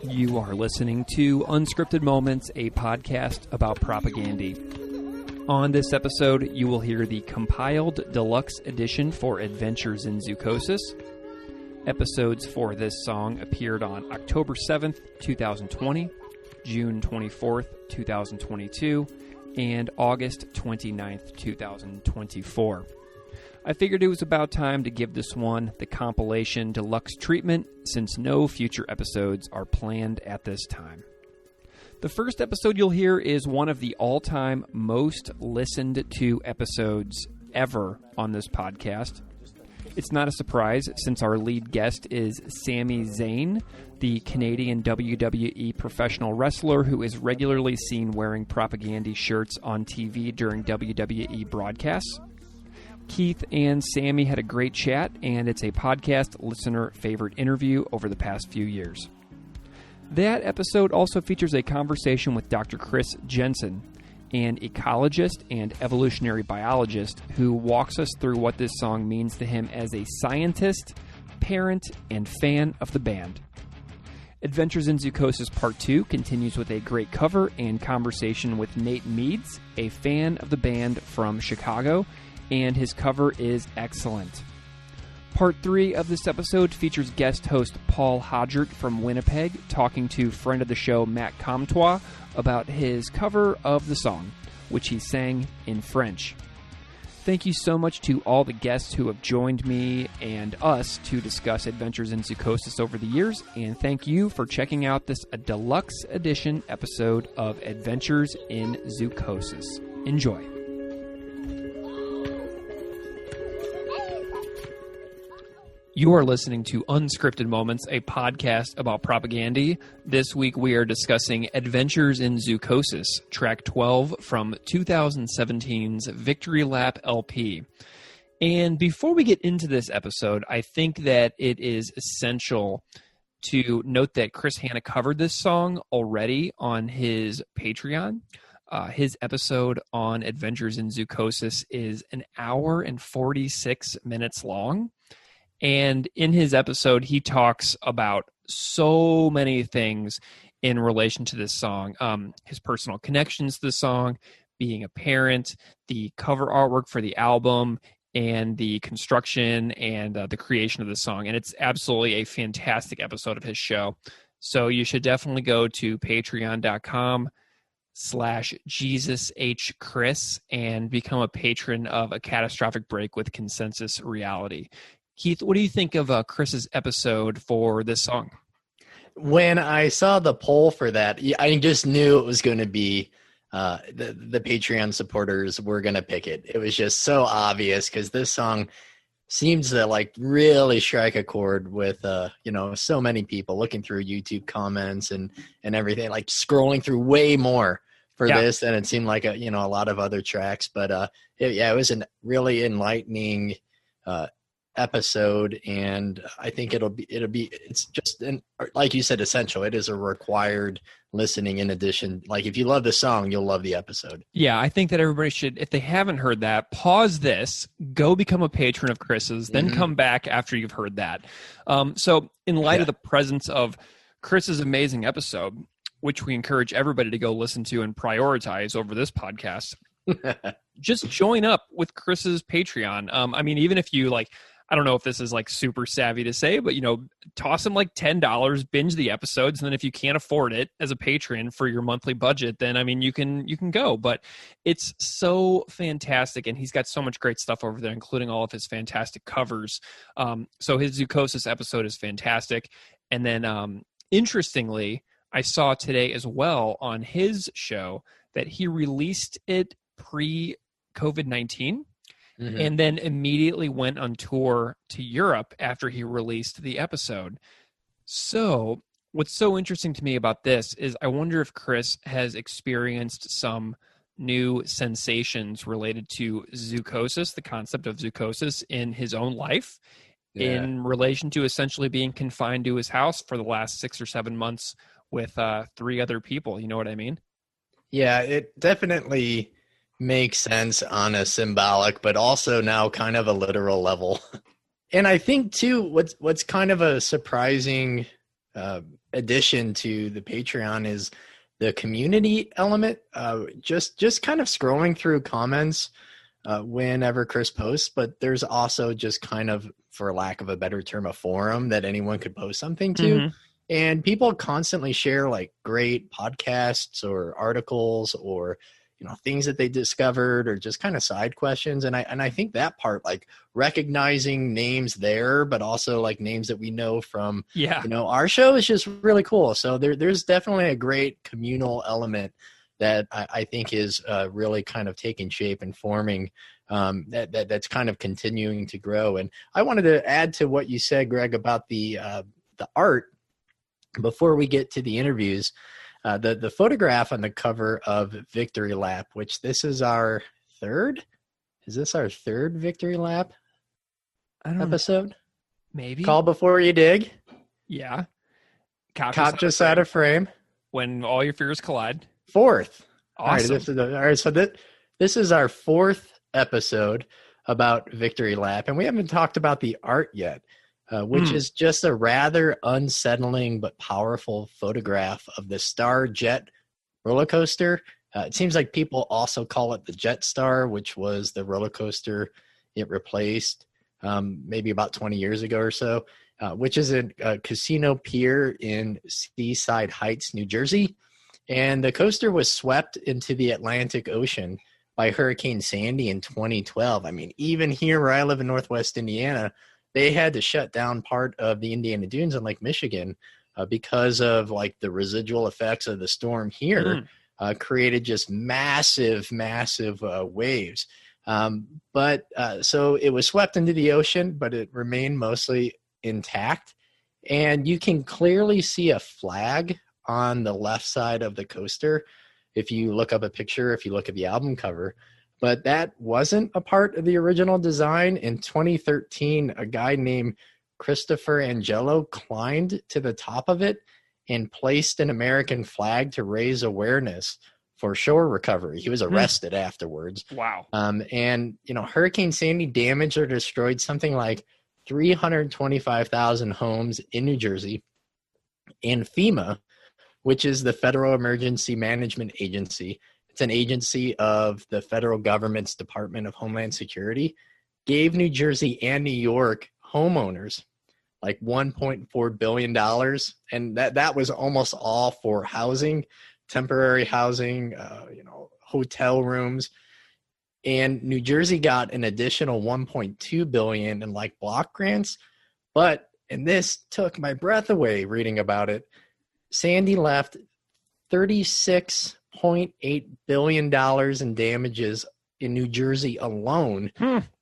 You are listening to Unscripted Moments, a podcast about propaganda. On this episode, you will hear the compiled deluxe edition for Adventures in Zoochosis. Episodes for this song appeared on October 7th, 2020, June 24th, 2022, and August 29th, 2024. I figured it was about time to give this one the compilation deluxe treatment since no future episodes are planned at this time. The first episode you'll hear is one of the all-time most listened to episodes ever on this podcast. It's not a surprise since our lead guest is Sami Zayn, the Canadian WWE professional wrestler who is regularly seen wearing propaganda shirts on TV during WWE broadcasts. Keith and Sami had a great chat, and it's a podcast listener favorite interview over the past few years. That episode also features a conversation with Dr. Chris Jensen, an ecologist and evolutionary biologist who walks us through what this song means to him as a scientist, parent, and fan of the band. Adventures in Zoochosis Part 2 continues with a great cover and conversation with Nate Meads, a fan of the band from Chicago, and his cover is excellent. Part 3 of this episode features guest host Paul Hodgert from Winnipeg talking to friend of the show Matt Comtois about his cover of the song, which he sang in French. Thank you so much to all the guests who have joined me and us to discuss Adventures in Zoochosis over the years, and thank you for checking out this deluxe edition episode of Adventures in Zoochosis. Enjoy. You are listening to Unscripted Moments, a podcast about propaganda. This week we are discussing Adventures in Zoochosis, track 12 from 2017's Victory Lap LP. And before we get into this episode, I think that it is essential to note that Chris Hanna covered this song already on his Patreon. His episode on Adventures in Zoochosis is an hour and 46 minutes long. And in his episode, he talks about so many things in relation to this song. His personal connections to the song, being a parent, the cover artwork for the album, and the construction and the creation of the song. And it's absolutely a fantastic episode of his show. So you should definitely go to patreon.com/JesusHChris and become a patron of A Catastrophic Break with Consensus Reality. Keith, what do you think of Chris's episode for this song? When I saw the poll for that, I just knew it was going to be the Patreon supporters were going to pick it. It was just so obvious because this song seems to like really strike a chord with so many people looking through YouTube comments and everything, like scrolling through way more for this than it seemed like a lot of other tracks. But it was a really enlightening episode, and I think it's just like you said, essential. It is a required listening. In addition, like if you love the song, you'll love the episode. Yeah, I think that everybody should, if they haven't heard that, pause this, go become a patron of Chris's, then come back after you've heard that. So in light of the presence of Chris's amazing episode, which we encourage everybody to go listen to and prioritize over this podcast, just join up with Chris's Patreon. I mean, even if you I don't know if this is super savvy to say, but toss them $10, binge the episodes, and then if you can't afford it as a patron for your monthly budget, then you can go. But it's so fantastic, and he's got so much great stuff over there, including all of his fantastic covers. So his Zoochosis episode is fantastic. And then interestingly, I saw today as well on his show that he released it pre-COVID-19. And then immediately went on tour to Europe after he released the episode. So what's so interesting to me about this is I wonder if Chris has experienced some new sensations related to zoochosis, the concept of zoochosis in his own life, in relation to essentially being confined to his house for the last 6 or 7 months with 3 other people. You know what I mean? Yeah, it definitely makes sense on a symbolic, but also now kind of a literal level. And I think too, what's kind of a surprising addition to the Patreon is the community element. Just kind of scrolling through comments whenever Chris posts, but there's also just kind of, for lack of a better term, a forum that anyone could post something to. Mm-hmm. And people constantly share like great podcasts or articles or, things that they discovered or just kind of side questions. And I think that part, like recognizing names there, but also like names that we know from, our show is just really cool. So there's definitely a great communal element that I think is really kind of taking shape and forming, that's kind of continuing to grow. And I wanted to add to what you said, Greg, about the art before we get to the interviews. The photograph on the cover of Victory Lap, which this is our third. Is this our third Victory Lap episode? Maybe. Call Before You Dig. Yeah. Cop just out of frame. When All Your Fears Collide. Fourth. Awesome. All right. So this is our fourth episode about Victory Lap, and we haven't talked about the art yet. Which is just a rather unsettling but powerful photograph of the Star Jet roller coaster. It seems like people also call it the Jet Star, which was the roller coaster it replaced maybe about 20 years ago or so, which is a casino pier in Seaside Heights, New Jersey. And the coaster was swept into the Atlantic Ocean by Hurricane Sandy in 2012. I mean, even here where I live in Northwest Indiana, they had to shut down part of the Indiana Dunes in Lake Michigan because of like the residual effects of the storm here created just massive waves. So it was swept into the ocean, but it remained mostly intact. And you can clearly see a flag on the left side of the coaster if you look up a picture, if you look at the album cover. But that wasn't a part of the original design. In 2013, a guy named Christopher Angelo climbed to the top of it and placed an American flag to raise awareness for shore recovery. He was arrested afterwards. Wow. And, Hurricane Sandy damaged or destroyed something like 325,000 homes in New Jersey. And FEMA, which is the Federal Emergency Management Agency, it's an agency of the federal government's Department of Homeland Security, gave New Jersey and New York homeowners like $1.4 billion. And that was almost all for housing, temporary housing, hotel rooms. And New Jersey got an additional $1.2 billion in like block grants. But, and this took my breath away reading about it, Sandy left $36.8 billion in damages in New Jersey alone,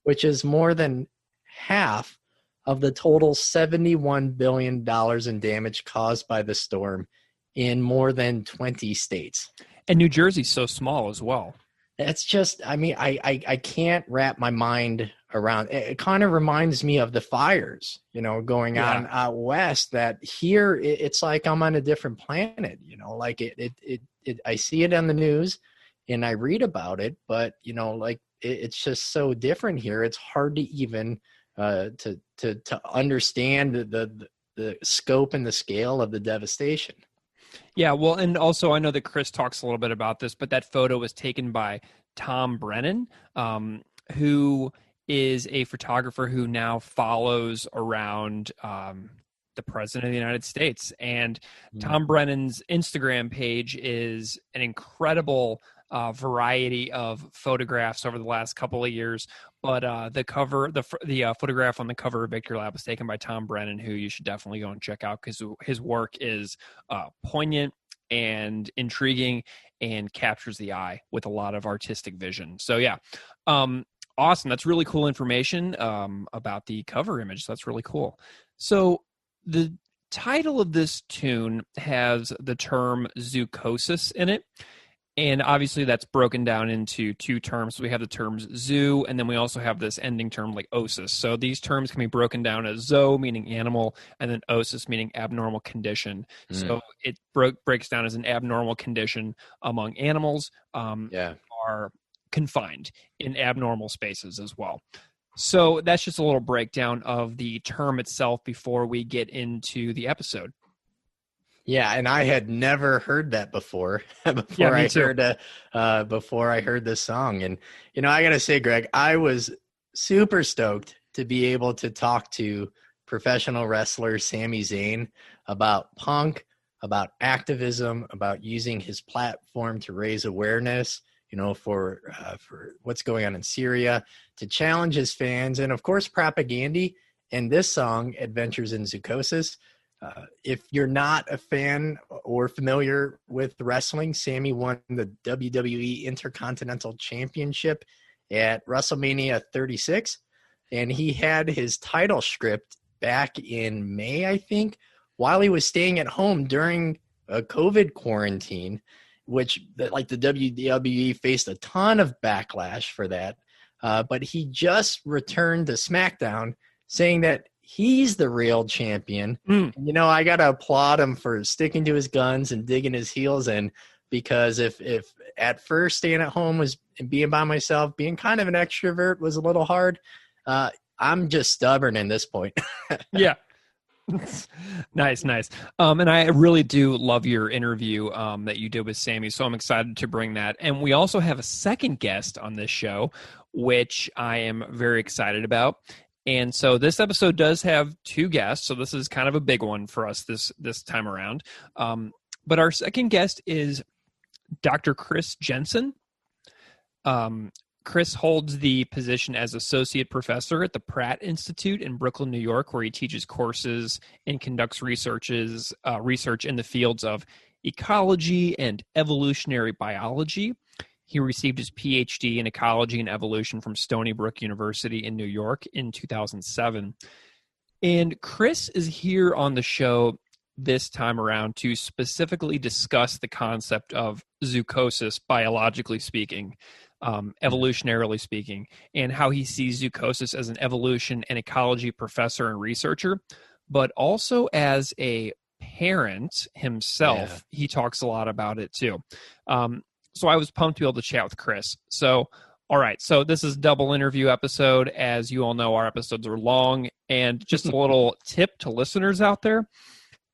which is more than half of the total $71 billion in damage caused by the storm in more than 20 states. And New Jersey's so small as well. It's just, I can't wrap my mind around it. It kind of reminds me of the fires, going on out west, that here it's like I'm on a different planet, like I see it on the news and I read about it, but it's just so different here. It's hard to even to understand the scope and the scale of the devastation. Yeah, well, and also I know that Chris talks a little bit about this, but that photo was taken by Tom Brennan, who is a photographer who now follows around the President of the United States. And Tom Brennan's Instagram page is an incredible variety of photographs over the last couple of years. But the photograph on the cover of Victory Lap was taken by Tom Brennan, who you should definitely go and check out because his work is poignant and intriguing and captures the eye with a lot of artistic vision. So yeah, awesome. That's really cool information about the cover image. So that's really cool. So the title of this tune has the term zoochosis in it. And obviously that's broken down into two terms. So we have the terms zoo, and then we also have this ending term like osis. So these terms can be broken down as zo, meaning animal, and then osis, meaning abnormal condition. So it breaks down as an abnormal condition among animals are confined in abnormal spaces as well. So that's just a little breakdown of the term itself before we get into the episode. Yeah, and I had never heard that before. Yeah, me too. Before I heard this song, and I gotta say, Greg, I was super stoked to be able to talk to professional wrestler Sami Zayn about punk, about activism, about using his platform to raise awareness, for what's going on in Syria, to challenge his fans, and of course, propaganda. And this song, "Adventures in Zoochosis." If you're not a fan or familiar with wrestling, Sami won the WWE Intercontinental Championship at WrestleMania 36, and he had his title script back in May, I think, while he was staying at home during a COVID quarantine, which the WWE faced a ton of backlash for that. But he just returned to SmackDown saying that he's the real champion. I got to applaud him for sticking to his guns and digging his heels in, because if at first staying at home was being by myself, being kind of an extrovert was a little hard, I'm just stubborn in this point. Yeah. Nice. And I really do love your interview that you did with Sami, so I'm excited to bring that. And we also have a second guest on this show, which I am very excited about. And so this episode does have two guests, so this is kind of a big one for us this time around. But our second guest is Dr. Chris Jensen. Chris holds the position as associate professor at the Pratt Institute in Brooklyn, New York, where he teaches courses and conducts research in the fields of ecology and evolutionary biology. He received his PhD in ecology and evolution from Stony Brook University in New York in 2007. And Chris is here on the show this time around to specifically discuss the concept of zoochosis, biologically speaking, evolutionarily speaking, and how he sees zoochosis as an evolution and ecology professor and researcher, but also as a parent himself. Yeah. He talks a lot about it too. So I was pumped to be able to chat with Chris. So, all right. So this is a double interview episode. As you all know, our episodes are long. And just a little tip to listeners out there.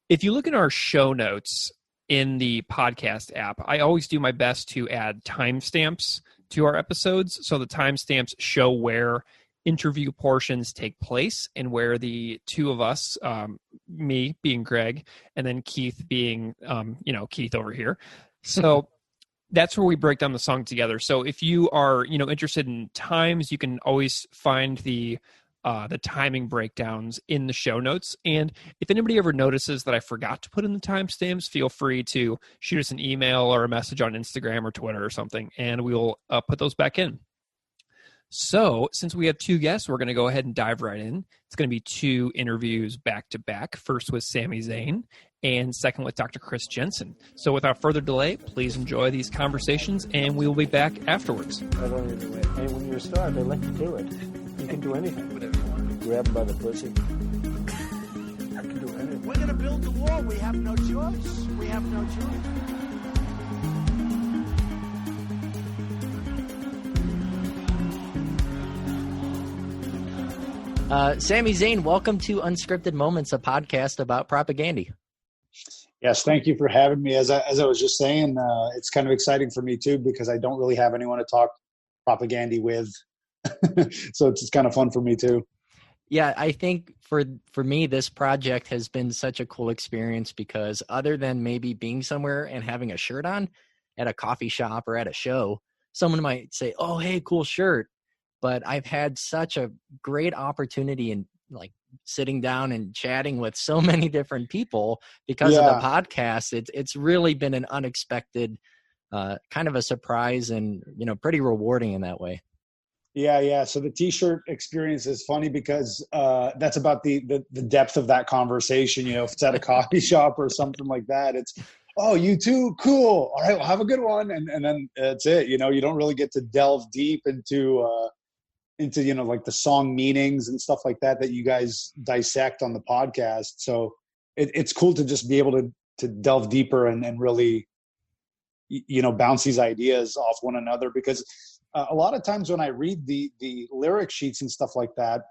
If you look at our show notes in the podcast app, I always do my best to add timestamps to our episodes. So the timestamps show where interview portions take place and where the two of us, me being Greg, and then Keith being, Keith over here. So that's where we break down the song together. So if you are, interested in times, you can always find the timing breakdowns in the show notes. And if anybody ever notices that I forgot to put in the timestamps, feel free to shoot us an email or a message on Instagram or Twitter or something, and we'll put those back in. So since we have two guests, we're going to go ahead and dive right in. It's going to be two interviews back to back, first with Sami Zayn and second with Dr. Chris Jensen. So without further delay, please enjoy these conversations, and we will be back afterwards. I want you to do it. And when you're a star, they let you do it. You can do anything. Whatever you want. Grab them by the pussy. I can do anything. We're going to build the wall. We have no choice. We have no choice. Sami Zayn, welcome to Unscripted Moments, a podcast about propaganda. Yes, thank you for having me. As I was just saying, it's kind of exciting for me too, because I don't really have anyone to talk propaganda with. So it's kind of fun for me too. Yeah, I think for me, this project has been such a cool experience because other than maybe being somewhere and having a shirt on at a coffee shop or at a show, someone might say, "Oh, hey, cool shirt." But I've had such a great opportunity in like sitting down and chatting with so many different people because of the podcast. It's really been an unexpected kind of a surprise and, pretty rewarding in that way. Yeah. So the t-shirt experience is funny because that's about the depth of that conversation. If it's at a coffee shop or something like that, it's, "Oh, you too? Cool. All right, well, have a good one." And then that's it. You don't really get to delve deep into like the song meanings and stuff like that you guys dissect on the podcast. So it's cool to just be able to delve deeper and really, bounce these ideas off one another, because a lot of times when I read the lyric sheets and stuff like that,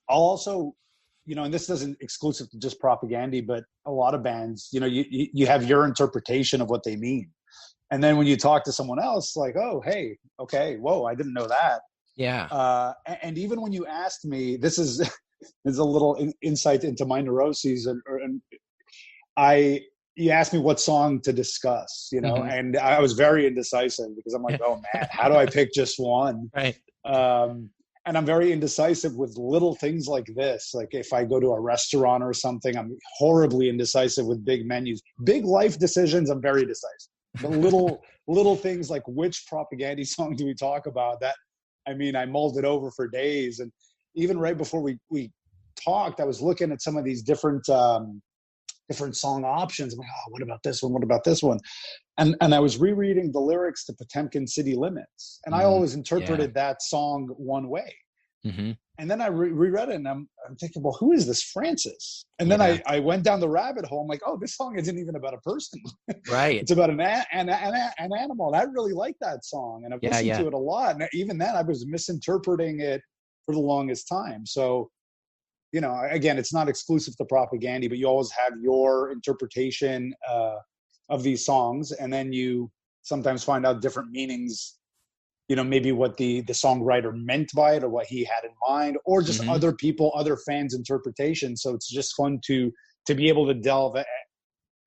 I'll also, and this isn't exclusive to just Propaganda, but a lot of bands, you have your interpretation of what they mean. And then when you talk to someone else, like, oh, hey, okay, whoa, I didn't know that. Yeah. And even when you asked me, this is a little insight into my neuroses, and you asked me what song to discuss, and I was very indecisive because I'm like, oh man, how do I pick just one? Right. And I'm very indecisive with little things like this. Like if I go to a restaurant or something, I'm horribly indecisive with big menus. Big life decisions, I'm very decisive. But little things like which Propaganda song do we talk about? That, I mulled it over for days. And even right before we talked, I was looking at some of these different song options. I'm like, oh, what about this one? What about this one? And I was rereading the lyrics to Potemkin City Limits. And I always interpreted that song one way. Mm-hmm. And then I reread it and I'm thinking, well, who is this Francis? And then I went down the rabbit hole. I'm like, oh, this song isn't even about a person. Right. It's about an animal. And I really like that song. And I've listened to it a lot. And even then I was misinterpreting it for the longest time. So, again, it's not exclusive to Propaganda, but you always have your interpretation of these songs. And then you sometimes find out different meanings, maybe what the songwriter meant by it or what he had in mind, or just other fans' interpretations. So it's just fun to be able to delve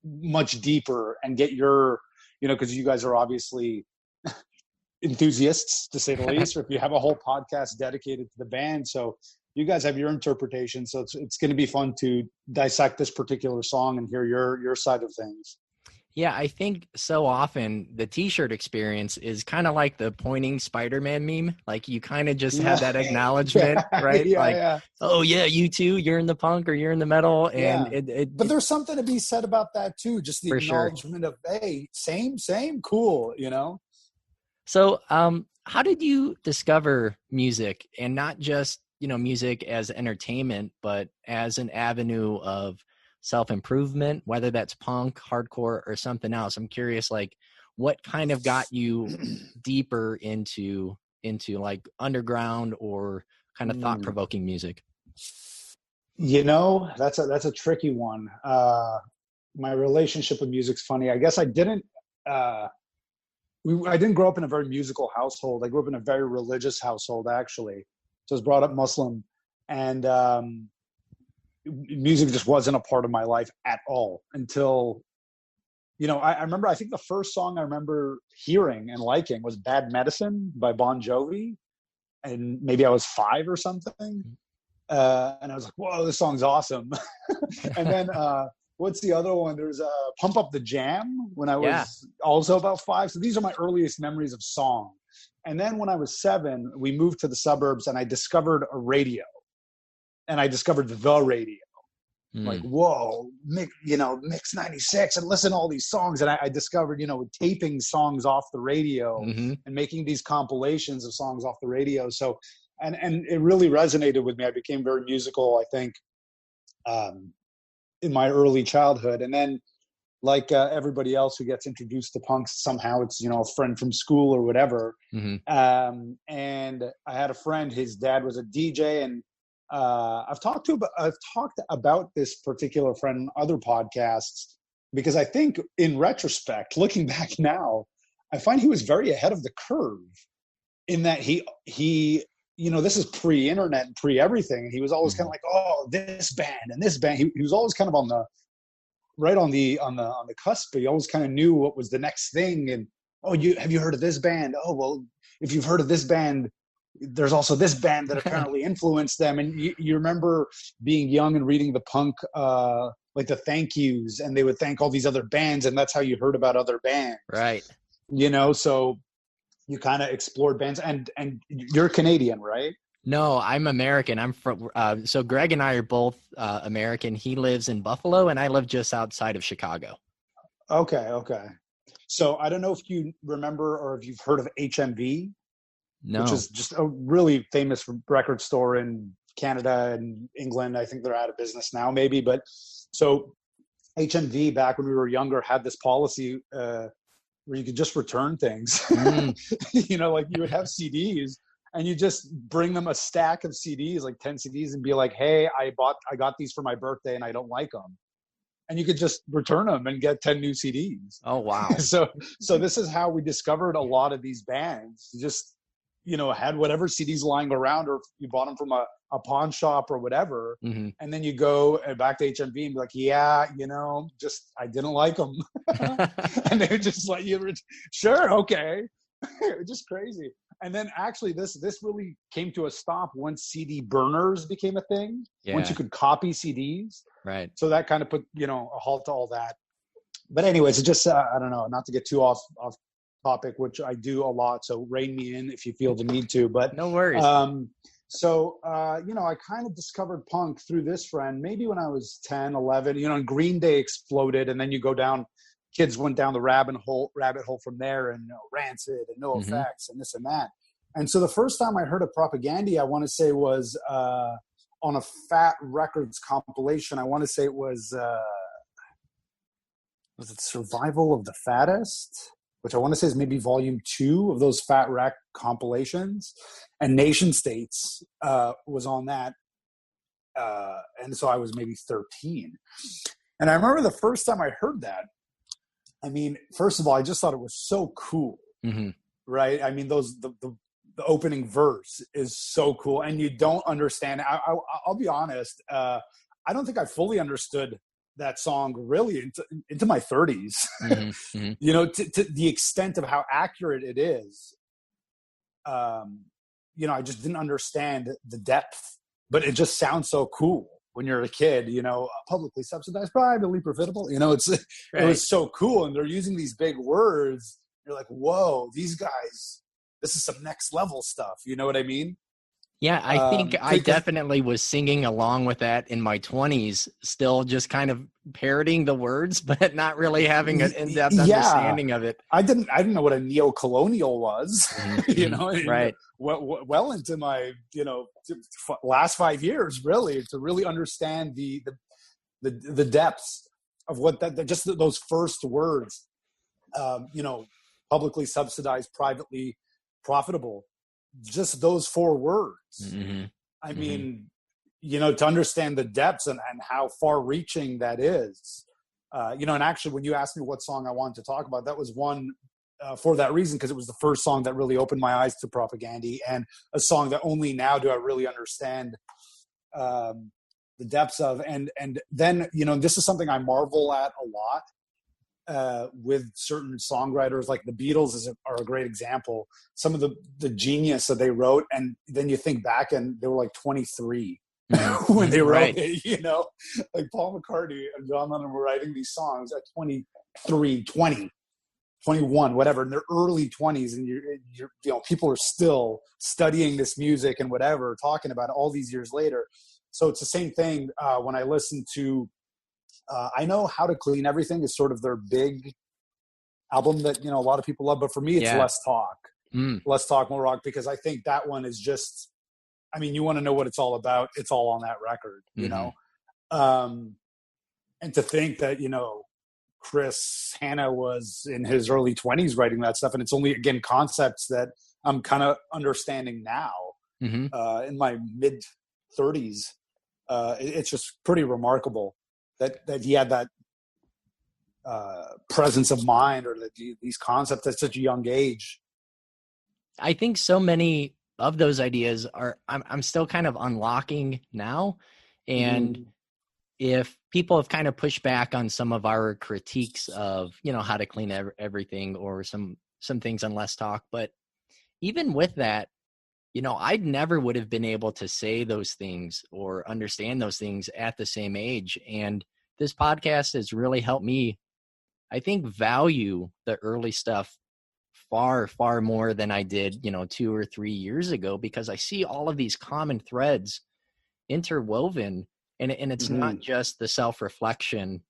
much deeper and get your, because you guys are obviously enthusiasts, to say the least, or if you have a whole podcast dedicated to the band. So you guys have your interpretation. So it's going to be fun to dissect this particular song and hear your side of things. Yeah, I think so often the T-shirt experience is kind of like the pointing Spider-Man meme. Like you kind of just have that acknowledgement, right? Oh yeah, you too. You're in the punk or you're in the metal, and but there's something to be said about that too. Just the acknowledgement of, hey, same, cool. So, how did you discover music, and not just music as entertainment, but as an avenue of self-improvement, whether that's punk, hardcore, or something else? I'm curious, like, what kind of got you deeper into like underground or kind of thought-provoking music? That's a tricky one. My relationship with music's funny. I guess I didn't grow up in a very musical household. I grew up in a very religious household, actually. So I was brought up Muslim, and music just wasn't a part of my life at all until, I remember, I think the first song I remember hearing and liking was Bad Medicine by Bon Jovi. And maybe I was 5 or something. And I was like, whoa, this song's awesome. And then, what's the other one? There's Pump Up the Jam when I was also about 5. So these are my earliest memories of song. And then when I was 7, we moved to the suburbs and I discovered a radio. And I discovered the radio. Like, whoa, Mix 96 and listen to all these songs. And I discovered, taping songs off the radio and making these compilations of songs off the radio. So, and it really resonated with me. I became very musical, I think, in my early childhood. And then like everybody else who gets introduced to punk, somehow it's, a friend from school or whatever. And I had a friend, his dad was a DJ, and I've talked about this particular friend on other podcasts, because I think in retrospect, looking back now, I find he was very ahead of the curve in that he this is pre-internet and pre-everything. And he was always kind of like, oh, this band and this band. He was always kind of on the cusp. But he always kind of knew what was the next thing. And, oh, have you heard of this band? Oh, well, if you've heard of this band, there's also this band that apparently influenced them. And you remember being young and reading the punk, like the thank yous, and they would thank all these other bands. And that's how you heard about other bands. Right. So you kind of explored bands, and you're Canadian, right? No, I'm American. I'm from, so Greg and I are both American. He lives in Buffalo and I live just outside of Chicago. Okay. So I don't know if you remember or if you've heard of HMV. No. Which is just a really famous record store in Canada and England. I think they're out of business now, maybe. But so HMV, back when we were younger, had this policy where you could just return things. Like you would have CDs and you just bring them a stack of CDs, like 10 CDs, and be like, hey, I got these for my birthday and I don't like them. And you could just return them and get 10 new CDs. Oh, wow. So this is how we discovered a lot of these bands. Just, had whatever CDs lying around, or you bought them from a pawn shop or whatever. Mm-hmm. And then you go back to HMV and be like, yeah, just, I didn't like them. And they would just let you, sure. Okay. Just crazy. And then actually this really came to a stop once CD burners became a thing. Yeah. Once you could copy CDs. Right. So that kind of put, a halt to all that. But anyways, it just, I don't know, not to get too off topic, which I do a lot. So rein me in if you feel the need to, but no worries. I kind of discovered punk through this friend, maybe when I was 10, 11, and Green Day exploded. And then you go down, kids went down the rabbit hole from there, and Rancid and No Effects and this and that. And so the first time I heard of Propaganda, I want to say was on a Fat Records compilation. I want to say it was it Survival of the Fattest, which I want to say is maybe volume 2 of those Fat Wreck compilations. And Nation States was on that. And so I was maybe 13. And I remember the first time I heard that, I mean, first of all, I just thought it was so cool, right? I mean, the opening verse is so cool, and you don't understand. I'll be honest. I don't think I fully understood that song really into my 30s. To the extent of how accurate it is. I just didn't understand the depth, but it just sounds so cool. When you're a kid, publicly subsidized, privately profitable, it was so cool. And they're using these big words. You're like, whoa, these guys, this is some next level stuff. You know what I mean? Yeah, I think I definitely was singing along with that in my 20s, still just kind of parroting the words, but not really having an in-depth understanding of it. I didn't know what a neo-colonial was, right. Well into my, last 5 years, really, to really understand the depths of what just those first words, publicly subsidized, privately profitable. Just those 4 words. I mean, to understand the depths and how far reaching that is, and actually when you asked me what song I wanted to talk about, that was one for that reason, because it was the first song that really opened my eyes to Propaganda, and a song that only now do I really understand the depths of. And then, this is something I marvel at a lot. With certain songwriters, like the Beatles are a great example. Some of the genius that they wrote, and then you think back and they were like 23 when they wrote it, like Paul McCartney and John Lennon were writing these songs at 23, 20, 21, whatever, in their early 20s. And you're people are still studying this music and whatever, talking about it all these years later. So it's the same thing when I listen to I know How to Clean Everything is sort of their big album that, a lot of people love. But for me, it's less talk. Less talk, more rock, because I think that one is just, I mean, you want to know what it's all about. It's all on that record, and to think that, Chris Hanna was in his early 20s writing that stuff. And it's only, again, concepts that I'm kind of understanding now in my mid 30s. It's just pretty remarkable that he had that presence of mind, or that these concepts at such a young age. I think so many of those ideas I'm still kind of unlocking now. And if people have kind of pushed back on some of our critiques of, How to Clean Everything, or some things on Less Talk, but even with that, I never would have been able to say those things or understand those things at the same age. And this podcast has really helped me, I think, value the early stuff far, far more than I did, 2 or 3 years ago, because I see all of these common threads interwoven, and it's not just the self-reflection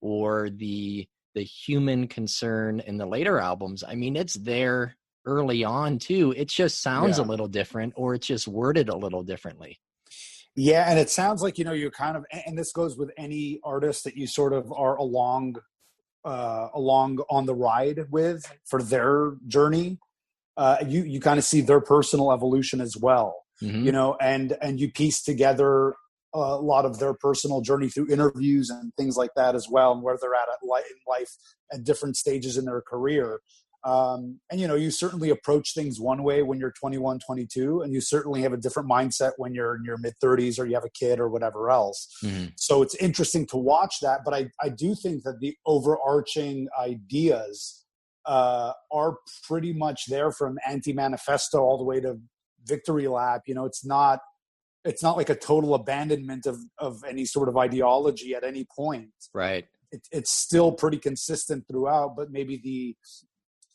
or the human concern in the later albums. I mean, it's there early on too. It just sounds a little different, or it's just worded a little differently. Yeah, and it sounds like, you kind of, and this goes with any artist that you sort of are along on the ride with for their journey. you kind of see their personal evolution as well, Mm-hmm. you know, and you piece together a lot of their personal journey through interviews and things like that as well, and where they're at in life at different stages in their career. And, you know, you certainly approach things one way when you're 21, 22, and you certainly have a different mindset when you're in your mid 30s or you have a kid or whatever else. Mm-hmm. So it's interesting to watch that. But I do think that the overarching ideas are pretty much there, from Anti-Manifesto all the way to Victory Lap. You know, it's not like a total abandonment of any sort of ideology at any point. Right. It's still pretty consistent throughout, but maybe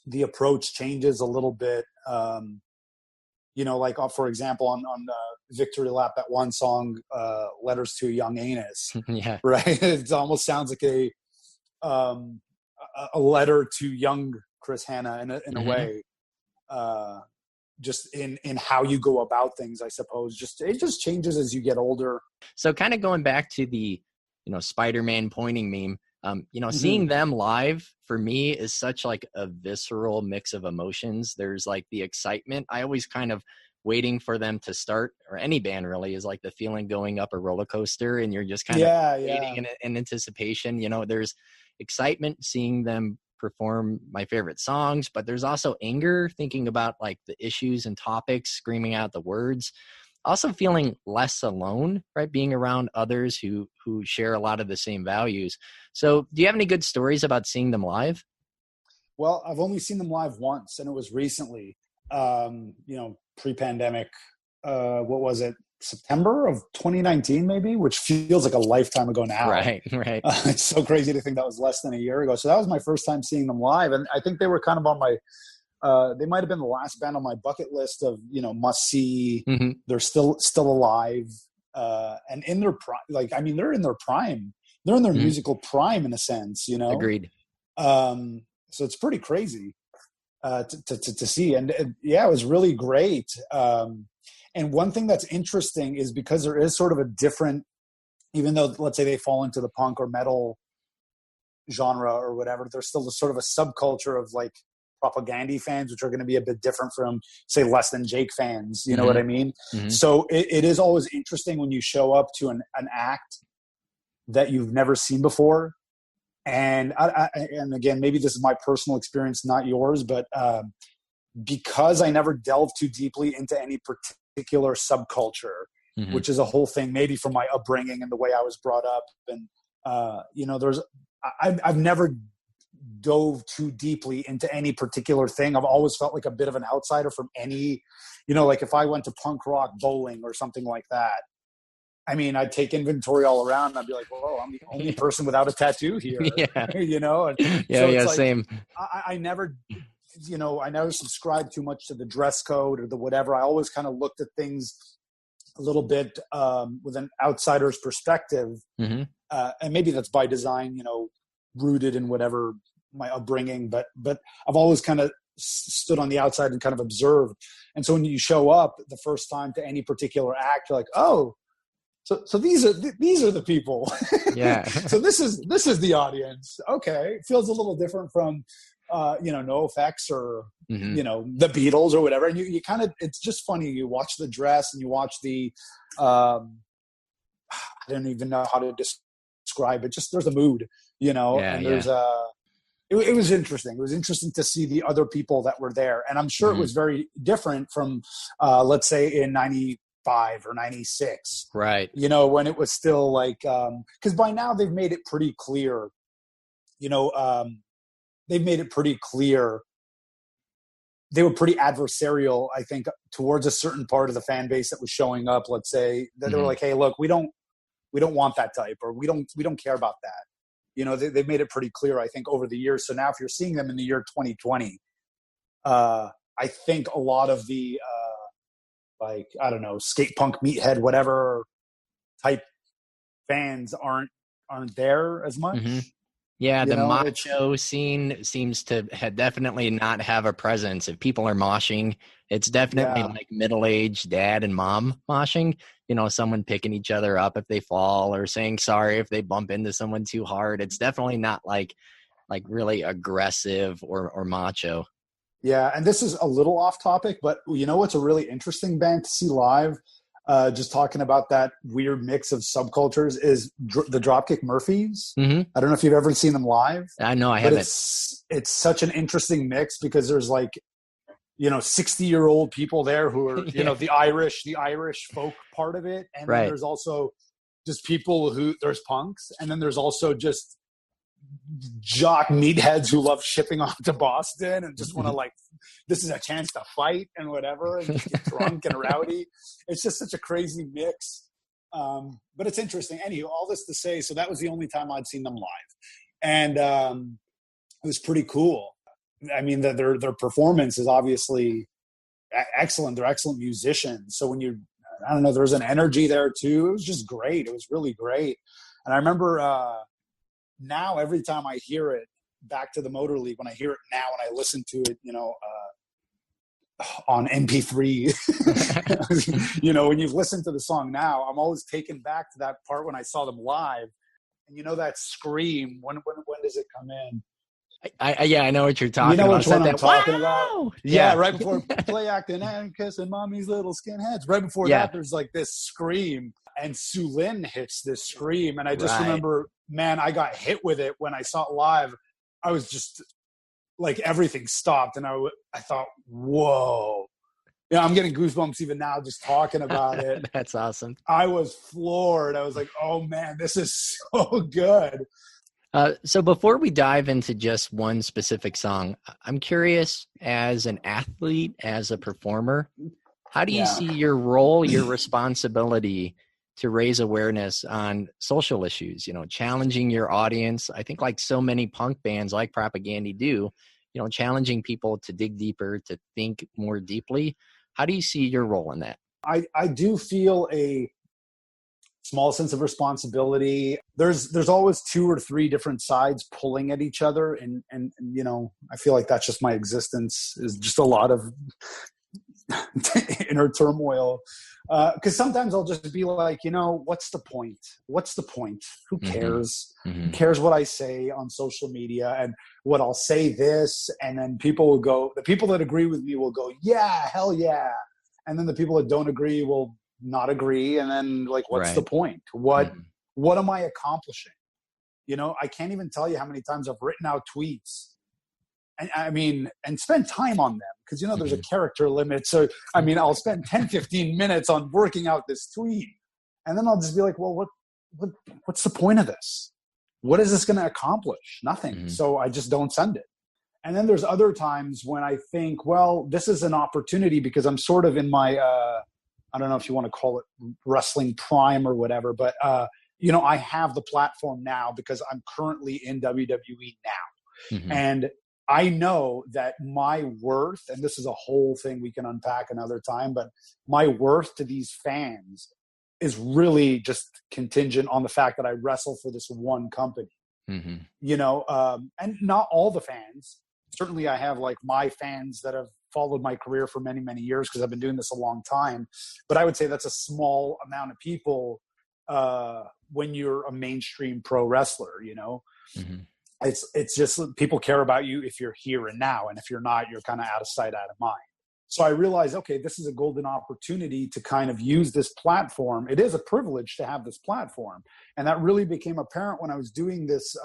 the approach changes a little bit. You know, like for example, on Victory Lap, that one song, Letters to a Young Anus. Yeah. Right. It almost sounds like a letter to young Chris Hanna in a Mm-hmm. way. Just in how you go about things, I suppose. It just changes as you get older. So kind of going back to the, you know, Spider-Man pointing meme, you know, Mm-hmm. seeing them live for me is such like a visceral mix of emotions. There's like the excitement. I always kind of waiting for them to start, or any band really, is like the feeling going up a roller coaster, and you're just kind of waiting in anticipation. You know, there's excitement seeing them perform my favorite songs, but there's also anger thinking about like the issues and topics, screaming out the words. Also feeling less alone, right? Being around others who share a lot of the same values. So do you have any good stories about seeing them live? Well, I've only seen them live once, and it was recently, you know, pre-pandemic. What was it? September of 2019, maybe, which feels like a lifetime ago now. Right. It's so crazy to think that was less than a year ago. So that was my first time seeing them live. And I think they were kind of on my, they might've been the last band on my bucket list of, you know, must see. Mm-hmm. They're still alive. And in their prime, like, I mean, they're in their prime. They're in their Mm-hmm. musical prime in a sense, you know? Agreed. So it's pretty crazy to see. And yeah, it was really great. And one thing that's interesting is because there is sort of a different, even though let's say they fall into the punk or metal genre or whatever, there's still sort of a subculture of like Propagandhi fans, which are going to be a bit different from, say, Less Than Jake fans. You know what I mean? Mm-hmm. So it is always interesting when you show up to an act that you've never seen before. And and again, maybe this is my personal experience, not yours, but because I never delved too deeply into any particular subculture, Mm-hmm. which is a whole thing, maybe from my upbringing and the way I was brought up. And, you know, I've never dove too deeply into any particular thing. I've always felt like a bit of an outsider from any, you know, like if I went to punk rock bowling or something like that, I mean, I'd take inventory all around and I'd be like, whoa, I'm the only person without a tattoo here. Yeah. You know? And Yeah, so it's like, same. I never, you know, I never subscribed too much to the dress code or the whatever. I always kind of looked at things a little bit with an outsider's perspective. Mm-hmm. And maybe that's by design, you know, rooted in whatever my upbringing, but I've always kind of stood on the outside and kind of observed. And so when you show up the first time to any particular act, you're like, oh, so these are the people. Yeah. So this is the audience. Okay. It feels a little different from, you know, NoFX or, Mm-hmm. you know, the Beatles or whatever. And you kind of, it's just funny. You watch the dress and you watch the, I don't even know how to describe it. Just there's a mood, you know, and there's it was interesting. It was interesting to see the other people that were there. And I'm sure Mm-hmm. it was very different from, let's say in 95 or 96, Right. you know, when it was still like, cause by now they've made it pretty clear, you know, they've made it pretty clear. They were pretty adversarial, I think, towards a certain part of the fan base that was showing up. Let's say that they were like, "Hey, look, we don't want that type, or we don't care about that." You know, they've made it pretty clear, I think, over the years. So now, if you're seeing them in the year 2020, I think a lot of the like, I don't know, skate punk, meathead, whatever type fans aren't there as much. Mm-hmm. Yeah, You the know, macho scene seems to definitely not have a presence. If people are moshing, it's definitely like middle-aged dad and mom moshing. You know, someone picking each other up if they fall or saying sorry if they bump into someone too hard. It's definitely not like really aggressive or macho. Yeah, and this is a little off topic, but you know what's a really interesting band to see live? Just talking about that weird mix of subcultures is the Dropkick Murphys. Mm-hmm. I don't know if you've ever seen them live. I know I but haven't. It's such an interesting mix because there's like, 60-year-old people there who are, the Irish folk part of it. And then there's also just people there's punks. And then there's also just jock meatheads who love shipping off to Boston and just want to this is a chance to fight and whatever and just get drunk and rowdy. It's just such a crazy mix. But it's interesting. Anywho, all this to say, so that was the only time I'd seen them live. And it was pretty cool. I mean, their performance is obviously excellent. They're excellent musicians. So when there was an energy there too. It was just great. It was really great. And I remember now every time I hear it, back to the Motor League, when I hear it now and I listen to it, on MP3, when you've listened to the song now, I'm always taken back to that part when I saw them live. And that scream, when does it come in? I know what you're talking about. You know which one I'm talking about? Yeah, right before play acting and kissing mommy's little skinheads. Right before that, there's like this scream, and Sue Lin hits this scream. And I just remember, man, I got hit with it when I saw it live. I was just like, everything stopped. And I thought, whoa. Yeah, I'm getting goosebumps even now just talking about it. That's awesome. I was floored. I was like, oh man, this is so good. So before we dive into just one specific song, I'm curious, as an athlete, as a performer, how do you see your role, your responsibility to raise awareness on social issues, challenging your audience? I think like so many punk bands like Propaganda do, challenging people to dig deeper, to think more deeply. How do you see your role in that? I do feel a small sense of responsibility. There's always 2 or 3 different sides pulling at each other. And I feel like that's just my existence, is just a lot of inner turmoil. Because sometimes I'll just be like, what's the point? What's the point? Who cares? Mm-hmm. Who cares what I say on social media and what I'll say this? And then people will go, the people that agree with me will go, yeah, hell yeah. And then the people that don't agree will not agree. And then what's the point? What am I accomplishing? I can't even tell you how many times I've written out tweets and spend time on them, because there's a character limit. So I'll spend 10-15 minutes on working out this tweet, and then I'll just be like, well, what's the point of this? What is this going to accomplish? Nothing. So I just don't send it. And then there's other times when I think, well, this is an opportunity, because I'm sort of in my I don't know if you want to call it wrestling prime or whatever, but I have the platform now because I'm currently in WWE now. And I know that my worth, and this is a whole thing we can unpack another time, but my worth to these fans is really just contingent on the fact that I wrestle for this one company. And not all the fans. Certainly I have my fans that have followed my career for many, many years, because I've been doing this a long time. But I would say that's a small amount of people when you're a mainstream pro wrestler, It's just, people care about you if you're here and now. And if you're not, you're kind of out of sight, out of mind. So I realized, okay, this is a golden opportunity to kind of use this platform. It is a privilege to have this platform. And that really became apparent when I was doing this,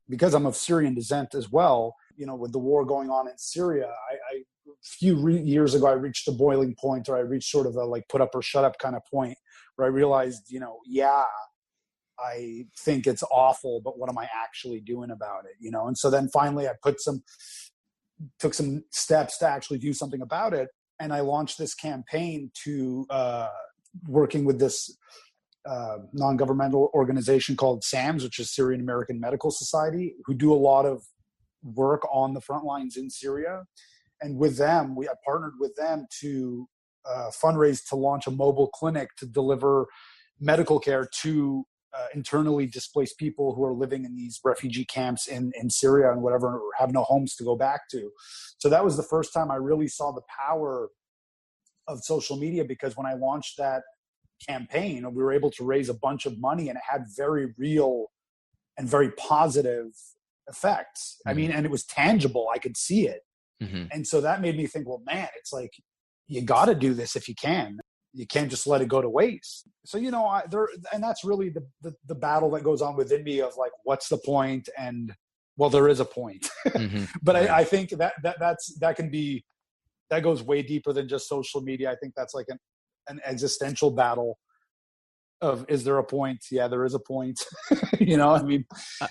because I'm of Syrian descent as well, with the war going on in Syria. A few years ago, I reached a boiling point, or I reached sort of a put up or shut up kind of point, where I realized, I think it's awful, but what am I actually doing about it? And so then finally I took some steps to actually do something about it. And I launched this campaign to working with this non-governmental organization called SAMS, which is Syrian American Medical Society, who do a lot of work on the front lines in Syria. And with them, I partnered with them to fundraise to launch a mobile clinic to deliver medical care to internally displaced people who are living in these refugee camps in Syria and whatever, or have no homes to go back to. So that was the first time I really saw the power of social media, because when I launched that campaign, we were able to raise a bunch of money, and it had very real and very positive effects. And it was tangible. I could see it. And so that made me think, well, man, it's like, you got to do this if you can. You can't just let it go to waste. So, and that's really the battle that goes on within me of like, what's the point? And well, there is a point. But I think that goes way deeper than just social media. I think that's like an existential battle of, is there a point? Yeah, there is a point. I mean,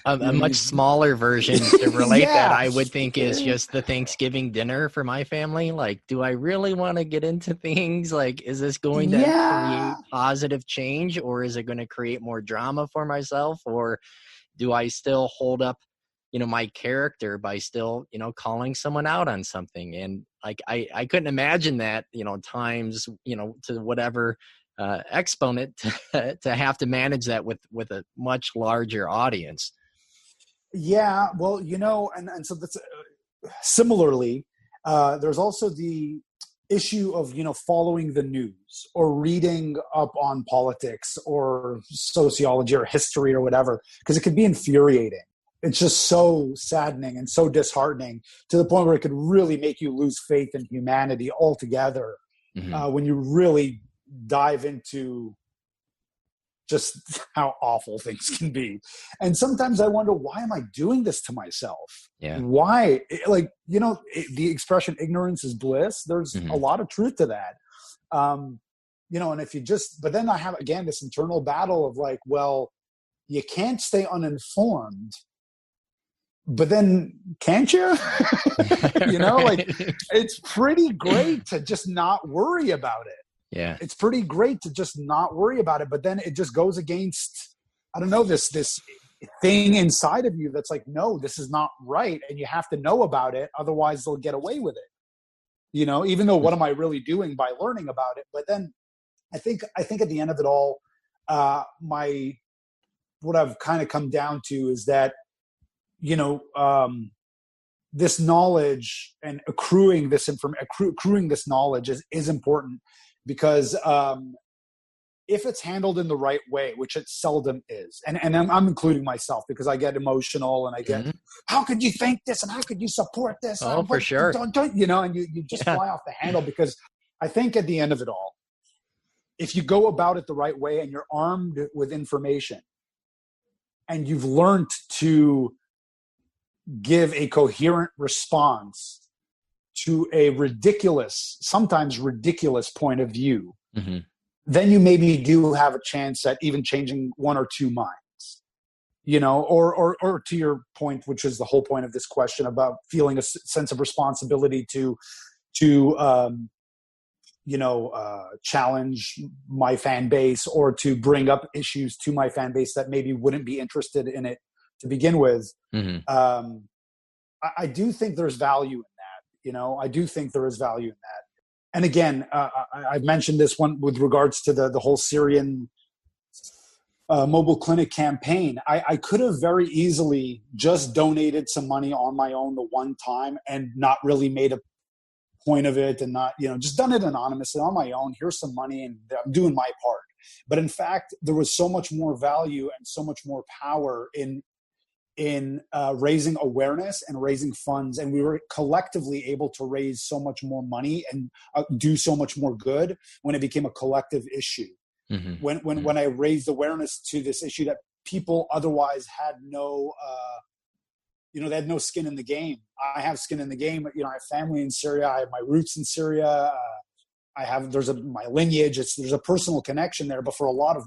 a much smaller version to relate that, I would think, is just the Thanksgiving dinner for my family. Like, do I really want to get into things? Like, is this going to create positive change, or is it going to create more drama for myself? Or do I still hold up, my character by still, calling someone out on something? And like, I couldn't imagine that, times, to whatever exponent to have to manage that with a much larger audience. Yeah, well, and so that's similarly, there's also the issue of, following the news or reading up on politics or sociology or history or whatever, because it could be infuriating. It's just so saddening and so disheartening to the point where it could really make you lose faith in humanity altogether. When you really dive into just how awful things can be. And sometimes I wonder, why am I doing this to myself? Yeah. Why? Like, the expression ignorance is bliss. There's a lot of truth to that. And if you but then I have, again, this internal battle of like, well, you can't stay uninformed, but then can't you? Like, it's pretty great to just not worry about it. Yeah. It's pretty great to just not worry about it, but then it just goes against, I don't know, this thing inside of you that's like, no, this is not right, and you have to know about it, otherwise they'll get away with it. Even though, what am I really doing by learning about it? But then I think at the end of it all, what I've kind of come down to is that, this knowledge and accruing this knowledge is important, because if it's handled in the right way, which it seldom is, and I'm including myself, because I get emotional and I get, how could you think this, and how could you support this? Oh, for sure. Don't, and you just fly off the handle, because I think at the end of it all, if you go about it the right way and you're armed with information and you've learned to give a coherent response to a sometimes ridiculous point of view, then you maybe do have a chance at even changing one or two minds, or to your point, which is the whole point of this question about feeling a sense of responsibility to challenge my fan base, or to bring up issues to my fan base that maybe wouldn't be interested in it to begin with. I do think there's value in that. I do think there is value in that. And again, I've mentioned this one with regards to the whole Syrian mobile clinic campaign. I could have very easily just donated some money on my own the one time and not really made a point of it, and not, just done it anonymously on my own. Here's some money and I'm doing my part. But in fact, there was so much more value and so much more power in raising awareness and raising funds. And we were collectively able to raise so much more money and do so much more good when it became a collective issue. When I raised awareness to this issue that people otherwise had no, they had no skin in the game. I have skin in the game. I have family in Syria. I have my roots in Syria. My lineage. There's a personal connection there. But for a lot of,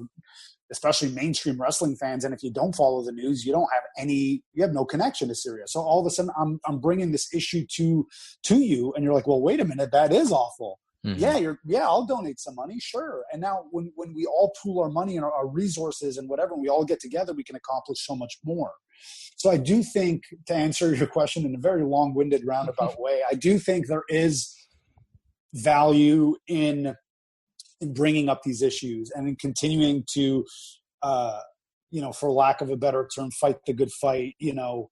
especially mainstream wrestling fans, and if you don't follow the news, you have no connection to Syria. So all of a sudden, I'm bringing this issue to you, and you're like, well, wait a minute, that is awful. I'll donate some money, sure. And now when we all pool our money and our resources and whatever, we all get together, we can accomplish so much more. So I do think, to answer your question in a very long-winded roundabout way, I do think there is value in bringing up these issues and in continuing to, for lack of a better term, fight the good fight, even though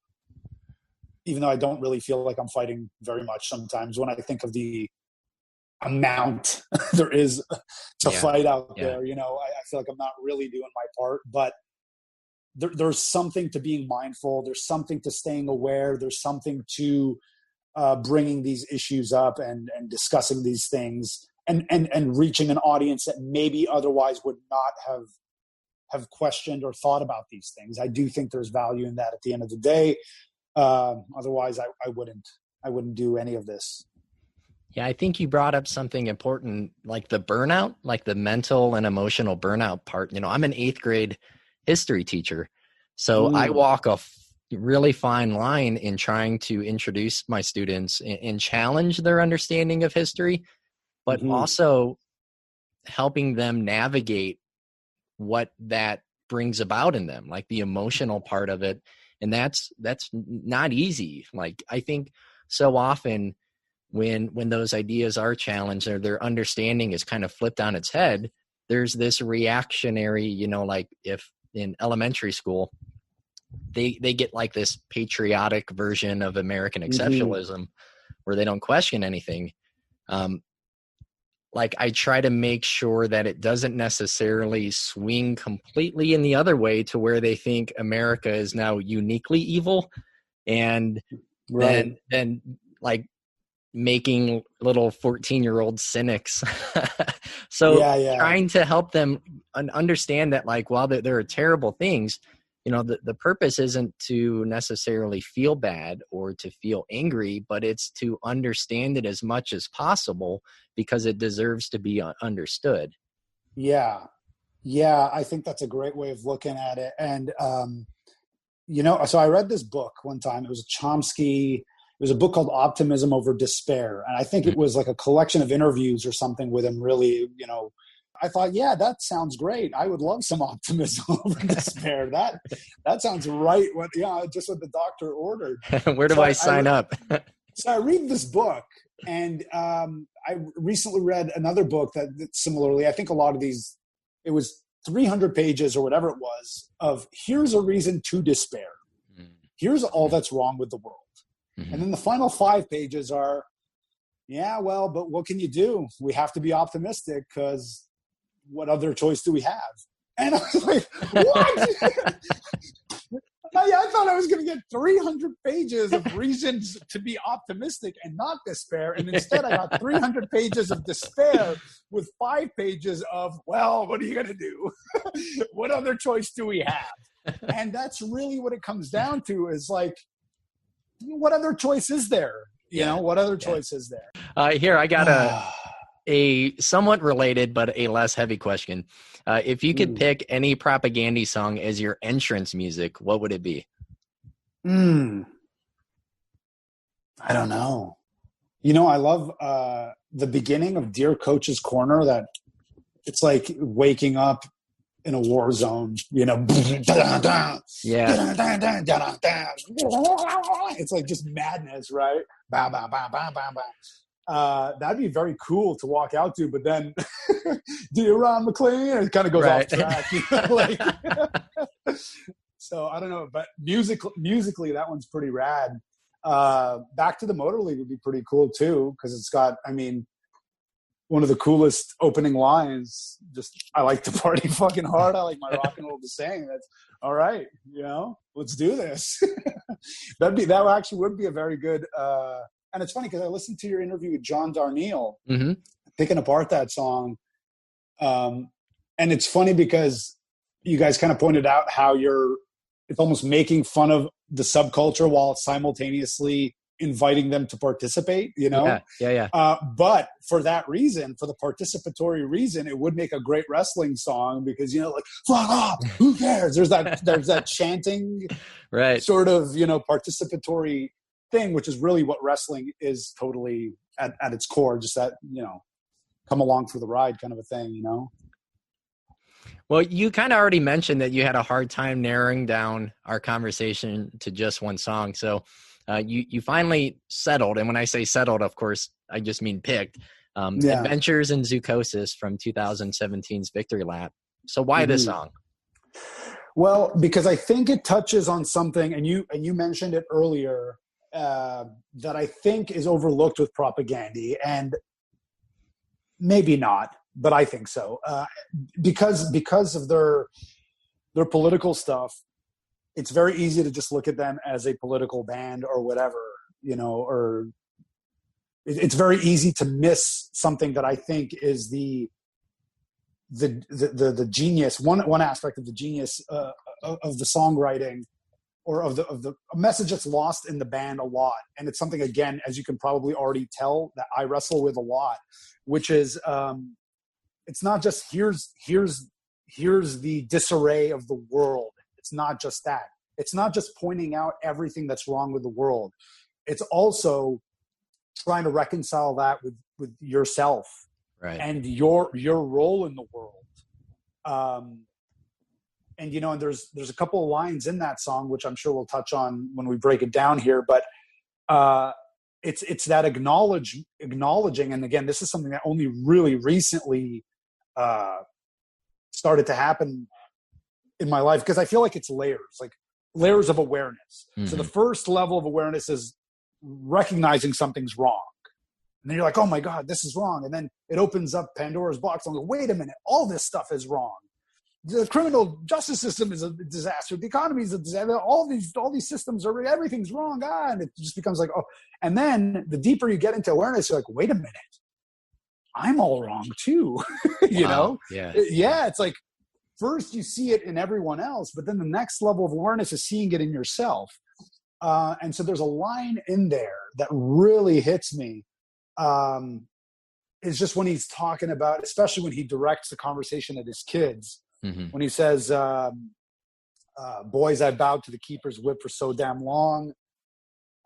I don't really feel like I'm fighting very much sometimes when I think of the amount there is to fight out there. I feel like I'm not really doing my part, but there's something to being mindful. There's something to staying aware. There's something to bringing these issues up and discussing these things and reaching an audience that maybe otherwise would not have questioned or thought about these things. I do think there's value in that at the end of the day. Otherwise I wouldn't do any of this. Yeah, I think you brought up something important, like the burnout, like the mental and emotional burnout part. I'm an 8th grade history teacher, so I walk a really fine line in trying to introduce my students and challenge their understanding of history, but also helping them navigate what that brings about in them, like the emotional part of it. And that's not easy. Like, I think so often when those ideas are challenged or their understanding is kind of flipped on its head, there's this reactionary, like if in elementary school, they get like this patriotic version of American exceptionalism where they don't question anything. Like, I try to make sure that it doesn't necessarily swing completely in the other way to where they think America is now uniquely evil, and then like making little 14-year-old cynics. So trying to help them understand that, like, while there are terrible things, the purpose isn't to necessarily feel bad or to feel angry, but it's to understand it as much as possible because it deserves to be understood. Yeah. I think that's a great way of looking at it. And, so I read this book one time. It was Chomsky. It was a book called Optimism Over Despair. And I think it was like a collection of interviews or something with him, really, I thought, yeah, that sounds great. I would love some optimism over despair. That sounds right. Just what the doctor ordered. Where do I sign up? So I read this book, and I recently read another book that similarly, I think a lot of these, it was 300 pages or whatever it was of here's a reason to despair. Here's all that's wrong with the world. And then the final 5 pages are, but what can you do? We have to be optimistic because what other choice do we have? And I was like, what? I thought I was going to get 300 pages of reasons to be optimistic and not despair. And instead I got 300 pages of despair with 5 pages of, well, what are you going to do? What other choice do we have? And that's really what it comes down to, is like, what other choice is there? What other choice is there? Here, I got a somewhat related but a less heavy question. If you could pick any propaganda song as your entrance music, what would it be? I don't know. I love the beginning of Dear Coach's Corner, that it's like waking up in a war zone, it's like just madness, right? That'd be very cool to walk out to, but then Dear Ron McLean, it kind of goes off track. So I don't know, but musically that one's pretty rad. Back to the Motor League would be pretty cool too, because it's got, one of the coolest opening lines, just, I like to party fucking hard. I like my rock and roll to sing. That's all right. Let's do this. That actually would be a very good, and it's funny because I listened to your interview with John Darnielle, picking apart that song. And it's funny because you guys kind of pointed out how it's almost making fun of the subculture while simultaneously inviting them to participate, Yeah. But for that reason, for the participatory reason, it would make a great wrestling song because, like, fuck off, who cares? There's that chanting, right, sort of, participatory thing, which is really what wrestling is totally at its core, just that, come along for the ride kind of a thing, Well, you kind of already mentioned that you had a hard time narrowing down our conversation to just one song. So you finally settled. And when I say settled, of course, I just mean picked. Adventures in Zoochosis from 2017's Victory Lap. So why this song? Well, because I think it touches on something, and you mentioned it earlier, that I think is overlooked with propaganda, and maybe not, but I think so. Because of their political stuff, it's very easy to just look at them as a political band or whatever, or it's very easy to miss something that I think is the genius, one aspect of the genius of the songwriting, or of the a message that's lost in the band a lot. And it's something, again, as you can probably already tell, that I wrestle with a lot, which is it's not just here's the disarray of the world. It's not just that. It's not just pointing out everything that's wrong with the world. It's also trying to reconcile that with yourself, right, and your role in the world. And and there's a couple of lines in that song which I'm sure we'll touch on when we break it down here, but it's that acknowledging, and again, this is something that only really recently started to happen in my life, because I feel like it's layers of awareness. Mm-hmm. So the first level of awareness is recognizing something's wrong. And then you're like, oh my God, this is wrong. And then it opens up Pandora's box and go, wait a minute, all this stuff is wrong. The criminal justice system is a disaster. The economy is a disaster. All these systems are, everything's wrong. And it just becomes like, oh. And then the deeper you get into awareness, you're like, wait a minute, I'm all wrong too. you know? Yeah. Yeah. It's like, first you see it in everyone else, but then the next level of awareness is seeing it in yourself. And so there's a line in there that really hits me. It's just when he's talking about, especially when he directs the conversation at his kids, mm-hmm. when he says, boys, I bowed to the keeper's whip for so damn long.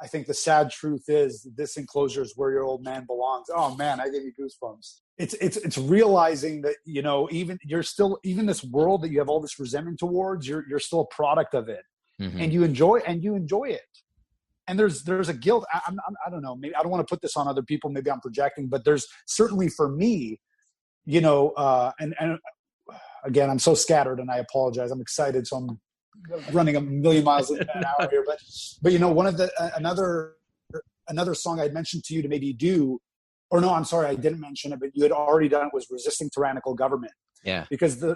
I think the sad truth is this enclosure is where your old man belongs. Oh man, I gave you goosebumps. It's realizing that, even this world that you have all this resentment towards, you're still a product of it, mm-hmm. and you enjoy it. And there's a guilt. I don't know. Maybe I don't want to put this on other people. Maybe I'm projecting, but there's certainly for me, and again, I'm so scattered, and I apologize. I'm excited, so I'm running a million miles an hour here. But one of the another song I'd mentioned to you to maybe do, or no, I'm sorry, I didn't mention it, but you had already done it, was "Resisting Tyrannical Government." Yeah. Because the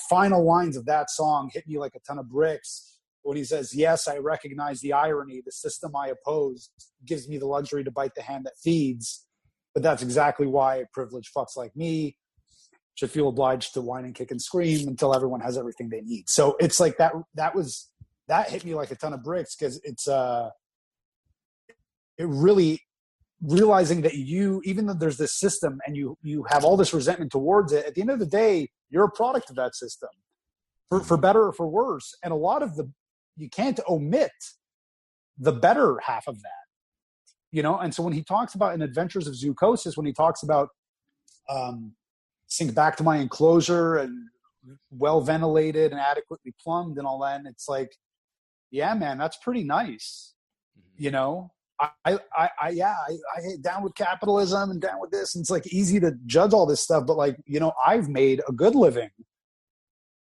final lines of that song hit me like a ton of bricks. When he says, yes, I recognize the irony. The system I oppose gives me the luxury to bite the hand that feeds. But that's exactly why privileged fucks like me should feel obliged to whine and kick and scream until everyone has everything they need. So it's like that hit me like a ton of bricks, because it's it really realizing that even though there's this system and you have all this resentment towards it, at the end of the day, you're a product of that system, for better or for worse. And a lot of you can't omit the better half of that, And so when he talks about in Adventures of Zoochosis, when he talks about sink back to my enclosure and well ventilated and adequately plumbed and all that, and it's like, yeah, man, that's pretty nice. I down with capitalism and down with this. And it's like easy to judge all this stuff, but I've made a good living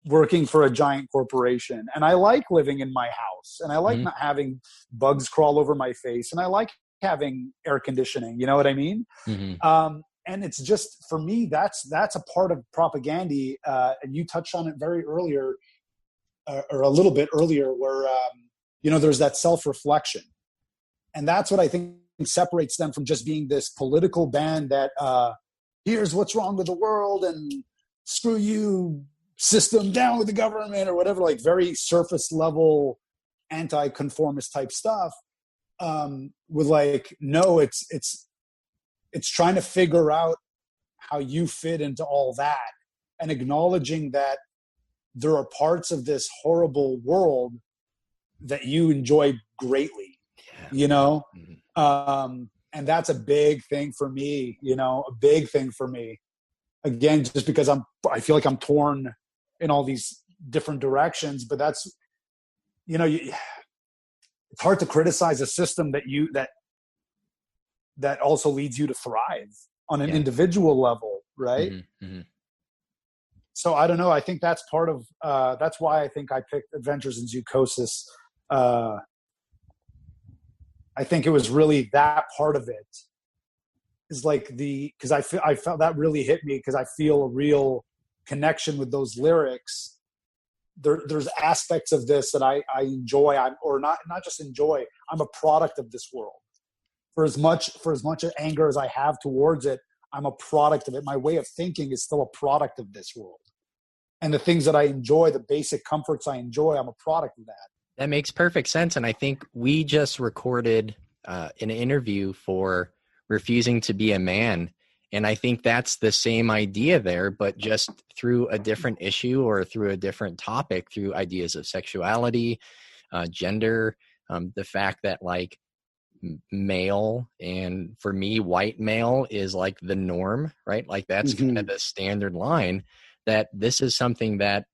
working for a giant corporation, and I like living in my house, and I like mm-hmm. not having bugs crawl over my face, and I like having air conditioning. You know what I mean? Mm-hmm. And it's just, for me, that's a part of propaganda. And you touched on it very earlier, or a little bit earlier, where there's that self-reflection, and that's what I think separates them from just being this political band that here's what's wrong with the world and screw you, system, down with the government, or whatever, like very surface level anti-conformist type stuff. With no, it's trying to figure out how you fit into all that, and acknowledging that there are parts of this horrible world that you enjoy greatly, Mm-hmm. And that's a big thing for me, a big thing for me. Again, just because I feel like I'm torn in all these different directions, but that's, it's hard to criticize a system that also leads you to thrive on an individual level. Right. Mm-hmm. Mm-hmm. So I don't know. I think that's part of, that's why I think I picked Adventures in Zoochosis. I think it was really that part of it is because I felt that really hit me, because I feel a real connection with those lyrics. There's aspects of this that I enjoy. Not just enjoy. I'm a product of this world, For as much anger as I have towards it, I'm a product of it. My way of thinking is still a product of this world. And the things that I enjoy, the basic comforts I enjoy, I'm a product of that. That makes perfect sense. And I think we just recorded an interview for Refusing to Be a Man. And I think that's the same idea there, but just through a different issue or through a different topic, through ideas of sexuality, gender, the fact that like male, and for me, white male is like the norm, right? Like that's kind of the standard line, that this is something that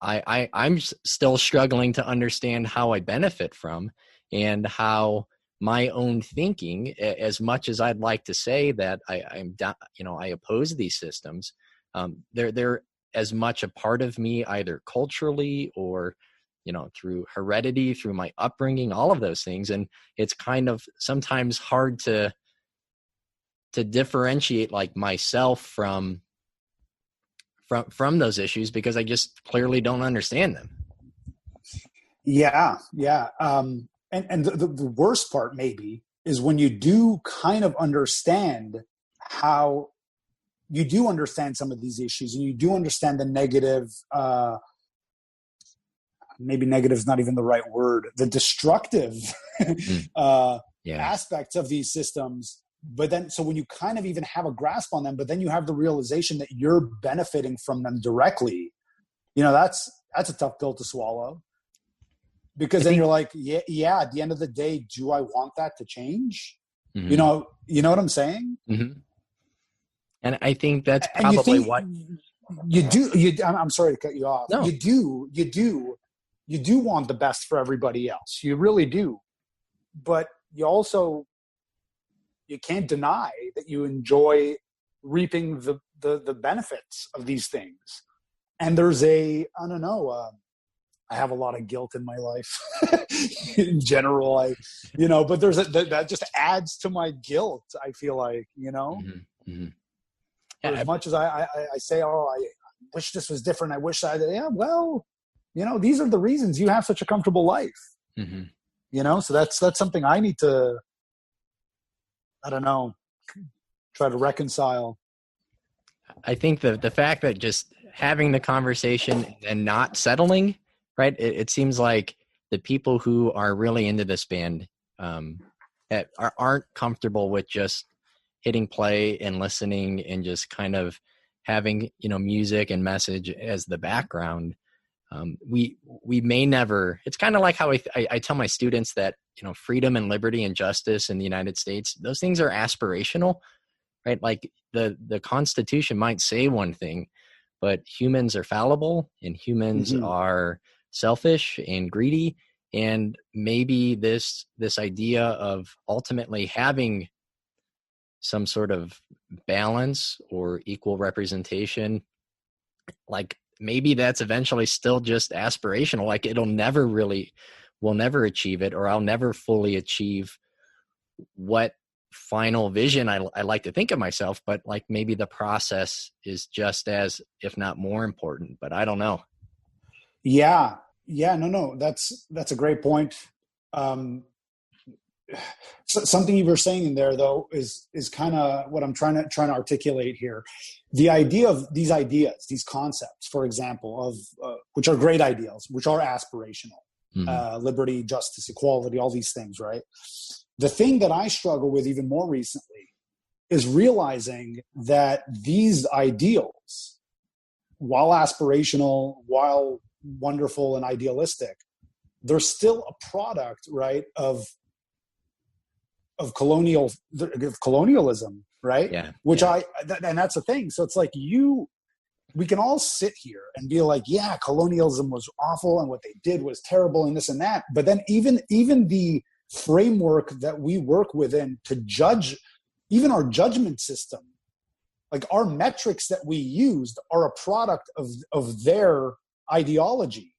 I'm still struggling to understand how I benefit from, and how my own thinking, as much as I'd like to say that I oppose these systems, they're as much a part of me, either culturally or, through heredity, through my upbringing, all of those things. And it's kind of sometimes hard to differentiate like myself from those issues, because I just clearly don't understand them. Yeah. And the worst part maybe is when you do kind of understand how you do understand some of these issues, and you do understand the negative, maybe negative is not even the right word, the destructive aspects of these systems. But then, so when you kind of even have a grasp on them, but then you have the realization that you're benefiting from them directly, that's a tough pill to swallow. Because then you're like, yeah, at the end of the day, do I want that to change? Mm-hmm. You know what I'm saying? Mm-hmm. And I think that's probably what you do. I'm sorry to cut you off. No. You do want the best for everybody else. You really do. But you can't deny that you enjoy reaping the benefits of these things. And there's I have a lot of guilt in my life in general, but that just adds to my guilt. I feel like, Mm-hmm. Mm-hmm. As much as I say, I wish this was different. I wish these are the reasons you have such a comfortable life, mm-hmm. So that's something I need to, try to reconcile. I think the fact that just having the conversation and not settling, right? It seems like the people who are really into this band that aren't comfortable with just hitting play and listening and just kind of having, music and message as the background. We may never, it's kind of like how I tell my students that, freedom and liberty and justice in the United States, those things are aspirational, right? Like the Constitution might say one thing, but humans are fallible, and humans are selfish and greedy. And maybe this idea of ultimately having some sort of balance or equal representation, like maybe that's eventually still just aspirational. Like we'll never achieve it, or I'll never fully achieve what final vision I like to think of myself, but like maybe the process is just as, if not more important, but I don't know. Yeah. No. That's a great point. Something you were saying in there though is kind of what I'm trying to articulate here. The idea of these ideas, these concepts, for example, of which are great ideals, which are aspirational, liberty, justice, equality, all these things, right? The thing that I struggle with even more recently is realizing that these ideals, while aspirational, while wonderful and idealistic, they're still a product, right, of colonialism, right? Yeah. And that's the thing. So it's like we can all sit here and be like, yeah, colonialism was awful and what they did was terrible and this and that. But then even the framework that we work within to judge, even our judgment system, like our metrics that we used are a product of their ideology.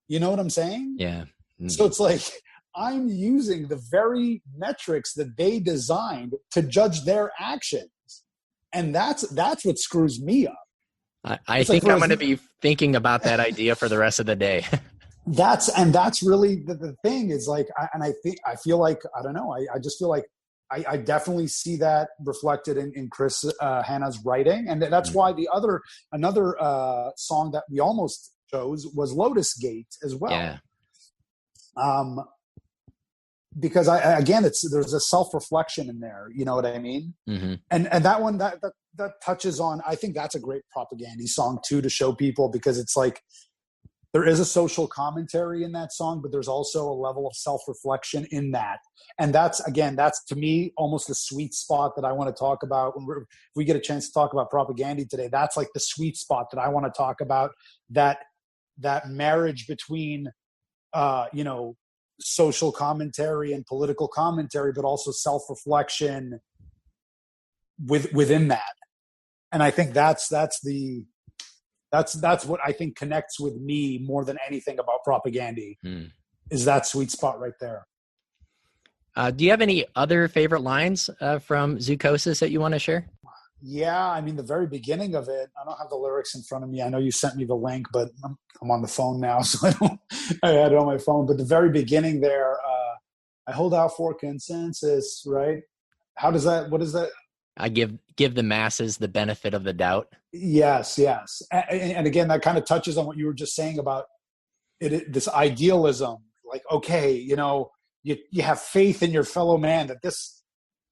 You know what I'm saying? Yeah. Mm-hmm. So it's like, I'm using the very metrics that they designed to judge their actions. And that's what screws me up. I think I'm going to be thinking about that idea for the rest of the day. That's really the thing is like, I feel like, I don't know. I just feel like I definitely see that reflected in Chris Hanna's writing, and that's why another song that we almost chose was Lotus Gate as well. Yeah. Because there's a self-reflection in there, you know what I mean? Mm-hmm. And that one that touches on, I think that's a great propaganda song too, to show people, because it's like there is a social commentary in that song, but there's also a level of self-reflection in that. And that's to me almost the sweet spot that I want to talk about when if we get a chance to talk about propaganda today. That's like the sweet spot that I want to talk about, that marriage between social commentary and political commentary, but also self-reflection within that. And I think that's what I think connects with me more than anything about propaganda, is that sweet spot right there. Do you have any other favorite lines from Zoochosis that you want to share? Yeah, I mean, the very beginning of it, I don't have the lyrics in front of me. I know you sent me the link, but I'm on the phone now, so I had it on my phone. But the very beginning there, I hold out for consensus, right? What is that? I give the masses the benefit of the doubt. Yes. And again, that kind of touches on what you were just saying about this idealism. Like, okay, you have faith in your fellow man that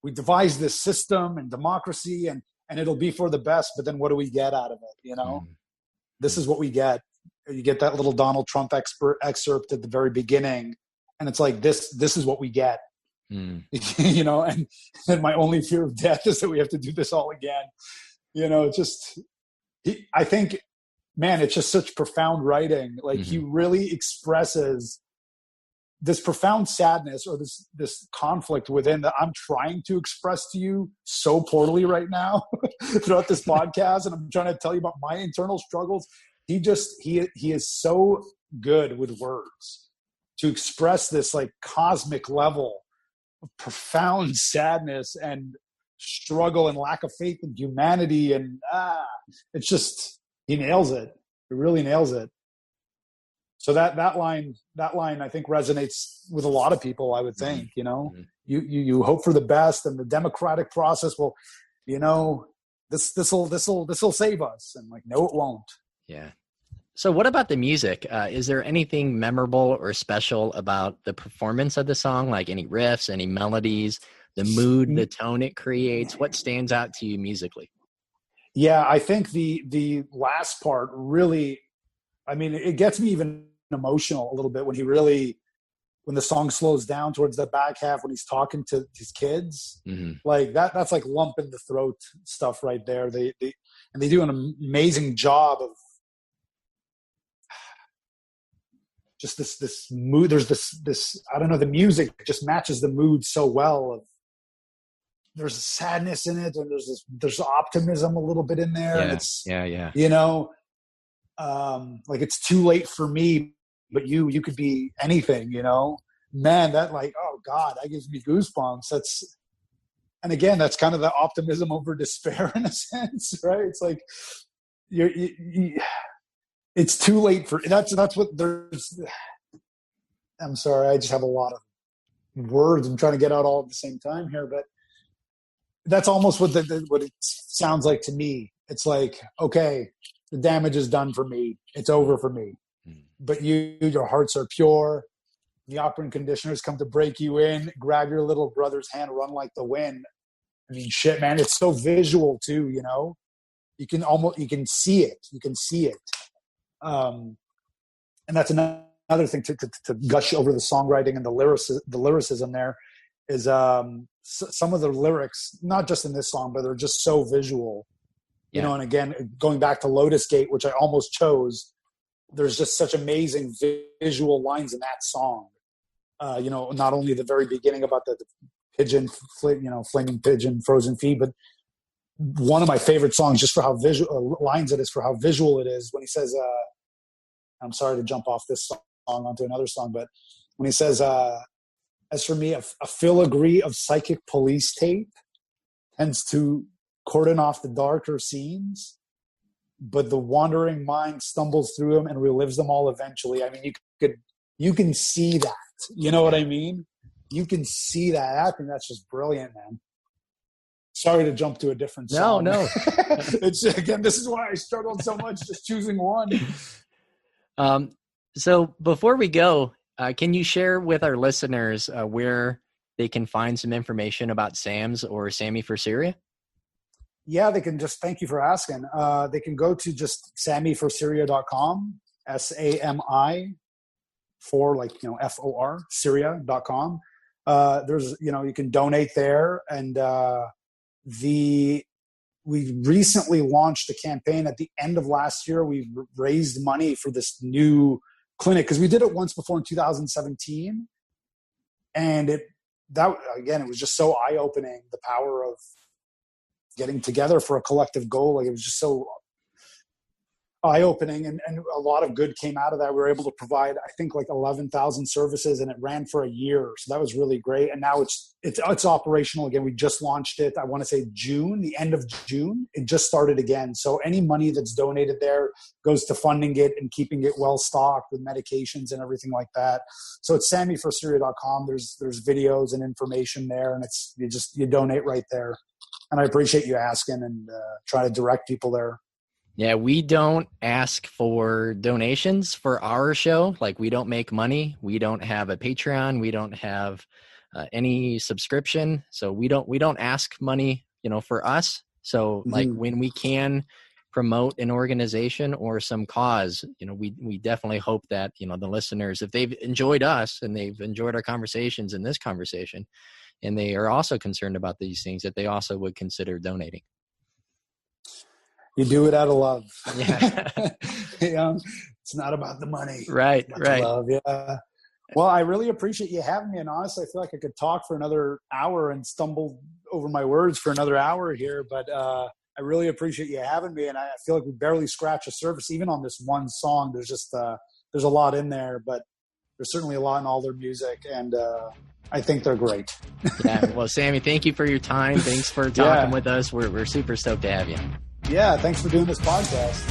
we devised this system and democracy and it'll be for the best, but then what do we get out of it? This is what we get. You get that little Donald Trump excerpt at the very beginning, and it's like, this is what we get. And my only fear of death is that we have to do this all again. I think, man, it's just such profound writing. Like, he really expresses this profound sadness or this conflict within that I'm trying to express to you so poorly right now throughout this podcast. And I'm trying to tell you about my internal struggles. He is so good with words to express this like cosmic level of profound sadness and struggle and lack of faith in humanity. And it's just, he nails it. He really nails it. So that line I think resonates with a lot of people, I would think. You hope for the best, and the democratic process will, this'll save us. And like, no, it won't. Yeah. So what about the music? Is there anything memorable or special about the performance of the song? Like any riffs, any melodies, the mood, the tone it creates? What stands out to you musically? Yeah, I think the last part really, I mean, it gets me even emotional a little bit when the song slows down towards the back half, when he's talking to his kids. Like that's like lump in the throat stuff right there. They do an amazing job of just this mood. There's this I don't know, the music just matches the mood so well. There's sadness in it, and there's optimism a little bit in there. Yeah, and it's like, it's too late for me, but you could be anything, man, that like, oh God, that gives me goosebumps. And again, that's kind of the optimism over despair in a sense, right? It's like, it's too late for, that's what there's, I'm sorry, I just have a lot of words I'm trying to get out all at the same time here, but that's almost what it sounds like to me. It's like, okay, the damage is done for me. It's over for me. But your hearts are pure. The operant conditioners come to break you in, grab your little brother's hand, run like the wind. I mean, shit, man, it's so visual too, you can see it. You can see it. And that's another thing to gush over the songwriting and the lyricism there is some of the lyrics, not just in this song, but they're just so visual. And again, going back to Lotus Gate, which I almost chose, there's just such amazing visual lines in that song. Not only the very beginning about the pigeon, flaming pigeon, frozen feet, but one of my favorite songs just for how visual lines it is, for how visual it is, when he says, I'm sorry to jump off this song onto another song, but when he says, as for me, a filigree of psychic police tape tends to cordon off the darker scenes, but the wandering mind stumbles through them and relives them all eventually. I mean, you can see that, what I mean? you can see that. I think that's just brilliant, man. Sorry to jump to a different song. No. It's again, this is why I struggled so much just choosing one. So before we go, can you share with our listeners where they can find some information about Sam's or Sami for Syria? Yeah, they can just, thank you for asking. They can go to just samiforsyria.com, SAMI, for like, FOR, Syria.com. There's, you can donate there. And we recently launched a campaign at the end of last year. We raised money for this new clinic because we did it once before in 2017. And it was just so eye-opening, the power of getting together for a collective goal. Like, it was just so eye-opening, and a lot of good came out of that. We were able to provide, I think, like 11,000 services, and it ran for a year. So that was really great. And now it's operational again. We just launched it, I want to say June, the end of June. It just started again. So any money that's donated there goes to funding it and keeping it well stocked with medications and everything like that. So it's samiforsyria.com. There's videos and information there, and you donate right there. And I appreciate you asking and try to direct people there. Yeah, we don't ask for donations for our show. Like, we don't make money. We don't have a Patreon. We don't have any subscription. So we don't ask money, for us. So like when we can promote an organization or some cause, we definitely hope that, the listeners, if they've enjoyed us and they've enjoyed our conversations in this conversation, and they are also concerned about these things, that they also would consider donating. You do it out of love. Yeah. It's not about the money. Right. Love. Yeah. Well, I really appreciate you having me. And honestly, I feel like I could talk for another hour and stumble over my words for another hour here. But I really appreciate you having me. And I feel like we barely scratched the surface, even on this one song. There's just there's a lot in there, but there's certainly a lot in all their music. And I think they're great. Yeah. Well, Sami, thank you for your time. Thanks for talking with us. We're super stoked to have you. Yeah, thanks for doing this podcast.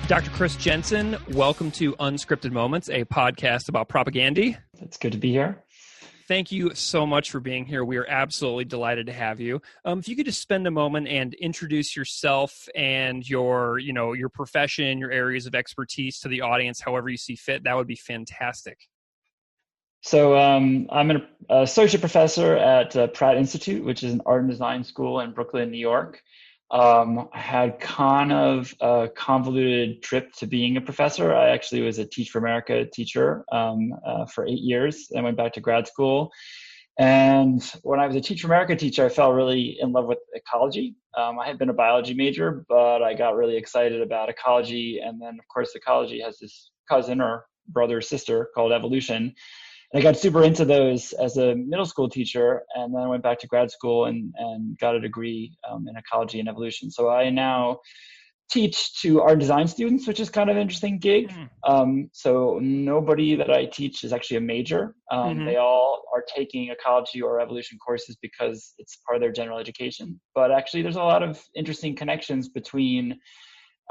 Dr. Chris Jensen, welcome to Unscripted Moments, a podcast about propaganda. It's good to be here. Thank you so much for being here. We are absolutely delighted to have you. If you could just spend a moment and introduce yourself and your profession, your areas of expertise to the audience, however you see fit, that would be fantastic. So I'm an associate professor at Pratt Institute, which is an art and design school in Brooklyn, New York. I had kind of a convoluted trip to being a professor. I actually was a Teach for America teacher for 8 years. I went back to grad school. And when I was a Teach for America teacher, I fell really in love with ecology. I had been a biology major, but I got really excited about ecology. And then, of course, ecology has this cousin or brother or sister called evolution. And I got super into those as a middle school teacher, and then I went back to grad school and got a degree in ecology and evolution. So I now teach to art design students, which is kind of an interesting gig. So nobody that I teach is actually a major. They all are taking ecology or evolution courses because it's part of their general education. But actually, there's a lot of interesting connections between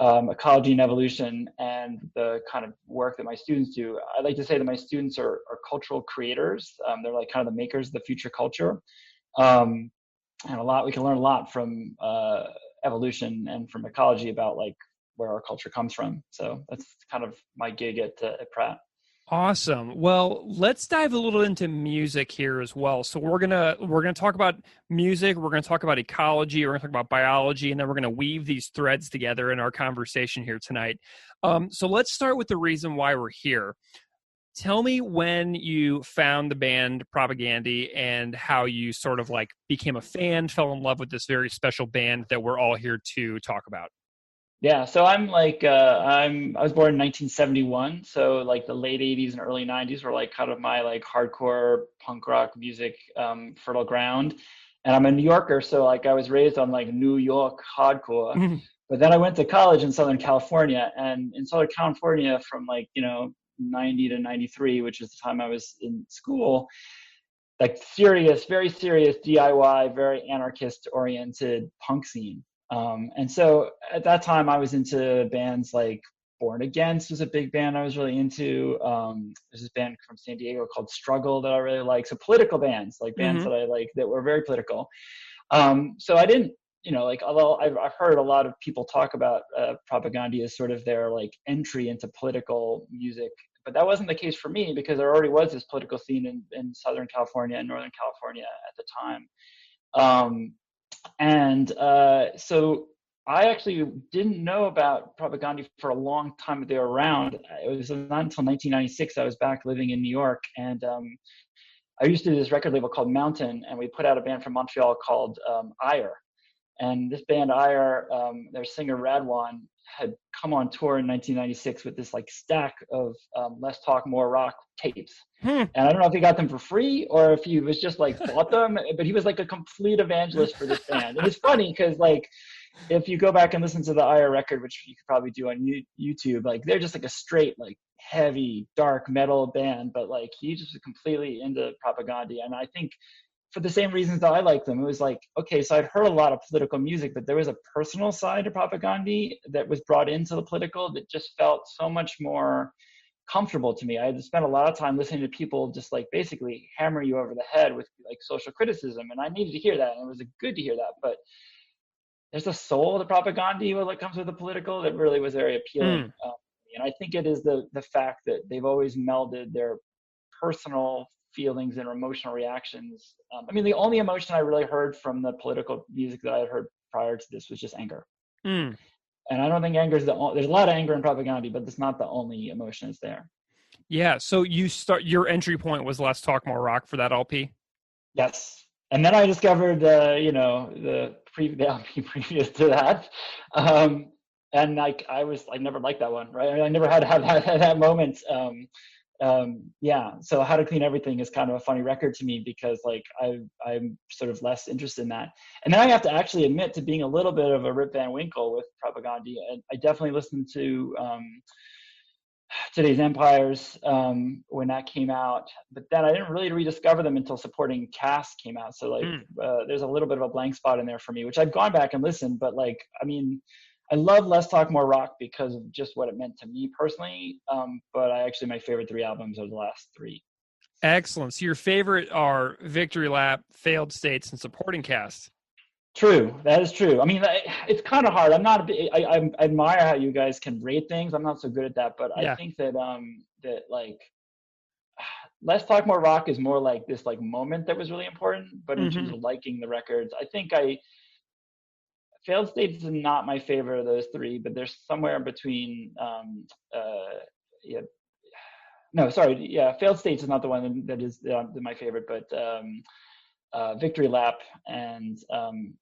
ecology and evolution and the kind of work that my students do. I like to say that my students are cultural creators. They're like kind of the makers of the future culture. And we can learn a lot from evolution and from ecology about like where our culture comes from. So that's kind of my gig at Pratt. Awesome. Well, let's dive a little into music here as well. So we're gonna talk about music. We're gonna talk about ecology. We're gonna talk about biology, and then we're gonna weave these threads together in our conversation here tonight. So let's start with the reason why we're here. Tell me when you found the band Propaganda and how you sort of like became a fan, fell in love with this very special band that we're all here to talk about. Yeah, so I was born in 1971, so like the late 80s and early 90s were like kind of my like hardcore punk rock music fertile ground. And I'm a New Yorker, so like I was raised on like New York hardcore. But then I went to college in Southern California, and in Southern California from like, 90 to 93, which is the time I was in school, like serious, very serious DIY, very anarchist-oriented punk scene. And so at that time, I was into bands like Born Against was a big band I was really into. There's this band from San Diego called Struggle that I really like. So political bands, like bands that I like that were very political. So I didn't, like, although I've heard a lot of people talk about Propaganda as sort of their like entry into political music, but that wasn't the case for me because there already was this political scene in Southern California and Northern California at the time. So I actually didn't know about Propaganda for a long time that they were around. It was not until 1996 I was back living in New York, and I used to do this record label called Mountain, and we put out a band from Montreal called Ire. And this band Ire, their singer Radwan, had come on tour in 1996 with this like stack of Less Talk More Rock tapes. And I don't know if he got them for free or if he was just like bought them, but he was like a complete evangelist for this band. And it's funny because like if you go back and listen to the Ire record, which you could probably do on YouTube, like they're just like a straight like heavy dark metal band, but like he just was completely into Propaganda. And I think for the same reasons that I like them, it was like, okay, so I'd heard a lot of political music, but there was a personal side to Propaganda that was brought into the political that just felt so much more comfortable to me. I had spent a lot of time listening to people just like basically hammer you over the head with like social criticism, and I needed to hear that, and it was good to hear that. But there's a soul to Propaganda when it comes with the political that really was very appealing. And I think it is the fact that they've always melded their personal feelings and emotional reactions. I mean, the only emotion I really heard from the political music that I had heard prior to this was just anger. And I don't think anger is there's a lot of anger in Propaganda, but it's not the only emotion that's there. Yeah. So your entry point was Less Talk More Rock for that LP? Yes. And then I discovered, the LP previous to that. And like, I never liked that one, right? I mean, I never had that moment. So How to Clean Everything is kind of a funny record to me because like I'm sort of less interested in that. And then I have to actually admit to being a little bit of a Rip Van Winkle with Propaganda. I definitely listened to Today's Empires when that came out, but then I didn't really rediscover them until Supporting Cast came out. So like there's a little bit of a blank spot in there for me, which I've gone back and listened, but like, I mean, I love Less Talk More Rock because of just what it meant to me personally. But my favorite 3 albums are the last 3. Excellent. So your favorite are Victory Lap, Failed States, and Supporting Cast. True. That is true. I mean, it's kind of hard. I admire how you guys can rate things. I'm not so good at that, but I think that like Less Talk More Rock is more like this like moment that was really important, but in terms of liking the records, I think Failed States is not my favorite of those 3, but there's somewhere between Failed States is not the one that is my favorite, but Victory Lap and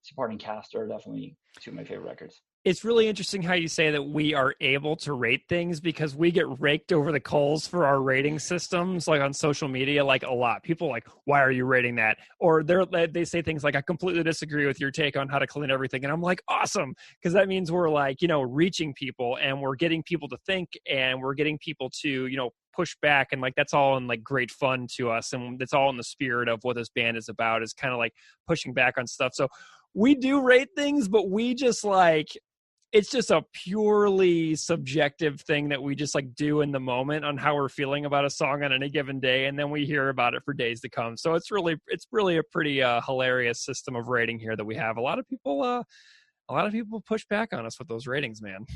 Supporting Cast are definitely 2 of my favorite records. It's really interesting how you say that we are able to rate things because we get raked over the coals for our rating systems, like on social media, like a lot. People are like, why are you rating that? Or they say things like, I completely disagree with your take on How to Clean Everything. And I'm like, awesome. Because that means we're like, reaching people and we're getting people to think and we're getting people to, push back. And like, that's all in like great fun to us. And it's all in the spirit of what this band is about, is kind of like pushing back on stuff. So we do rate things, but we just like, it's just a purely subjective thing that we just like do in the moment on how we're feeling about a song on any given day. And then we hear about it for days to come. So it's really a pretty hilarious system of rating here that we have. A lot of people push back on us with those ratings, man.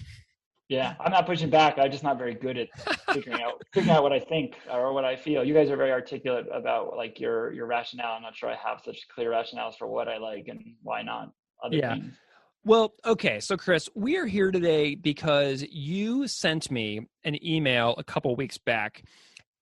Yeah, I'm not pushing back. I'm just not very good at figuring out what I think or what I feel. You guys are very articulate about like your rationale. I'm not sure I have such clear rationales for what I like and why not other things. Well, okay. So Chris, we are here today because you sent me an email a couple weeks back,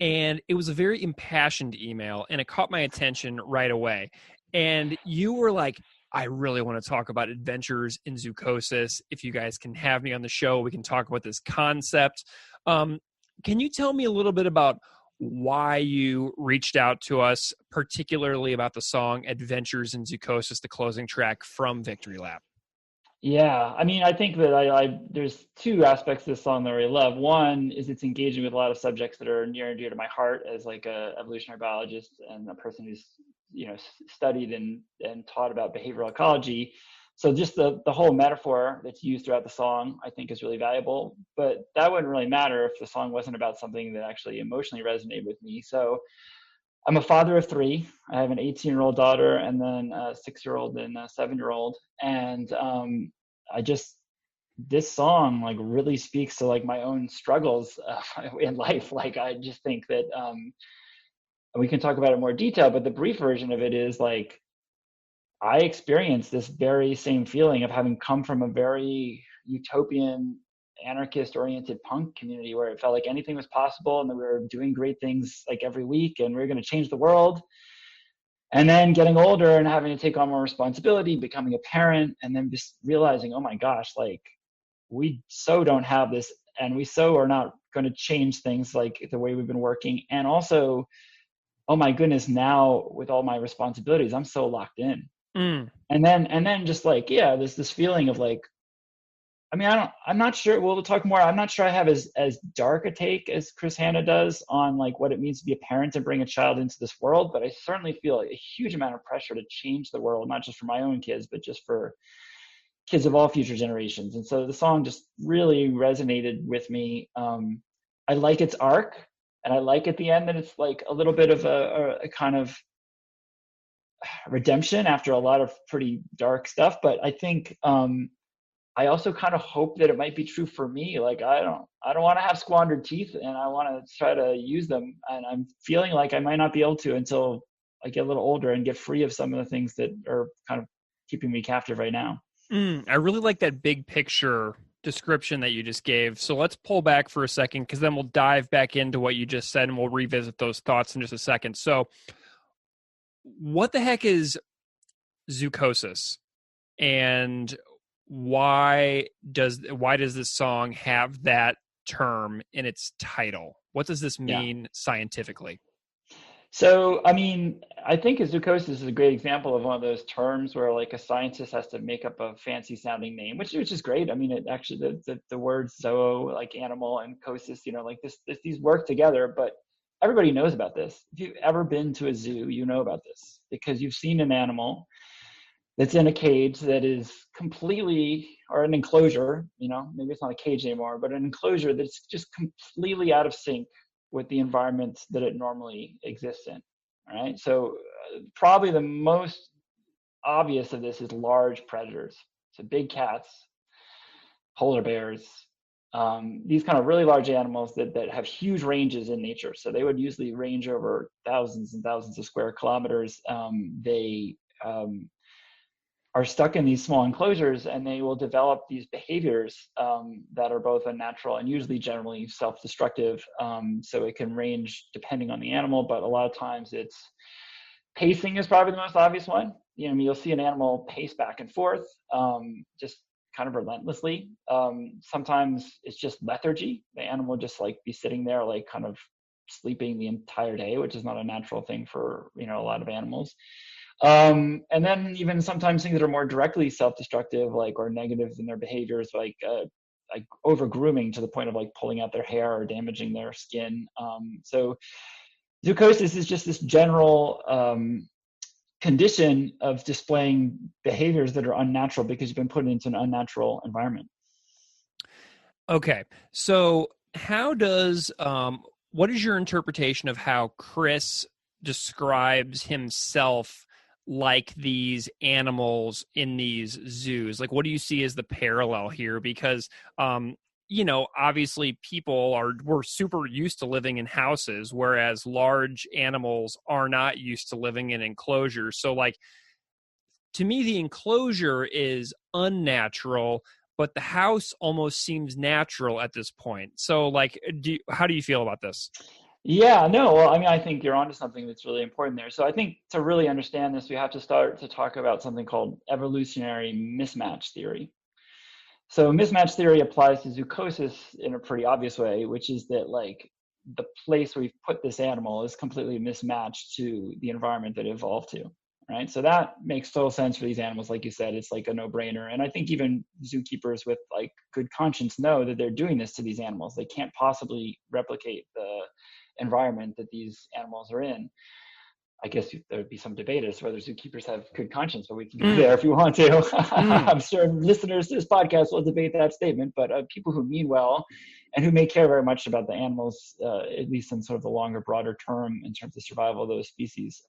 and it was a very impassioned email, and it caught my attention right away. And you were like, I really want to talk about Adventures in Zoochosis. If you guys can have me on the show, we can talk about this concept. Can you tell me a little bit about why you reached out to us, particularly about the song Adventures in Zoochosis, the closing track from Victory Lap? Yeah, I mean, I think that there's two aspects of this song that I really love. One is it's engaging with a lot of subjects that are near and dear to my heart as like a evolutionary biologist and a person who's, studied and taught about behavioral ecology. So just the whole metaphor that's used throughout the song, I think is really valuable. But that wouldn't really matter if the song wasn't about something that actually emotionally resonated with me. So I'm a father of three. I have an 18-year-old daughter and then a 6-year-old and a 7-year-old. And I just, this song like really speaks to like my own struggles in life. Like, I just think that we can talk about it in more detail, but the brief version of it is like, I experienced this very same feeling of having come from a very utopian, anarchist oriented punk community where it felt like anything was possible and that we were doing great things like every week and we were going to change the world. And then getting older and having to take on more responsibility, becoming a parent, and then just realizing, oh my gosh, like we so don't have this, and we so are not going to change things like the way we've been working. And also, oh my goodness, now with all my responsibilities, I'm so locked in. And then just like, yeah, there's this feeling of like, I mean, I'm not sure, we'll talk more. I'm not sure I have as dark a take as Chris Hanna does on like what it means to be a parent and bring a child into this world. But I certainly feel a huge amount of pressure to change the world, not just for my own kids, but just for kids of all future generations. And so the song just really resonated with me. I like its arc, and I like at the end that it's like a little bit of a kind of redemption after a lot of pretty dark stuff. But I think I also kind of hope that it might be true for me. Like, I don't want to have squandered teeth, and I want to try to use them. And I'm feeling like I might not be able to until I get a little older and get free of some of the things that are kind of keeping me captive right now. I really like that big picture description that you just gave. So let's pull back for a second, because then we'll dive back into what you just said and we'll revisit those thoughts in just a second. So what the heck is zoochosis, and why does this song have that term in its title? What does this mean scientifically? So, I mean, I think zoochosis is a great example of one of those terms where like a scientist has to make up a fancy sounding name, which is great. I mean, it actually, the words zoo, like animal, and chosis, like these work together, but everybody knows about this. If you've ever been to a zoo, you know about this because you've seen an animal that's in a cage that is completely, or an enclosure, maybe it's not a cage anymore, but an enclosure that's just completely out of sync with the environment that it normally exists in. All right. So probably the most obvious of this is large predators. So big cats, polar bears, these kind of really large animals that have huge ranges in nature. So they would usually range over thousands and thousands of square kilometers. They are stuck in these small enclosures, and they will develop these behaviors that are both unnatural and usually generally self-destructive. So it can range depending on the animal, but a lot of times it's pacing is probably the most obvious one. You'll see an animal pace back and forth, just kind of relentlessly. Sometimes it's just lethargy. The animal just like be sitting there, like kind of sleeping the entire day, which is not a natural thing for, a lot of animals. And then even sometimes things that are more directly self-destructive, like, or negative in their behaviors, like over grooming to the point of like pulling out their hair or damaging their skin. So zoochosis is just this general condition of displaying behaviors that are unnatural because you've been put into an unnatural environment. Okay. So how does, what is your interpretation of how Chris describes himself like these animals in these zoos? Like, what do you see as the parallel here? Because, obviously we're super used to living in houses, whereas large animals are not used to living in enclosures. So like, to me, the enclosure is unnatural, but the house almost seems natural at this point. So like, how do you feel about this? Yeah, no, well, I mean, I think you're onto something that's really important there. So I think to really understand this, we have to start to talk about something called evolutionary mismatch theory. So mismatch theory applies to zoochosis in a pretty obvious way, which is that like the place we've put this animal is completely mismatched to the environment that it evolved to. right? So that makes total sense for these animals. Like you said, it's like a no-brainer. And I think even zookeepers with like good conscience know that they're doing this to these animals. They can't possibly replicate the environment that these animals are in. I guess there would be some debate as to whether zookeepers have good conscience, but we can go there if you want to. I'm sure listeners to this podcast will debate that statement, but people who mean well and who may care very much about the animals, at least in sort of the longer, broader term in terms of survival of those species,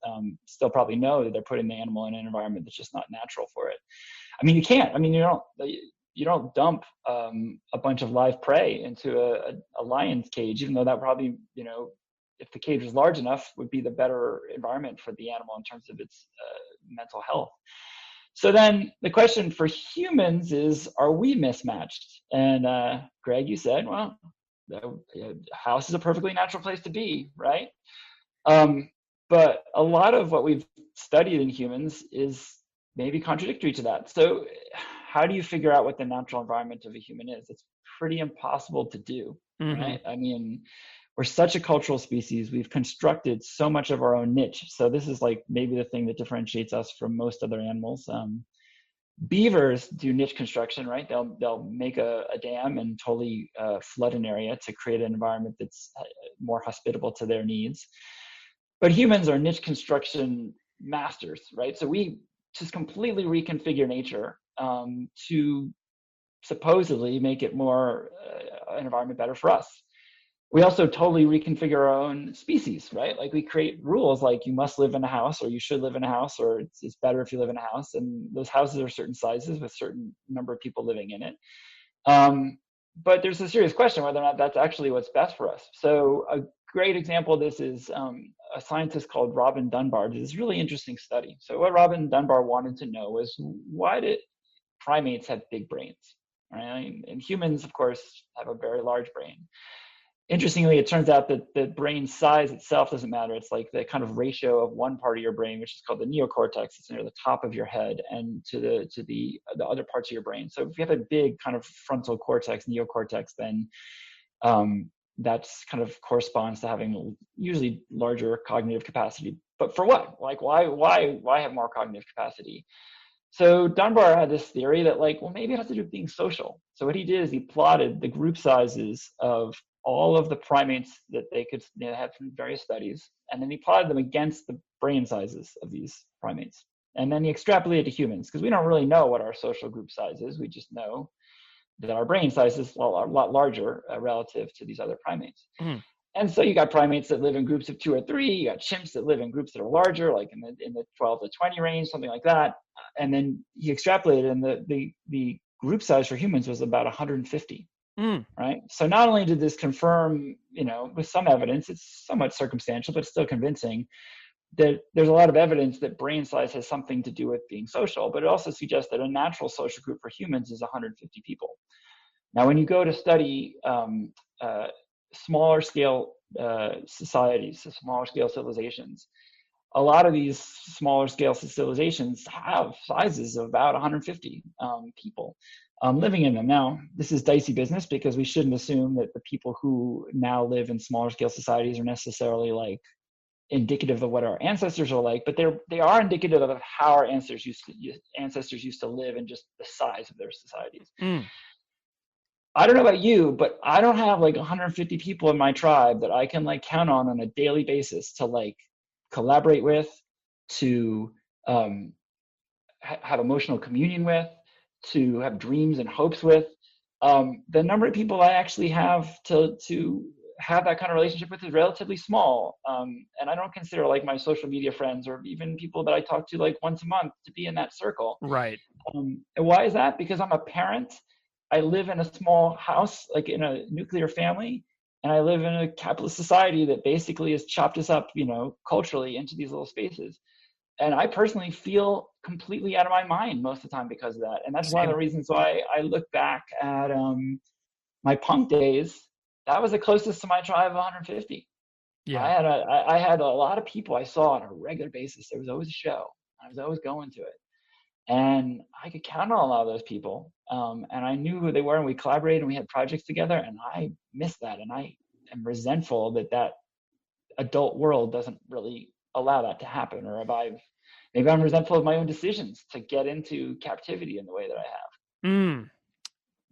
still probably know that they're putting the animal in an environment that's just not natural for it. I mean, you can't. I mean, you don't dump a bunch of live prey into a lion's cage, even though that probably, if the cage was large enough, would be the better environment for the animal in terms of its mental health. So then the question for humans is, are we mismatched? And Greg, you said, well, the house is a perfectly natural place to be, right? But a lot of what we've studied in humans is maybe contradictory to that. So how do you figure out what the natural environment of a human is? It's pretty impossible to do, right? I mean, we're such a cultural species. We've constructed so much of our own niche. So this is like maybe the thing that differentiates us from most other animals. Beavers do niche construction, right? They'll make a dam and totally flood an area to create an environment that's more hospitable to their needs. But humans are niche construction masters, right? So we just completely reconfigure nature to supposedly make it more an environment better for us. We also totally reconfigure our own species, right? Like we create rules like you must live in a house, or you should live in a house, or it's better if you live in a house. And those houses are certain sizes with certain number of people living in it. But there's a serious question whether or not that's actually what's best for us. So a great example of this is a scientist called Robin Dunbar did this really interesting study. So what Robin Dunbar wanted to know was, why did primates have big brains, right? And humans, of course, have a very large brain. Interestingly, it turns out that the brain size itself doesn't matter. It's like the kind of ratio of one part of your brain, which is called the neocortex. It's near the top of your head, and to the other parts of your brain. So if you have a big kind of frontal cortex, neocortex, then that's kind of corresponds to having usually larger cognitive capacity. But for what? Like why have more cognitive capacity? So Dunbar had this theory that like, well, maybe it has to do with being social. So what he did is he plotted the group sizes of all of the primates that they could have from various studies, and then he plotted them against the brain sizes of these primates. And then he extrapolated to humans, because we don't really know what our social group size is. We just know that our brain size is a lot larger relative to these other primates. And so you got primates that live in groups of 2 or 3. You got chimps that live in groups that are larger, like in the 12 to 20 range, something like that. And then he extrapolated, and the group size for humans was about 150. Right. So not only did this confirm, with some evidence, it's somewhat circumstantial, but still convincing, that there's a lot of evidence that brain size has something to do with being social, but it also suggests that a natural social group for humans is 150 people. Now, when you go to study smaller scale societies, smaller scale civilizations, a lot of these smaller scale civilizations have sizes of about 150 people living in them. Now, this is dicey business, because we shouldn't assume that the people who now live in smaller scale societies are necessarily like indicative of what our ancestors are like, but they are indicative of how our ancestors used to live and just the size of their societies. I don't know about you, but I don't have like 150 people in my tribe that I can like count on a daily basis to like collaborate with, to have emotional communion with, to have dreams and hopes with. The number of people I actually have to have that kind of relationship with is relatively small. And I don't consider like my social media friends or even people that I talk to like once a month to be in that circle. Right. And why is that? Because I'm a parent. I live in a small house, like in a nuclear family, and I live in a capitalist society that basically has chopped us up, culturally into these little spaces. And I personally feel completely out of my mind most of the time because of that. And that's one of the reasons why I look back at my punk days. That was the closest to my tribe of 150. Yeah. I had a lot of people I saw on a regular basis. There was always a show. I was always going to it. And I could count on a lot of those people. And I knew who they were, and we collaborated, and we had projects together. And I miss that. And I am resentful that adult world doesn't really allow that to happen, or if I've maybe I'm resentful of my own decisions to get into captivity in the way that I have.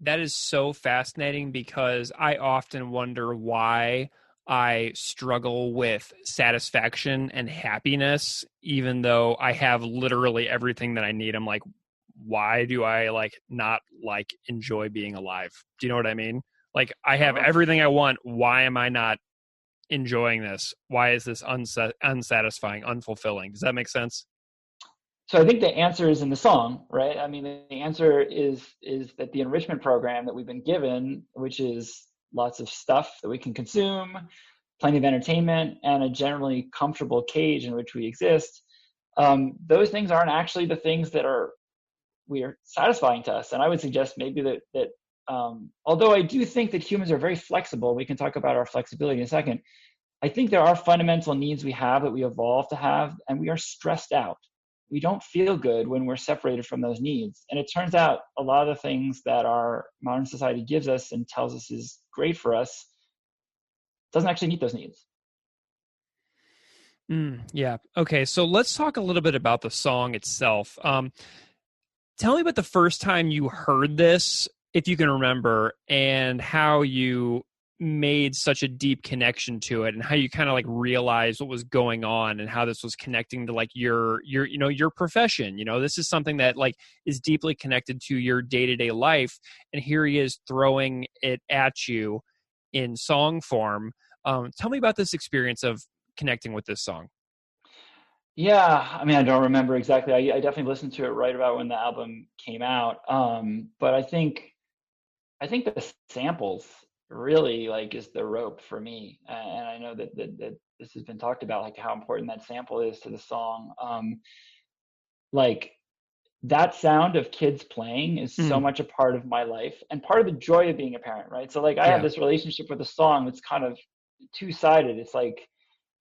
That is so fascinating, because I often wonder why I struggle with satisfaction and happiness, even though I have literally everything that I need. I'm like, why do I not enjoy being alive? Do you know what I mean? Like, I have everything I want. Why am I not enjoying this? Why is this unsatisfying, unfulfilling? Does that make sense? So I think the answer is in the song, right? I mean, the answer is that the enrichment program that we've been given, which is lots of stuff that we can consume, plenty of entertainment, and a generally comfortable cage in which we exist, those things aren't actually the things that are satisfying to us. And I would suggest maybe that although I do think that humans are very flexible, we can talk about our flexibility in a second, I think there are fundamental needs we have that we evolved to have, and we are stressed out. We don't feel good when we're separated from those needs. And it turns out a lot of the things that our modern society gives us and tells us is great for us doesn't actually meet those needs. Yeah. Okay. So let's talk a little bit about the song itself. Tell me about the first time you heard this, if you can remember, and how you made such a deep connection to it, and how you kind of realized what was going on, and how this was connecting to your profession. This is something that is deeply connected to your day-to-day life, and here he is throwing it at you in song form. Tell me about this experience of connecting with this song. Yeah, I mean, I don't remember exactly. I definitely listened to it right about when the album came out. But I think the samples really is the rope for me. And I know that this has been talked about, how important that sample is to the song. That sound of kids playing is so much a part of my life and part of the joy of being a parent, right? So I have this relationship with the song that's kind of two-sided. It's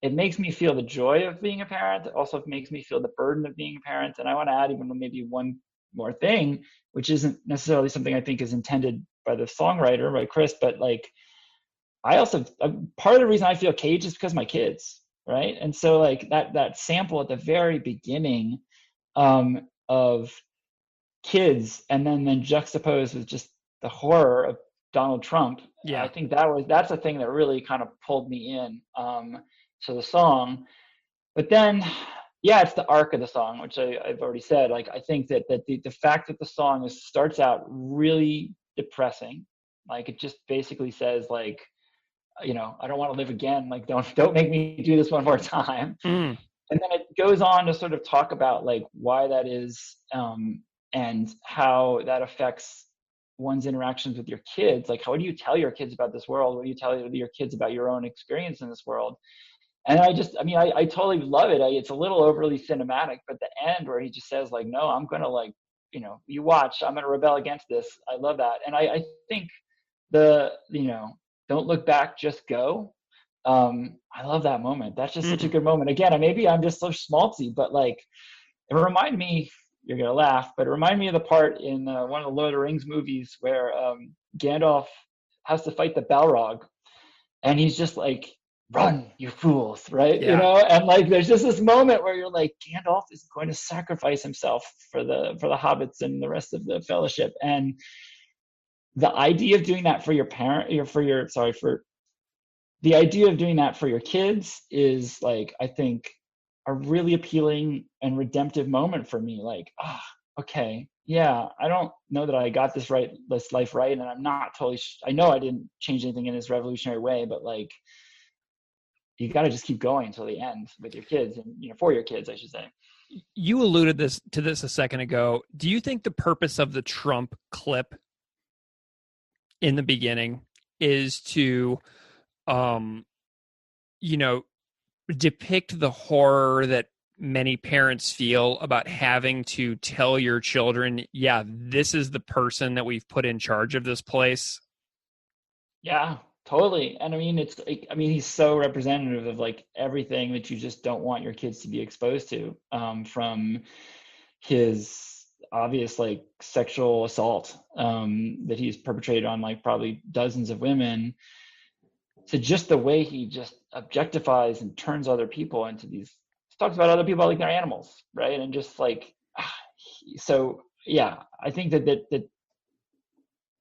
it makes me feel the joy of being a parent. It also makes me feel the burden of being a parent. And I want to add even maybe one more thing, which isn't necessarily something I think is intended by the songwriter, by Chris, but I also, part of the reason I feel caged is because of my kids, right? And so that sample at the very beginning of kids, and then juxtaposed with just the horror of Donald Trump. Yeah, I think that's a thing that really kind of pulled me in to the song. But then, it's the arc of the song, which I've already said. I think that the fact that the song starts out really depressing, it just basically says I don't want to live again. Don't make me do this one more time. And then it goes on to sort of talk about why that is, and how that affects one's interactions with your kids. How do you tell your kids about this world? What do you tell your kids about your own experience in this world? And I totally love it. It's a little overly cinematic, but the end where he just says no, I'm going to you watch, I'm going to rebel against this. I love that. And I think don't look back, just go. I love that moment. That's just such a good moment. Again, maybe I'm just so schmaltzy, but it reminded me, you're going to laugh, but it reminded me of the part in one of the Lord of the Rings movies where Gandalf has to fight the Balrog, and he's just run, you fools, right? Yeah. And there's just this moment where you're Gandalf is going to sacrifice himself for the hobbits and the rest of the fellowship. And the idea of doing that for your parent, the idea of doing that for your kids is I think a really appealing and redemptive moment for me. Okay, yeah, I don't know that I got this life right, and I'm not totally. I know I didn't change anything in this revolutionary way, but you got to just keep going until the end with your kids, and for your kids, I should say. You alluded to this a second ago. Do you think the purpose of the Trump clip in the beginning is to, depict the horror that many parents feel about having to tell your children, yeah, this is the person that we've put in charge of this place? Yeah, totally. And he's so representative of everything that you just don't want your kids to be exposed to, from his obvious sexual assault that he's perpetrated on probably dozens of women, to just the way he just objectifies and turns other people into these talks about other people like their animals, right? And just like, so yeah, I think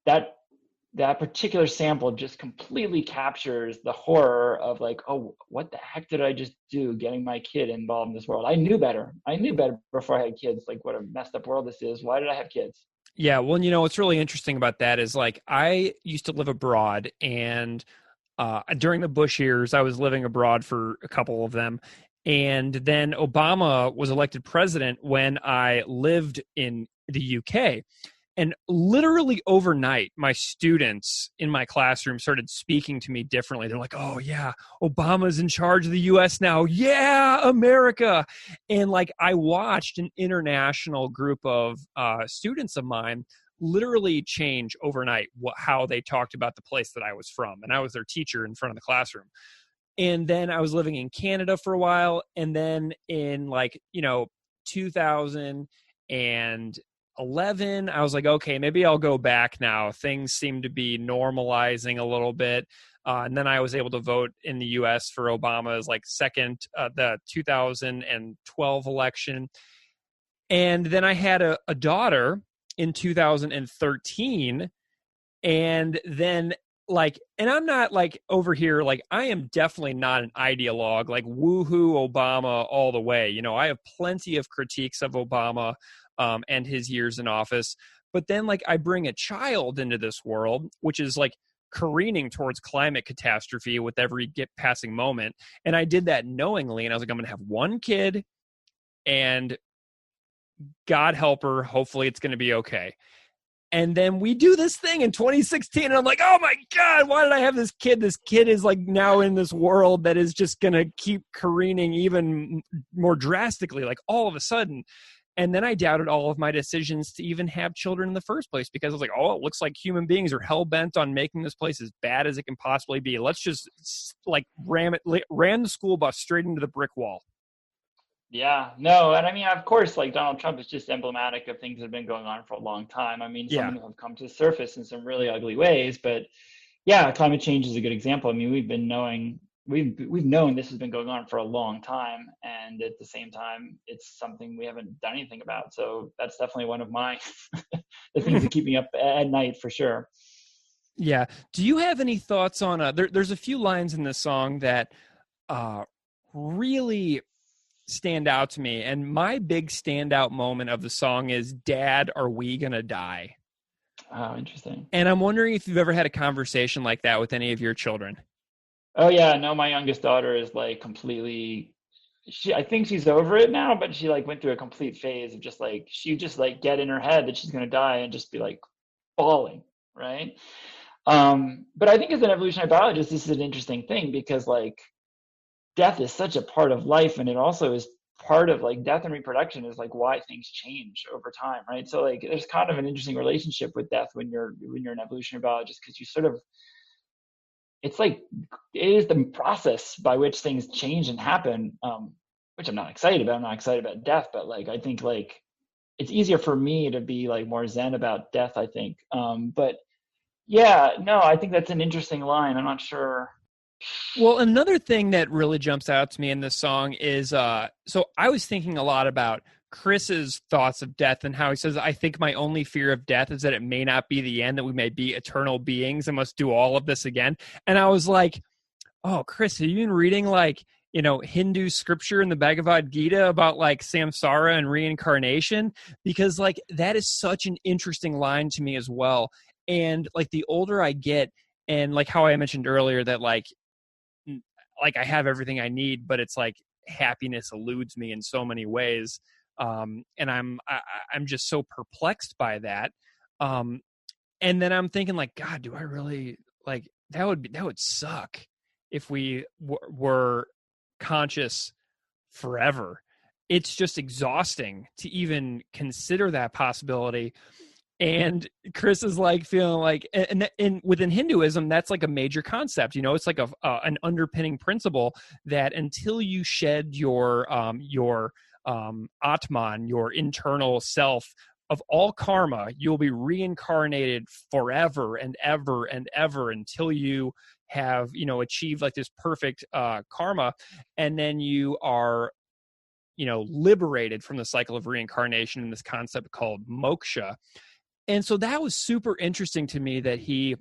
that particular sample just completely captures the horror of like, oh, what the heck did I just do getting my kid involved in this world? I knew better before I had kids, like what a messed up world this is. Why did I have kids? Yeah, well, what's really interesting about that is like I used to live abroad, and during the Bush years, I was living abroad for a couple of them. And then Obama was elected president when I lived in the UK. And literally overnight, my students in my classroom started speaking to me differently. They're like, oh, yeah, Obama's in charge of the U.S. now. Yeah, America. And like I watched an international group of students of mine literally change overnight how they talked about the place that I was from. And I was their teacher in front of the classroom. And then I was living in Canada for a while. And then in 2011, I was like, okay, maybe I'll go back now. Things seem to be normalizing a little bit. And then I was able to vote in the U.S. for Obama's the 2012 election. And then I had a daughter in 2013. And then and I'm not over here, I am definitely not an ideologue, woohoo Obama all the way. I have plenty of critiques of Obama and his years in office. But then I bring a child into this world, which is careening towards climate catastrophe with every passing moment. And I did that knowingly. And I was like, I'm going to have one kid and God help her. Hopefully it's going to be okay. And then we do this thing in 2016, and I'm like, oh my God, why did I have this kid? This kid is now in this world that is just going to keep careening even more drastically, all of a sudden. And then I doubted all of my decisions to even have children in the first place, because I was like, oh, it looks like human beings are hell-bent on making this place as bad as it can possibly be. Let's just ram the school bus straight into the brick wall. Yeah, no, and I mean, of course, Donald Trump is just emblematic of things that have been going on for a long time. I mean, some of them have come to the surface in some really ugly ways, but yeah, climate change is a good example. I mean, we've known this has been going on for a long time, and at the same time, it's something we haven't done anything about. So that's definitely one of my the things that keep me up at night for sure. Yeah. Do you have any thoughts on? There's a few lines in this song that really stand out to me, and my big standout moment of the song is "Dad, are we gonna die?" Oh, interesting. And I'm wondering if you've ever had a conversation like that with any of your children. Oh yeah, no, my youngest daughter is completely, I think she's over it now, but she went through a complete phase of just she just get in her head that she's gonna die and just be bawling, right? But I think as an evolutionary biologist, this is an interesting thing, because death is such a part of life, and it also is part of death and reproduction is why things change over time, right? So there's kind of an interesting relationship with death when you're an evolutionary biologist, because you sort of, it's it is the process by which things change and happen, which I'm not excited about. I'm not excited about death, but I think it's easier for me to be more zen about death, I think. But yeah, no, I think that's an interesting line. I'm not sure. Well, another thing that really jumps out to me in this song is, so I was thinking a lot about Chris's thoughts of death and how he says, I think my only fear of death is that it may not be the end, that we may be eternal beings and must do all of this again. And I was like, oh, Chris, have you been reading Hindu scripture in the Bhagavad Gita about samsara and reincarnation? Because that is such an interesting line to me as well. And the older I get, and how I mentioned earlier that I have everything I need, but it's happiness eludes me in so many ways. And I'm just so perplexed by that. And then I'm thinking God, do I really that would suck if we were conscious forever. It's just exhausting to even consider that possibility. And Chris is feeling and within Hinduism, that's a major concept. It's an underpinning principle that until you shed your Atman, your internal self, of all karma, you'll be reincarnated forever and ever and ever until you have achieved this perfect karma, and then you are liberated from the cycle of reincarnation in this concept called moksha. And so that was super interesting to me that he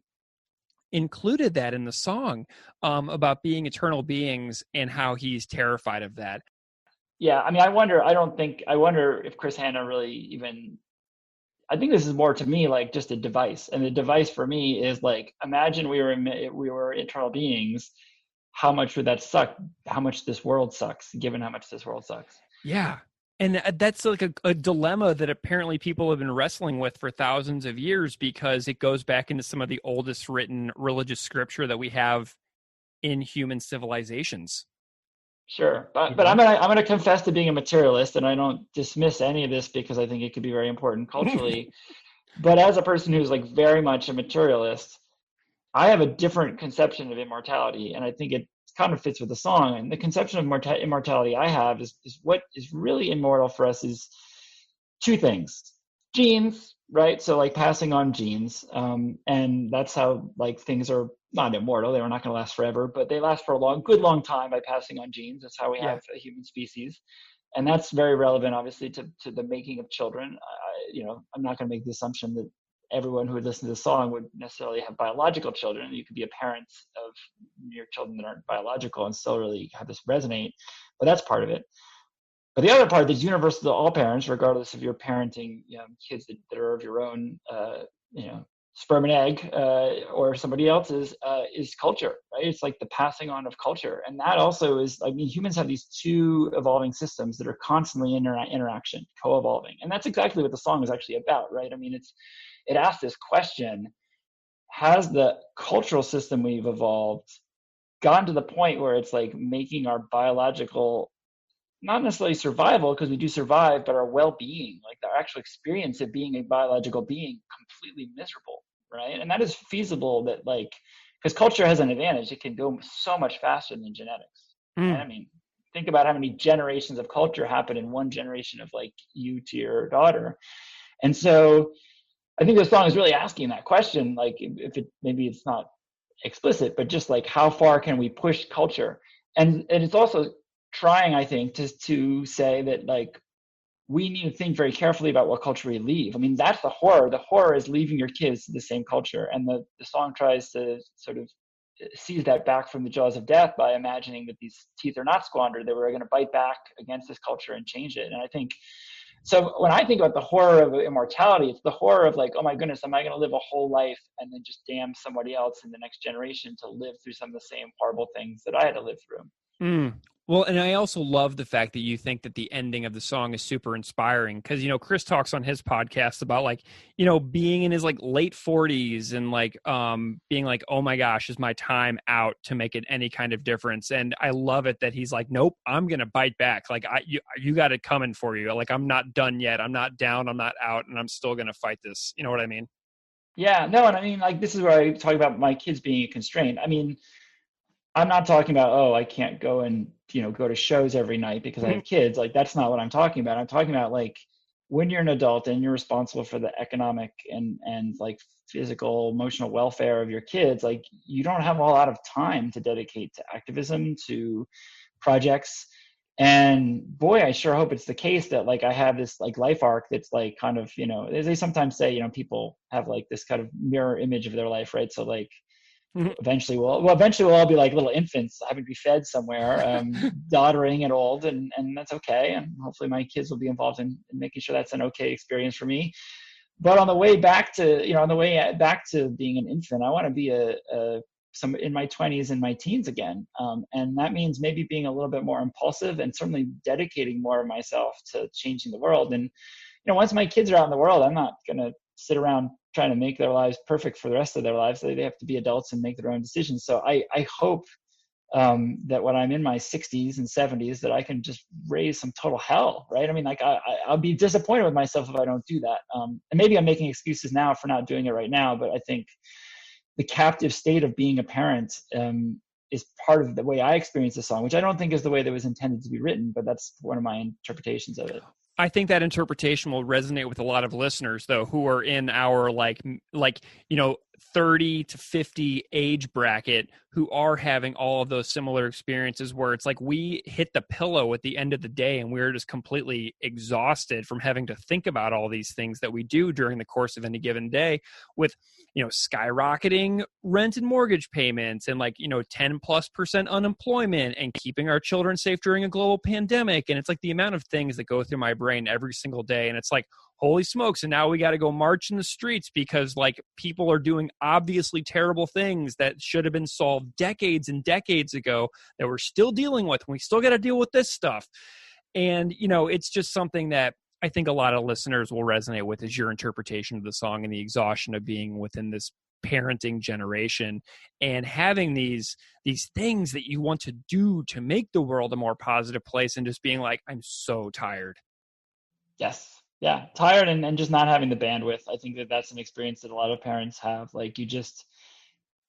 included that in the song, about being eternal beings and how he's terrified of that. Yeah, I mean, I wonder if Chris Hanna really even, I think this is more to me like just a device. And the device for me is like, imagine we were eternal beings. How much would that suck? How much this world sucks, given how much this world sucks. Yeah. And that's like a dilemma that apparently people have been wrestling with for thousands of years, because it goes back into some of the oldest written religious scripture that we have in human civilizations. Sure, but I'm gonna confess to being a materialist, and I don't dismiss any of this because I think it could be very important culturally. But as a person who's like very much a materialist, I have a different conception of immortality, and I think it kind of fits with the song. And the conception of immortality I have is what is really immortal for us is two things: genes, right? So like passing on genes, and that's how like things are not immortal. They were not going to last forever, but they last for a good long time by passing on genes. That's how we have a human species. And that's very relevant, obviously, to the making of children. I'm not going to make the assumption that everyone who would listen to the song would necessarily have biological children. You could be a parent of your children that aren't biological and still really have this resonate, but that's part of it. But the other part that's universal to all parents, regardless of your parenting kids that are of your own, sperm and egg, or somebody else's, is culture, right? It's like the passing on of culture. And that also is, I mean, humans have these two evolving systems that are constantly in interaction, co-evolving. And that's exactly what the song is actually about, right? I mean, it asks this question: has the cultural system we've evolved gotten to the point where it's like making our biological, not necessarily survival, because we do survive, but our well-being, like the actual experience of being a biological being, completely miserable, right? And that is feasible, that like, because culture has an advantage. It can go so much faster than genetics. Right? I mean, think about how many generations of culture happen in one generation of like you to your daughter. And so I think the song is really asking that question, like if it, maybe it's not explicit, but just like how far can we push culture? And it's also trying, I think, to say that like we need to think very carefully about what culture we leave. I mean, that's the horror. The horror is leaving your kids to the same culture. And the song tries to sort of seize that back from the jaws of death by imagining that these teeth are not squandered, that we're going to bite back against this culture and change it. And I think, so when I think about the horror of immortality, it's the horror of like, oh my goodness, am I going to live a whole life and then just damn somebody else in the next generation to live through some of the same horrible things that I had to live through? Well, and I also love the fact that you think that the ending of the song is super inspiring, because, Chris talks on his podcast about like, being in his like late 40s and like being like, oh my gosh, is my time out to make it any kind of difference? And I love it that he's like, nope, I'm going to bite back. Like you got it coming for you. Like, I'm not done yet. I'm not down. I'm not out. And I'm still going to fight this. You know what I mean? Yeah, no. And I mean, like, this is where I talk about my kids being a constraint. I mean, I'm not talking about, oh, I can't go and, go to shows every night because I have kids. Like, that's not what I'm talking about. I'm talking about like when you're an adult and you're responsible for the economic and like physical, emotional welfare of your kids, like you don't have a lot of time to dedicate to activism, to projects. And boy, I sure hope it's the case that like I have this like life arc that's like kind of, as they sometimes say, people have like this kind of mirror image of their life, right? So like, eventually we'll all be like little infants having to be fed somewhere, doddering and old, and that's okay. And hopefully my kids will be involved in making sure that's an okay experience for me. But on the way back to being an infant, I want to be some in my 20s and my teens again. And that means maybe being a little bit more impulsive and certainly dedicating more of myself to changing the world. And, once my kids are out in the world, I'm not going to sit around trying to make their lives perfect for the rest of their lives. They have to be adults and make their own decisions. So I hope that when I'm in my 60s and 70s, that I can just raise some total hell, right? I mean, like I'll be disappointed with myself if I don't do that. And maybe I'm making excuses now for not doing it right now, but I think the captive state of being a parent is part of the way I experience the song, which I don't think is the way that was intended to be written, but that's one of my interpretations of it. I think that interpretation will resonate with a lot of listeners, though, who are in our like 30 to 50 age bracket who are having all of those similar experiences where it's like we hit the pillow at the end of the day and we're just completely exhausted from having to think about all these things that we do during the course of any given day with, skyrocketing rent and mortgage payments and 10+% unemployment and keeping our children safe during a global pandemic. And it's like the amount of things that go through my brain every single day. And it's like, holy smokes. And now we got to go march in the streets because people are doing obviously terrible things that should have been solved decades and decades ago that we're still dealing with. We still got to deal with this stuff. And, it's just something that I think a lot of listeners will resonate with is your interpretation of the song and the exhaustion of being within this parenting generation and having these things that you want to do to make the world a more positive place and just being like, I'm so tired. Yes. Yeah. Tired and just not having the bandwidth. I think that's an experience that a lot of parents have.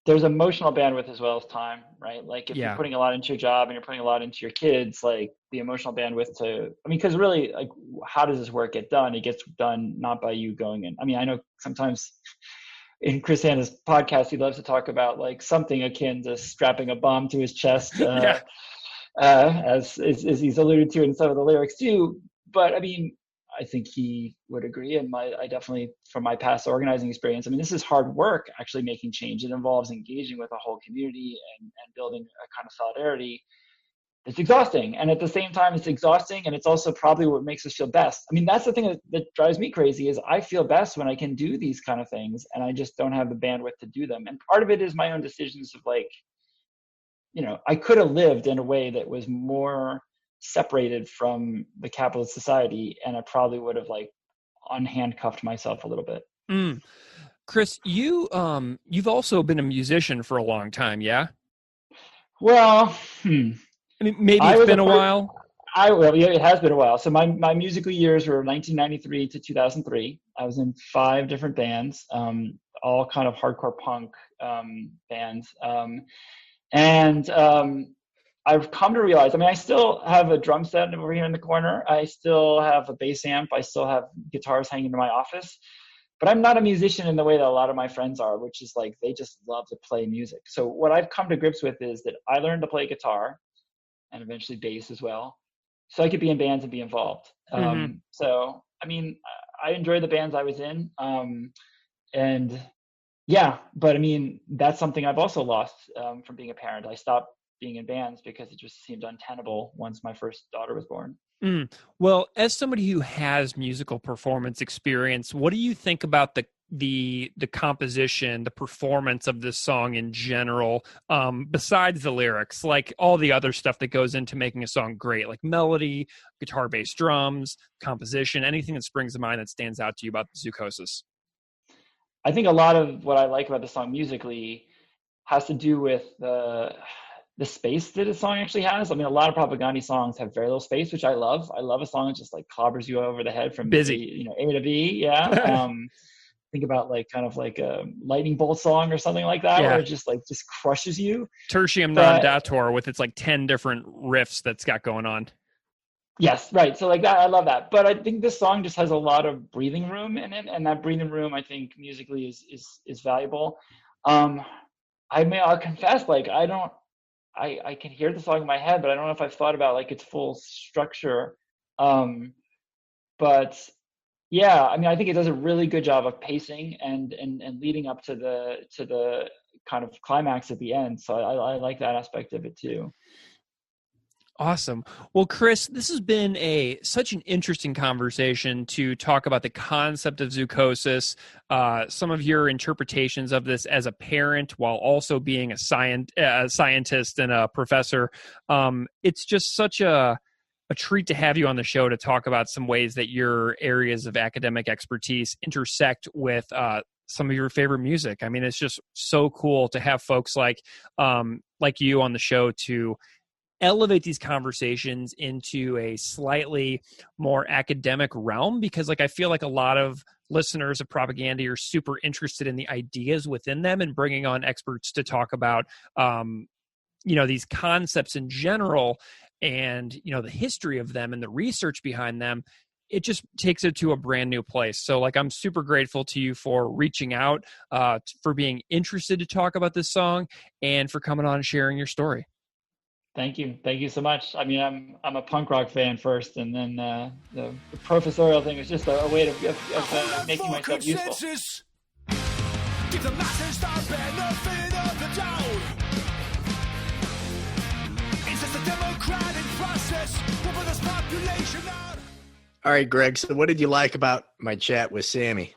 There's emotional bandwidth as well as time, right? If you're putting a lot into your job and you're putting a lot into your kids, the emotional bandwidth because really, how does this work get done? It gets done not by you going in. I know sometimes in Chris Hanna's podcast, he loves to talk about something akin to strapping a bomb to his chest, as he's alluded to in some of the lyrics too. But I think he would agree. And I definitely, from my past organizing experience, this is hard work, actually making change. It involves engaging with a whole community and building a kind of solidarity. It's exhausting. And at the same time, it's exhausting. And it's also probably what makes us feel best. That's the thing that drives me crazy is I feel best when I can do these kind of things. And I just don't have the bandwidth to do them. And part of it is my own decisions of I could have lived in a way that was more separated from the capitalist society, and I probably would have unhandcuffed myself a little bit. Chris, you've also been a musician for a long time, yeah? Well, maybe it's been a while. It has been a while. So my musical years were 1993 to 2003. I was in 5 different bands, all kind of hardcore punk bands, I've come to realize, I still have a drum set over here in the corner. I still have a bass amp. I still have guitars hanging in my office. But I'm not a musician in the way that a lot of my friends are, which is they just love to play music. So what I've come to grips with is that I learned to play guitar and eventually bass as well, so I could be in bands and be involved. So, I enjoy the bands I was in. But that's something I've also lost from being a parent. I stopped being in bands because it just seemed untenable once my first daughter was born. Well, as somebody who has musical performance experience, what do you think about the composition, the performance of this song in general, besides the lyrics, all the other stuff that goes into making a song great, like melody, guitar, bass, drums, composition, anything that springs to mind that stands out to you about Zoochosis? I think a lot of what I like about the song musically has to do with the space that a song actually has. A lot of propaganda songs have very little space, which I love. I love a song that just clobbers you over the head from busy, A to B. Yeah. Think about kind of a lightning bolt song or something like that, where it just crushes you. Tertium non datur with its 10 different riffs that's got going on. Yes, right. So that, I love that. But I think this song just has a lot of breathing room in it, and that breathing room, I think, musically is valuable. I'll confess, I can hear the song in my head, but I don't know if I've thought about its full structure. But yeah, I think it does a really good job of pacing and leading up to the kind of climax at the end. So I like that aspect of it too. Awesome. Well, Chris, this has been such an interesting conversation to talk about the concept of Zoochosis, some of your interpretations of this as a parent while also being a scientist and a professor. It's just such a treat to have you on the show to talk about some ways that your areas of academic expertise intersect with some of your favorite music. It's just so cool to have folks like you on the show to elevate these conversations into a slightly more academic realm, because I feel like a lot of listeners of Propaganda are super interested in the ideas within them and bringing on experts to talk about, these concepts in general and, the history of them and the research behind them. it just takes it to a brand new place. So like, I'm super grateful to you for reaching out, for being interested to talk about this song, and for coming on and sharing your story. Thank you so much. I mean, I'm a punk rock fan first, and then the professorial thing is just a way of making myself useful. Give the masses the benefit of the doubt. It's just a democratic process. We'll put this population out. All right, Greg. So what did you like about my chat with Sami?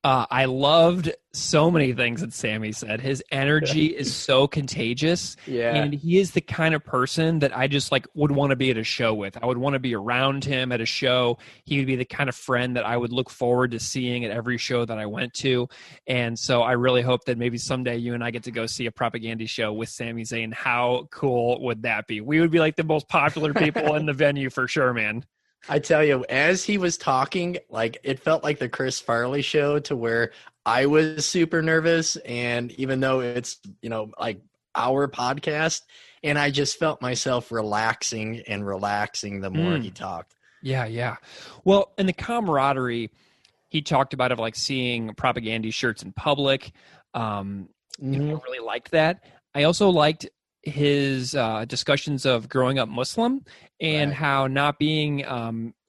I loved so many things that Sami said. His energy is so contagious. Yeah. And he is the kind of person that I just like would want to be at a show with. I would want to be around him at a show. He would be the kind of friend that I would look forward to seeing at every show that I went to. And so I really hope that maybe someday you and I get to go see a Propaganda show with Sami Zayn. How cool would that be? We would be like the most popular people in the venue for sure, man. I tell you, as he was talking, like it felt like the Chris Farley show, to where I was super nervous. And even though it's, like our podcast, and I just felt myself relaxing the more he talked. Yeah. Well, and the camaraderie he talked about of like seeing Propaganda shirts in public. I really liked that. I also liked his discussions of growing up Muslim and how not being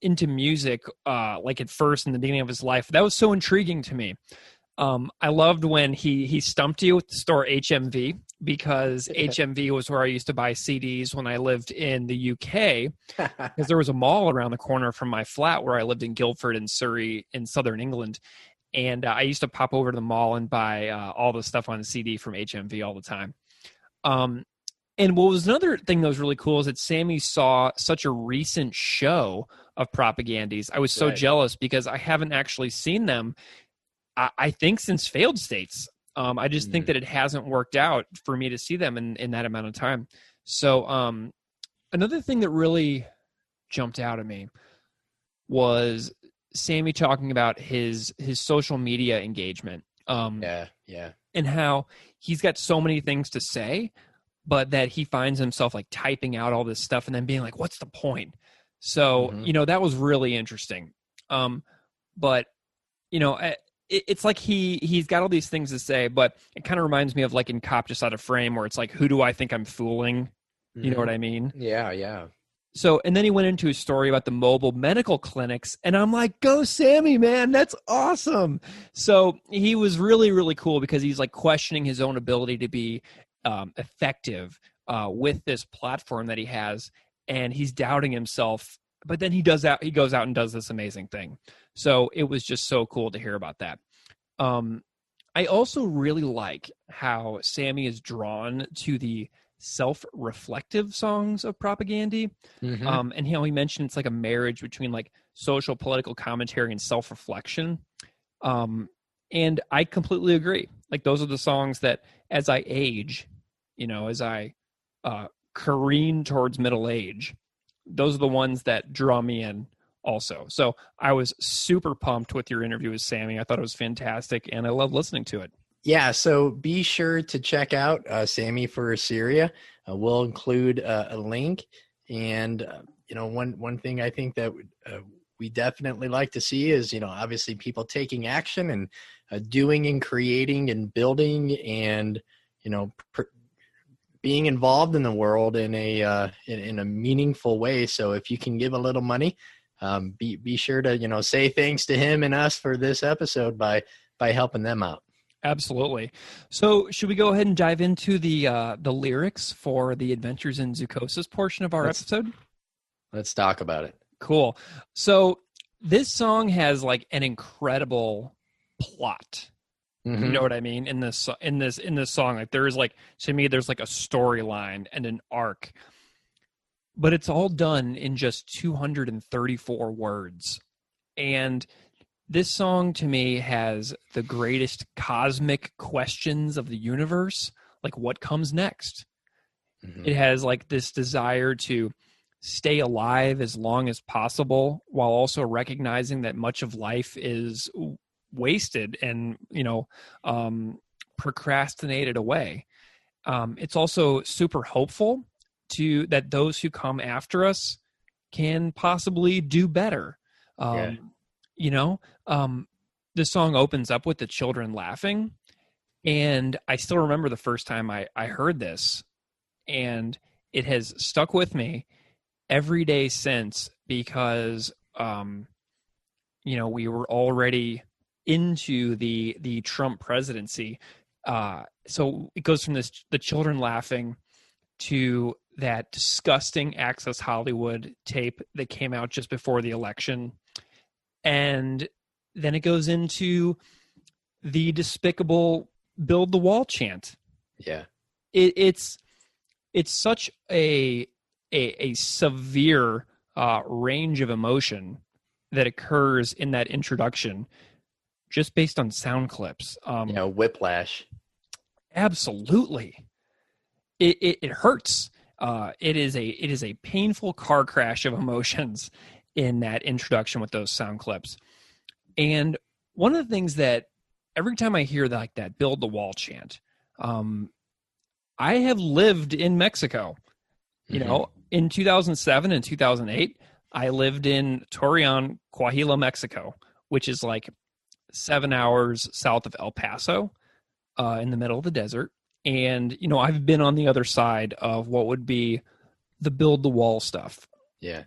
into music like at first in the beginning of his life, that was so intriguing to me. I loved when he stumped you at the store HMV, because HMV was where I used to buy CDs when I lived in the UK, because there was a mall around the corner from my flat where I lived in Guildford in Surrey in southern England. And I used to pop over to the mall and buy all the stuff on CD from HMV all the time. And what was another thing that was really cool is that Sami saw such a recent show of Propagandies. I was so jealous because I haven't actually seen them, I think, since Failed States. I just think that it hasn't worked out for me to see them in that amount of time. So another thing that really jumped out at me was Sami talking about his social media engagement. Yeah. And how he's got so many things to say, but that he finds himself like typing out all this stuff and then being like, what's the point? So, that was really interesting. But, it's like he's got all these things to say, but it kind of reminds me of like in Cop Just Out of Frame, where it's like, who do I think I'm fooling? You know what I mean? Yeah. So, and then he went into a story about the mobile medical clinics, and I'm like, go Sami, man, that's awesome. So he was really, really cool because he's like questioning his own ability to be effective with this platform that he has, and he's doubting himself, but then he goes out and does this amazing thing. So it was just so cool to hear about that. I also really like how Sami is drawn to the self-reflective songs of Propaganda, and how he mentioned it's like a marriage between like social political commentary and self-reflection. And I completely agree. Like, those are the songs that as I age, as I careen towards middle age, those are the ones that draw me in also. So I was super pumped with your interview with Sami. I thought it was fantastic, and I love listening to it. Yeah, so be sure to check out Sami for Syria. We'll include a link. And, one thing I think that we definitely like to see is, obviously people taking action and doing and creating and building and, being involved in the world in a meaningful way. So if you can give a little money, be sure to, say thanks to him and us for this episode by helping them out. Absolutely. So should we go ahead and dive into the lyrics for the Adventures in Zoochosis portion of our episode? Let's talk about it. Cool. So this song has like an incredible plot. You know what I mean? In this song, like there is like, to me, there's like a storyline and an arc, but it's all done in just 234 words. And this song to me has the greatest cosmic questions of the universe. Like, what comes next? It has like this desire to stay alive as long as possible, while also recognizing that much of life is wasted and, procrastinated away. It's also super hopeful that those who come after us can possibly do better. Yeah. You know, the song opens up with the children laughing, and I still remember the first time I heard this, and it has stuck with me every day since, because we were already into the Trump presidency. So it goes from the children laughing to that disgusting Access Hollywood tape that came out just before the election. And then it goes into the despicable "Build the Wall" chant. Yeah. It's such a severe range of emotion that occurs in that introduction, just based on sound clips. Whiplash. Absolutely, it hurts. It is a painful car crash of emotions in that introduction with those sound clips. And one of the things that every time I hear that "Build the Wall" chant, I have lived in Mexico. In 2007 and 2008, I lived in Torreon, Coahuila, Mexico, which is like 7 hours south of El Paso, in the middle of the desert. And, I've been on the other side of what would be the "Build the Wall" stuff. Yeah.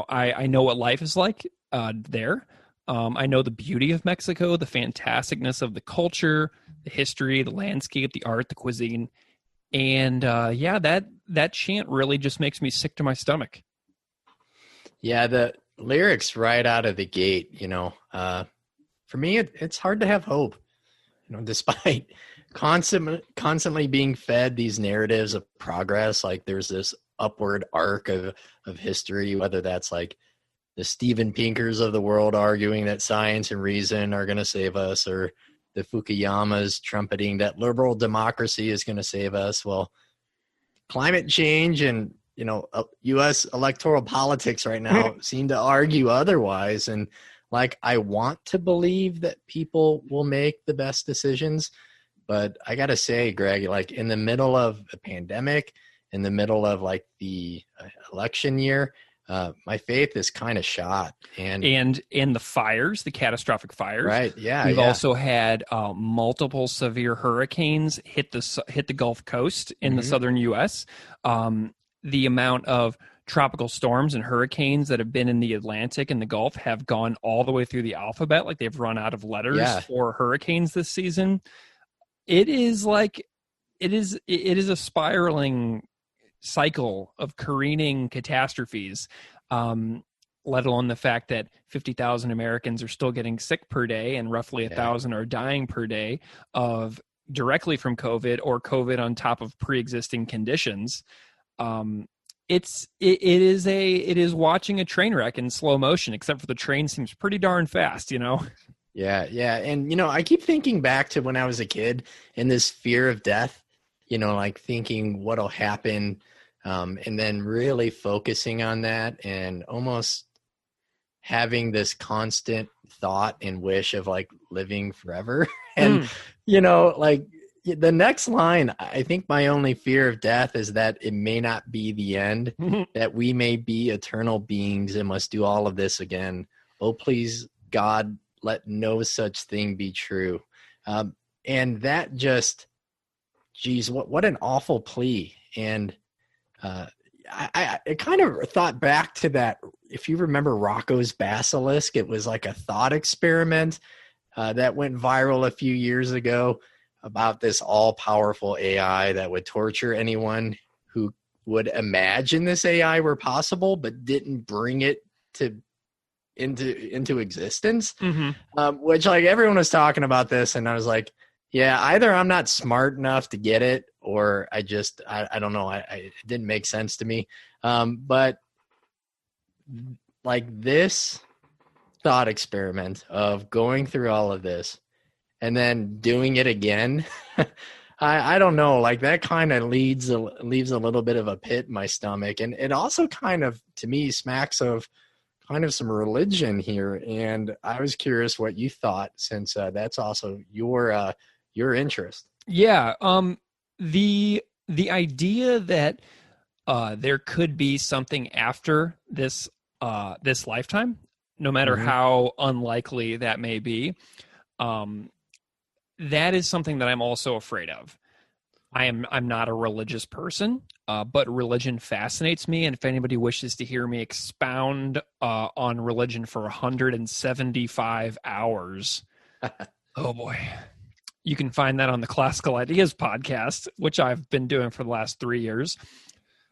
I know what life is like there. I know the beauty of Mexico, the fantasticness of the culture, the history, the landscape, the art, the cuisine. And that chant really just makes me sick to my stomach. Yeah, the lyrics right out of the gate, for me, it's hard to have hope, despite constantly being fed these narratives of progress. Like there's this upward arc of history, whether that's like the Steven Pinkers of the world arguing that science and reason are going to save us, or the Fukuyamas trumpeting that liberal democracy is going to save us. Well, climate change and, U.S. electoral politics right now seem to argue otherwise. And I want to believe that people will make the best decisions. But I got to say, Greg, in the middle of a pandemic, in the middle of the election year, my faith is kind of shot. And the fires, the catastrophic fires. Right. Yeah. We've also had multiple severe hurricanes hit the Gulf Coast in the southern U.S. The amount of tropical storms and hurricanes that have been in the Atlantic and the Gulf have gone all the way through the alphabet. Like they've run out of letters for hurricanes this season. It is a spiraling cycle of careening catastrophes, let alone the fact that 50,000 Americans are still getting sick per day and roughly 1,000 are dying per day directly from COVID or COVID on top of pre-existing conditions. It is watching a train wreck in slow motion, except for the train seems pretty darn fast, Yeah. And, I keep thinking back to when I was a kid and this fear of death, thinking what'll happen, and then really focusing on that and almost having this constant thought and wish of living forever. And, the next line, I think my only fear of death is that it may not be the end, that we may be eternal beings and must do all of this again. Oh, please, God, let no such thing be true. And that just, geez, what an awful plea. And I kind of thought back to that. If you remember Rocco's Basilisk, it was like a thought experiment that went viral a few years ago about this all-powerful AI that would torture anyone who would imagine this AI were possible, but didn't bring it into existence. Which everyone was talking about this, and I was like, yeah, either I'm not smart enough to get it, or I don't know. It didn't make sense to me. But this thought experiment of going through all of this and then doing it again, I don't know. That kind of leaves a little bit of a pit in my stomach, and it also kind of, to me, smacks of kind of some religion here. And I was curious what you thought, since that's also your interest. Yeah. The idea that there could be something after this lifetime no matter Mhm. how unlikely that may be. That is something that I'm also afraid of. I'm not a religious person, but religion fascinates me. And if anybody wishes to hear me expound on religion for 175 hours, oh boy, you can find that on the Classical Ideas podcast, which I've been doing for the last 3 years.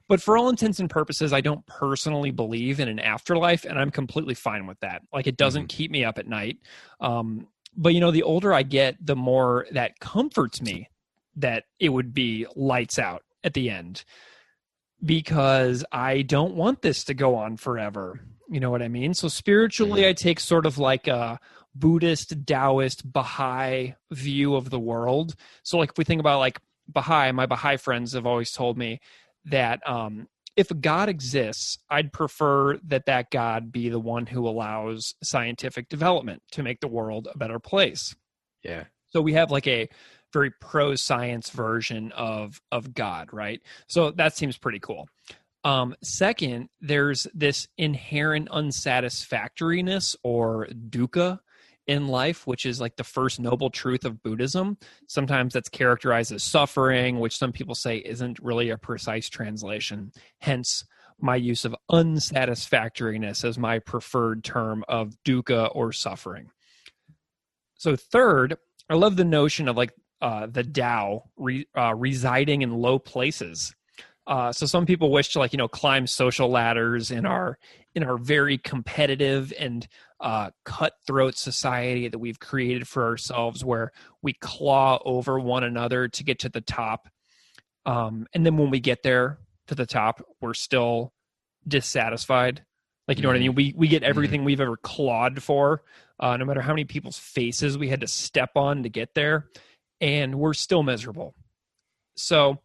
But for all intents and purposes, I don't personally believe in an afterlife, and I'm completely fine with that. Like, it doesn't keep me up at night. But, you know, the older I get, the more that comforts me that it would be lights out at the end, because I don't want this to go on forever. You know what I mean? So spiritually, I take sort of like a Buddhist, Taoist, Baha'i view of the world. So like if we think about like Baha'i, my Baha'i friends have always told me that if a God exists, I'd prefer that God be the one who allows scientific development to make the world a better place. Yeah. So we have like a very pro-science version of God, right? So that seems pretty cool. Second, there's this inherent unsatisfactoriness or dukkha in life, which is like the first noble truth of Buddhism. Sometimes that's characterized as suffering, which some people say isn't really a precise translation. Hence, my use of unsatisfactoriness as my preferred term of dukkha or suffering. So third, I love the notion of like the Tao residing in low places. So some people wish to, like, you know, climb social ladders in our very competitive and cutthroat society that we've created for ourselves, where we claw over one another to get to the top. And then when we get there to the top, we're still dissatisfied. Like, you know what I mean? We get everything we've ever clawed for, no matter how many people's faces we had to step on to get there, and we're still miserable. So,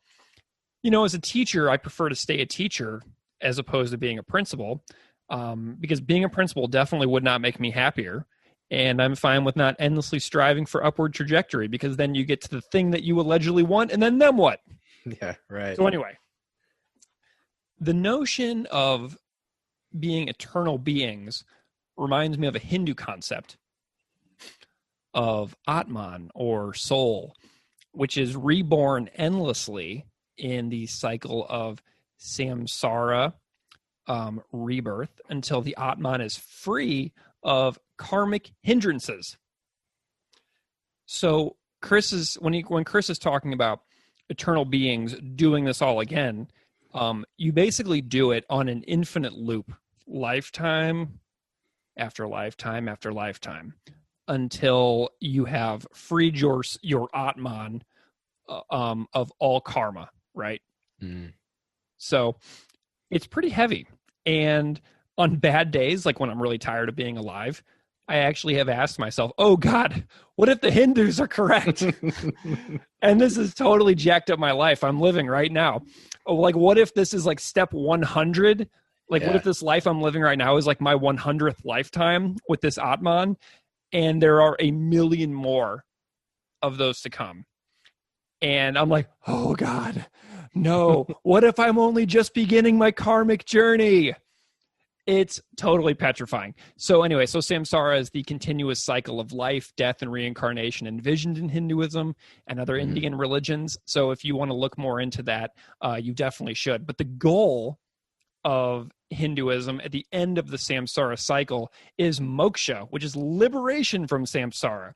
you know, as a teacher, I prefer to stay a teacher as opposed to being a principal, because being a principal definitely would not make me happier. And I'm fine with not endlessly striving for upward trajectory, because then you get to the thing that you allegedly want, and then what? Yeah, right. So anyway, the notion of being eternal beings reminds me of a Hindu concept of Atman, or soul, which is reborn endlessly in the cycle of samsara, rebirth, until the Atman is free of karmic hindrances. So when Chris is talking about eternal beings doing this all again, you basically do it on an infinite loop, lifetime after lifetime after lifetime, until you have freed your Atman of all karma, right? So it's pretty heavy. And on bad days, like when I'm really tired of being alive, I actually have asked myself, oh God, what if the Hindus are correct? And this has totally jacked up my life I'm living right now. Oh, like, what if this is like step 100? Like, what if this life I'm living right now is like my 100th lifetime with this Atman, and there are a million more of those to come? And I'm like, oh God, no. What if I'm only just beginning my karmic journey? It's totally petrifying. So anyway, so samsara is the continuous cycle of life, death, and reincarnation envisioned in Hinduism and other Indian religions. So if you want to look more into that, you definitely should. But the goal of Hinduism at the end of the samsara cycle is moksha, which is liberation from samsara.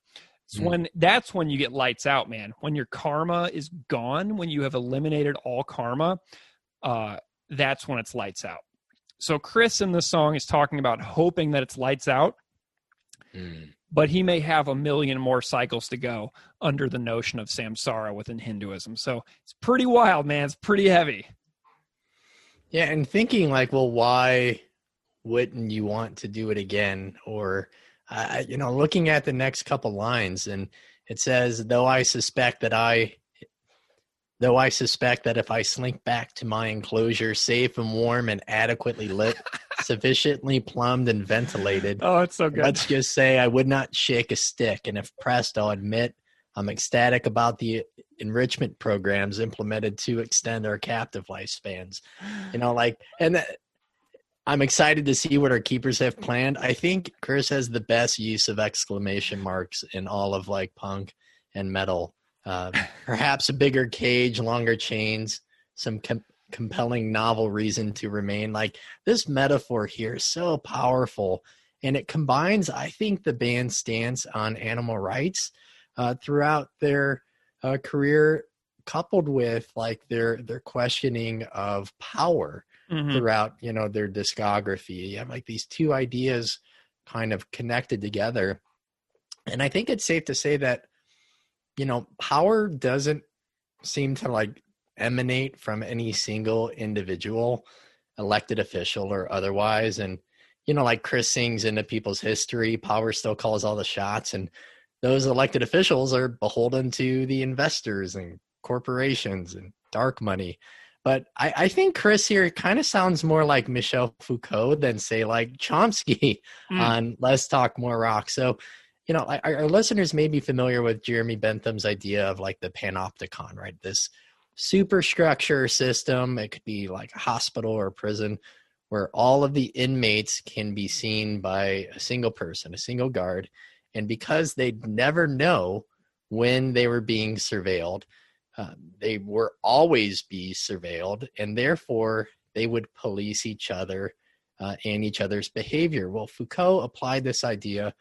That's when you get lights out, man. When your karma is gone, when you have eliminated all karma, that's when it's lights out. So Chris in the song is talking about hoping that it's lights out, but he may have a million more cycles to go under the notion of samsara within Hinduism. So it's pretty wild, man. It's pretty heavy. Yeah, and thinking like, well, why wouldn't you want to do it again? Or, looking at the next couple lines, and it says, though I suspect that if I slink back to my enclosure, safe and warm and adequately lit, sufficiently plumbed and ventilated. Oh, it's so good. Let's just say I would not shake a stick. And if pressed, I'll admit I'm ecstatic about the enrichment programs implemented to extend our captive lifespans. I'm excited to see what our keepers have planned. I think Chris has the best use of exclamation marks in all of like punk and metal. Perhaps a bigger cage, longer chains, some compelling novel reason to remain. Like this metaphor here is so powerful, and it combines, I think, the band's stance on animal rights throughout their career, coupled with like their questioning of power throughout, you know, their discography. You have like these two ideas kind of connected together. And I think it's safe to say that, you know, power doesn't seem to like emanate from any single individual, elected official or otherwise. And, you know, like Chris sings into people's history, power still calls all the shots. And those elected officials are beholden to the investors and corporations and dark money. But I think Chris here kind of sounds more like Michel Foucault than, say, like Chomsky on Let's Talk More Rock. So, you know, our listeners may be familiar with Jeremy Bentham's idea of like the panopticon, right? This superstructure system. It could be like a hospital or a prison where all of the inmates can be seen by a single person, a single guard. And because they'd never know when they were being surveilled, they were always be surveilled, and therefore they would police each other and each other's behavior. Well, Foucault applied this idea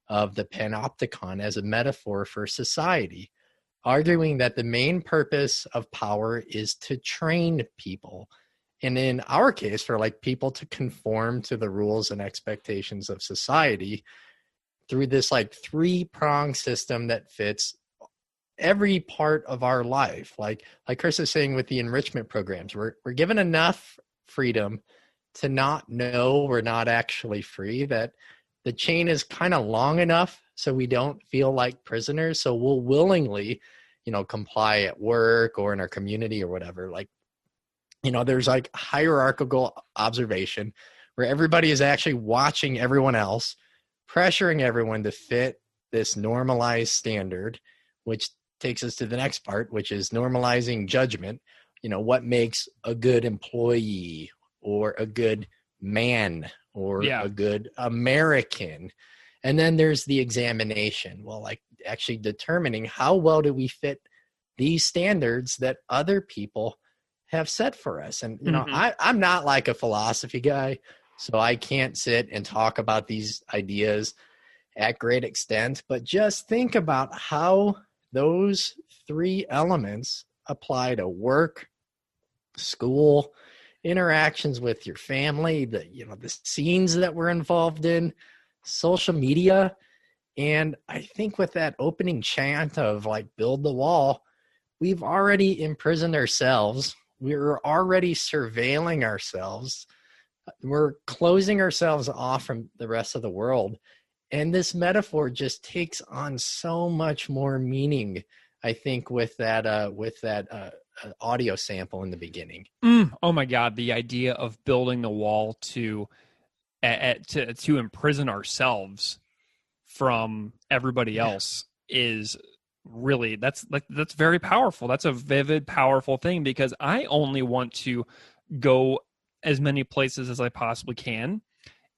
of the panopticon as a metaphor for society, arguing that the main purpose of power is to train people. And in our case, for like people to conform to the rules and expectations of society through this like three-pronged system that fits every part of our life. Like Chris is saying with the enrichment programs, we're given enough freedom to not know we're not actually free, that the chain is kind of long enough so we don't feel like prisoners. So we'll willingly, you know, comply at work or in our community or whatever. Like, you know, there's like hierarchical observation where everybody is actually watching everyone else, pressuring everyone to fit this normalized standard, which takes us to the next part, which is normalizing judgment. You know, what makes a good employee or a good man or a good American? And then there's the examination. Well, like actually determining how well do we fit these standards that other people have set for us. And, you know, I'm not like a philosophy guy, so I can't sit and talk about these ideas at great extent, but just think about how those three elements apply to work, school, interactions with your family, the scenes that we're involved in, social media. And I think with that opening chant of like build the wall, we've already imprisoned ourselves. We're already surveilling ourselves. We're closing ourselves off from the rest of the world. And this metaphor just takes on so much more meaning, I think, with that audio sample in the beginning. Oh my God, the idea of building the wall to imprison ourselves from everybody else is really that's very powerful. That's a vivid, powerful thing, because I only want to go as many places as I possibly can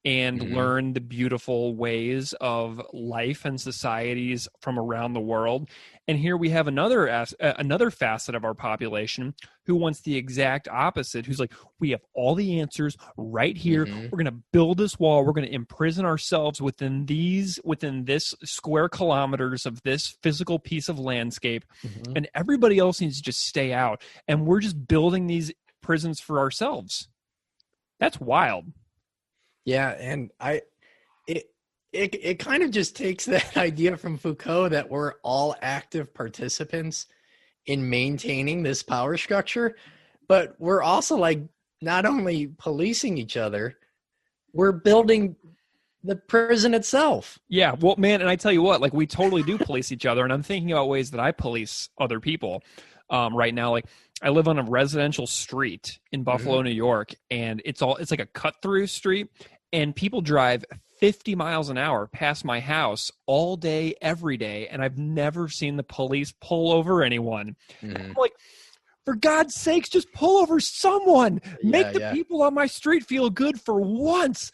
and learn the beautiful ways of life and societies from around the world. And here we have another facet of our population who wants the exact opposite, who's like, we have all the answers right here. We're going to build this wall. We're going to imprison ourselves within this square kilometers of this physical piece of landscape. And everybody else needs to just stay out. And we're just building these prisons for ourselves. That's wild. Yeah, and it kind of just takes that idea from Foucault that we're all active participants in maintaining this power structure, but we're also like not only policing each other, we're building the prison itself. Yeah, well, man, and I tell you what, like we totally do police each other, and I'm thinking about ways that I police other people right now. Like I live on a residential street in Buffalo, New York, and it's like a cut-through street, and people drive 50 miles an hour past my house all day, every day, and I've never seen the police pull over anyone. I'm like, for God's sakes, just pull over someone. Make the Yeah. people on my street feel good for once.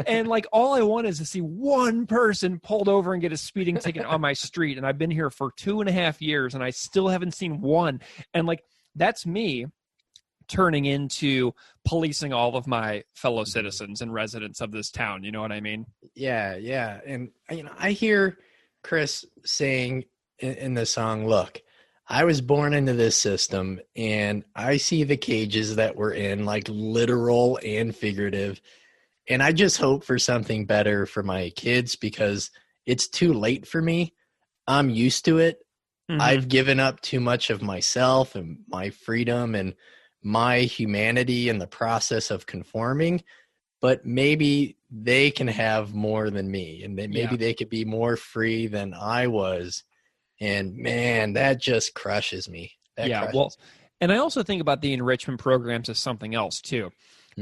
And like, all I want is to see one person pulled over and get a speeding ticket on my street. And I've been here for 2.5 years and I still haven't seen one. And like, that's me turning into policing all of my fellow citizens and residents of this town. You know what I mean? Yeah. And, I hear Chris saying in the song, look, I was born into this system and I see the cages that we're in, like literal and figurative. And I just hope for something better for my kids because it's too late for me. I'm used to it. Mm-hmm. I've given up too much of myself and my freedom and my humanity in the process of conforming. But maybe they can have more than me, and maybe they could be more free than I was. And man, that just crushes me. And I also think about the enrichment programs as something else too.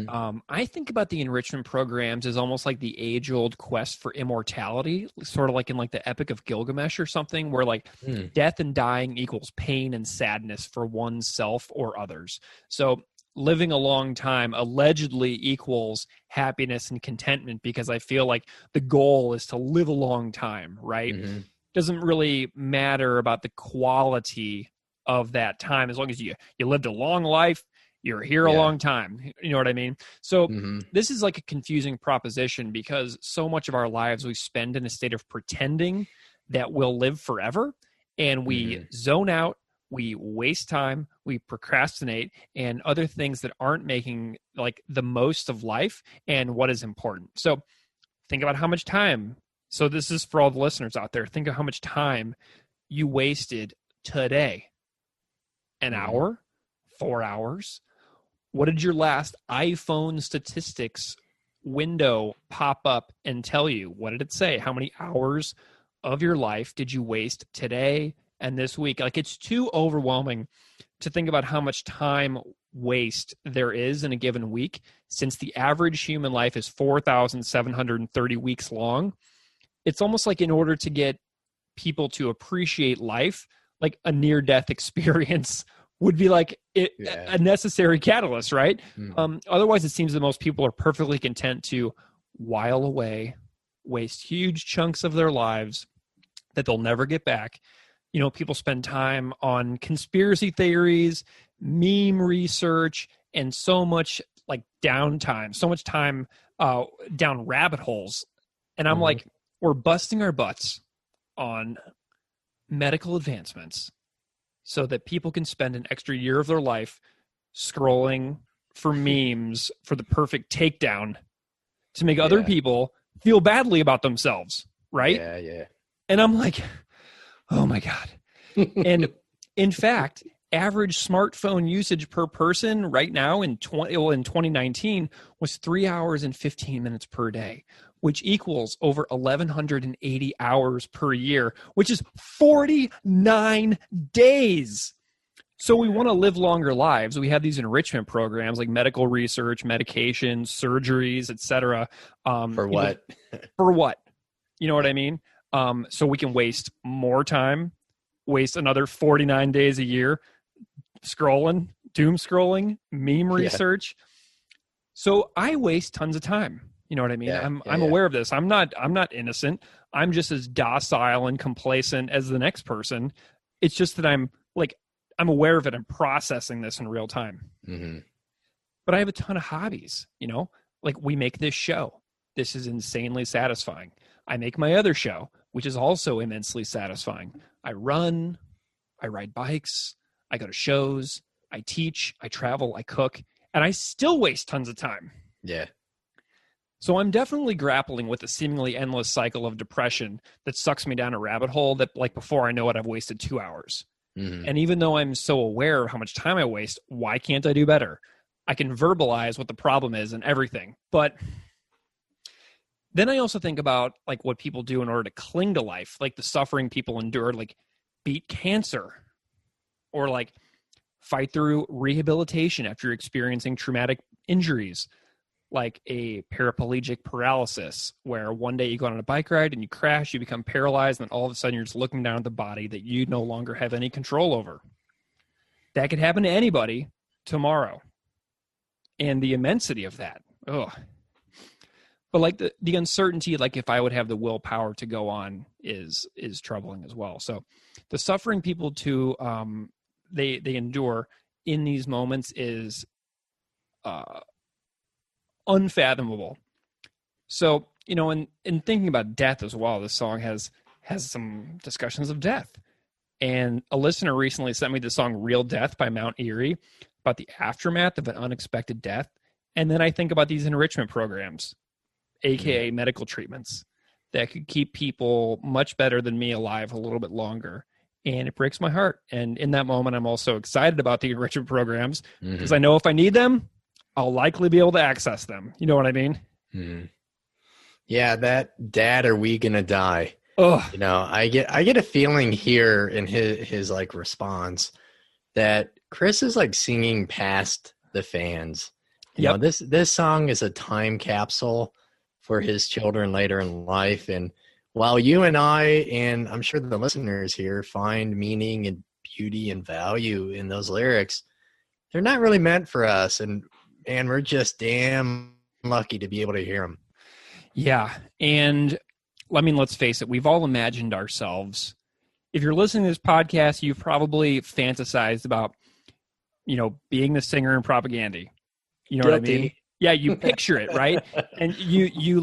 I think about the enrichment programs as almost like the age-old quest for immortality, sort of like in like the Epic of Gilgamesh or something, where like death and dying equals pain and sadness for oneself or others. So living a long time allegedly equals happiness and contentment because I feel like the goal is to live a long time, right? Mm-hmm. Doesn't really matter about the quality of that time as long as you lived a long life. You're here a long time. You know what I mean? So this is like a confusing proposition because so much of our lives we spend in a state of pretending that we'll live forever, and we zone out, we waste time, we procrastinate, and other things that aren't making like the most of life and what is important. So think about how much time. So this is for all the listeners out there. Think of how much time you wasted today. An hour, 4 hours. What did your last iPhone statistics window pop up and tell you? What did it say? How many hours of your life did you waste today and this week? Like, it's too overwhelming to think about how much time waste there is in a given week, since the average human life is 4,730 weeks long. It's almost like in order to get people to appreciate life, like a near-death experience would be like a necessary catalyst, right? Otherwise, it seems that most people are perfectly content to while away, waste huge chunks of their lives that they'll never get back. You know, people spend time on conspiracy theories, meme research, and so much like downtime, so much time down rabbit holes. And I'm like, we're busting our butts on medical advancements so that people can spend an extra year of their life scrolling for memes for the perfect takedown to make other people feel badly about themselves, right? Yeah. And I'm like, oh my God. And in fact, average smartphone usage per person right now in 2019 was 3 hours and 15 minutes per day, which equals over 1,180 hours per year, which is 49 days. So we want to live longer lives. We have these enrichment programs like medical research, medications, surgeries, etc. For what? For what? You know what I mean? So we can waste more time, waste another 49 days a year scrolling, doom scrolling, meme research. So I waste tons of time. You know what I mean? I'm aware of this. I'm not innocent. I'm just as docile and complacent as the next person. It's just that I'm aware of it. I'm processing this in real time. But I have a ton of hobbies, you know, like we make this show. This is insanely satisfying. I make my other show, which is also immensely satisfying. I run, I ride bikes, I go to shows, I teach, I travel, I cook, and I still waste tons of time. Yeah. So I'm definitely grappling with a seemingly endless cycle of depression that sucks me down a rabbit hole that, like, before I know it, I've wasted 2 hours. And even though I'm so aware of how much time I waste, why can't I do better? I can verbalize what the problem is and everything. But then I also think about like what people do in order to cling to life, like the suffering people endure, like beat cancer or like fight through rehabilitation after experiencing traumatic injuries, like a paraplegic paralysis, where one day you go on a bike ride and you crash, you become paralyzed, and then all of a sudden you're just looking down at the body that you no longer have any control over. That could happen to anybody tomorrow. And the immensity of that. Ugh. But like the uncertainty, like if I would have the willpower to go on is troubling as well. So the suffering people they endure in these moments is unfathomable. So, in thinking about death as well, this song has some discussions of death. And a listener recently sent me the song Real Death by Mount Erie about the aftermath of an unexpected death. And then I think about these enrichment programs, AKA medical treatments, that could keep people much better than me alive a little bit longer. And it breaks my heart. And in that moment, I'm also excited about the enrichment programs because I know if I need them, I'll likely be able to access them. You know what I mean? Mm-hmm. Yeah, that dad, are we gonna die? Oh, I get a feeling here in his like response that Chris is like singing past the fans. This song is a time capsule for his children later in life. And while you and I, and I'm sure the listeners here, find meaning and beauty and value in those lyrics, they're not really meant for us. And we're just damn lucky to be able to hear them. Yeah. And let's face it, we've all imagined ourselves. If you're listening to this podcast, you've probably fantasized about, being the singer in Propaganda. You know what I mean? Yeah, you picture it, right? And you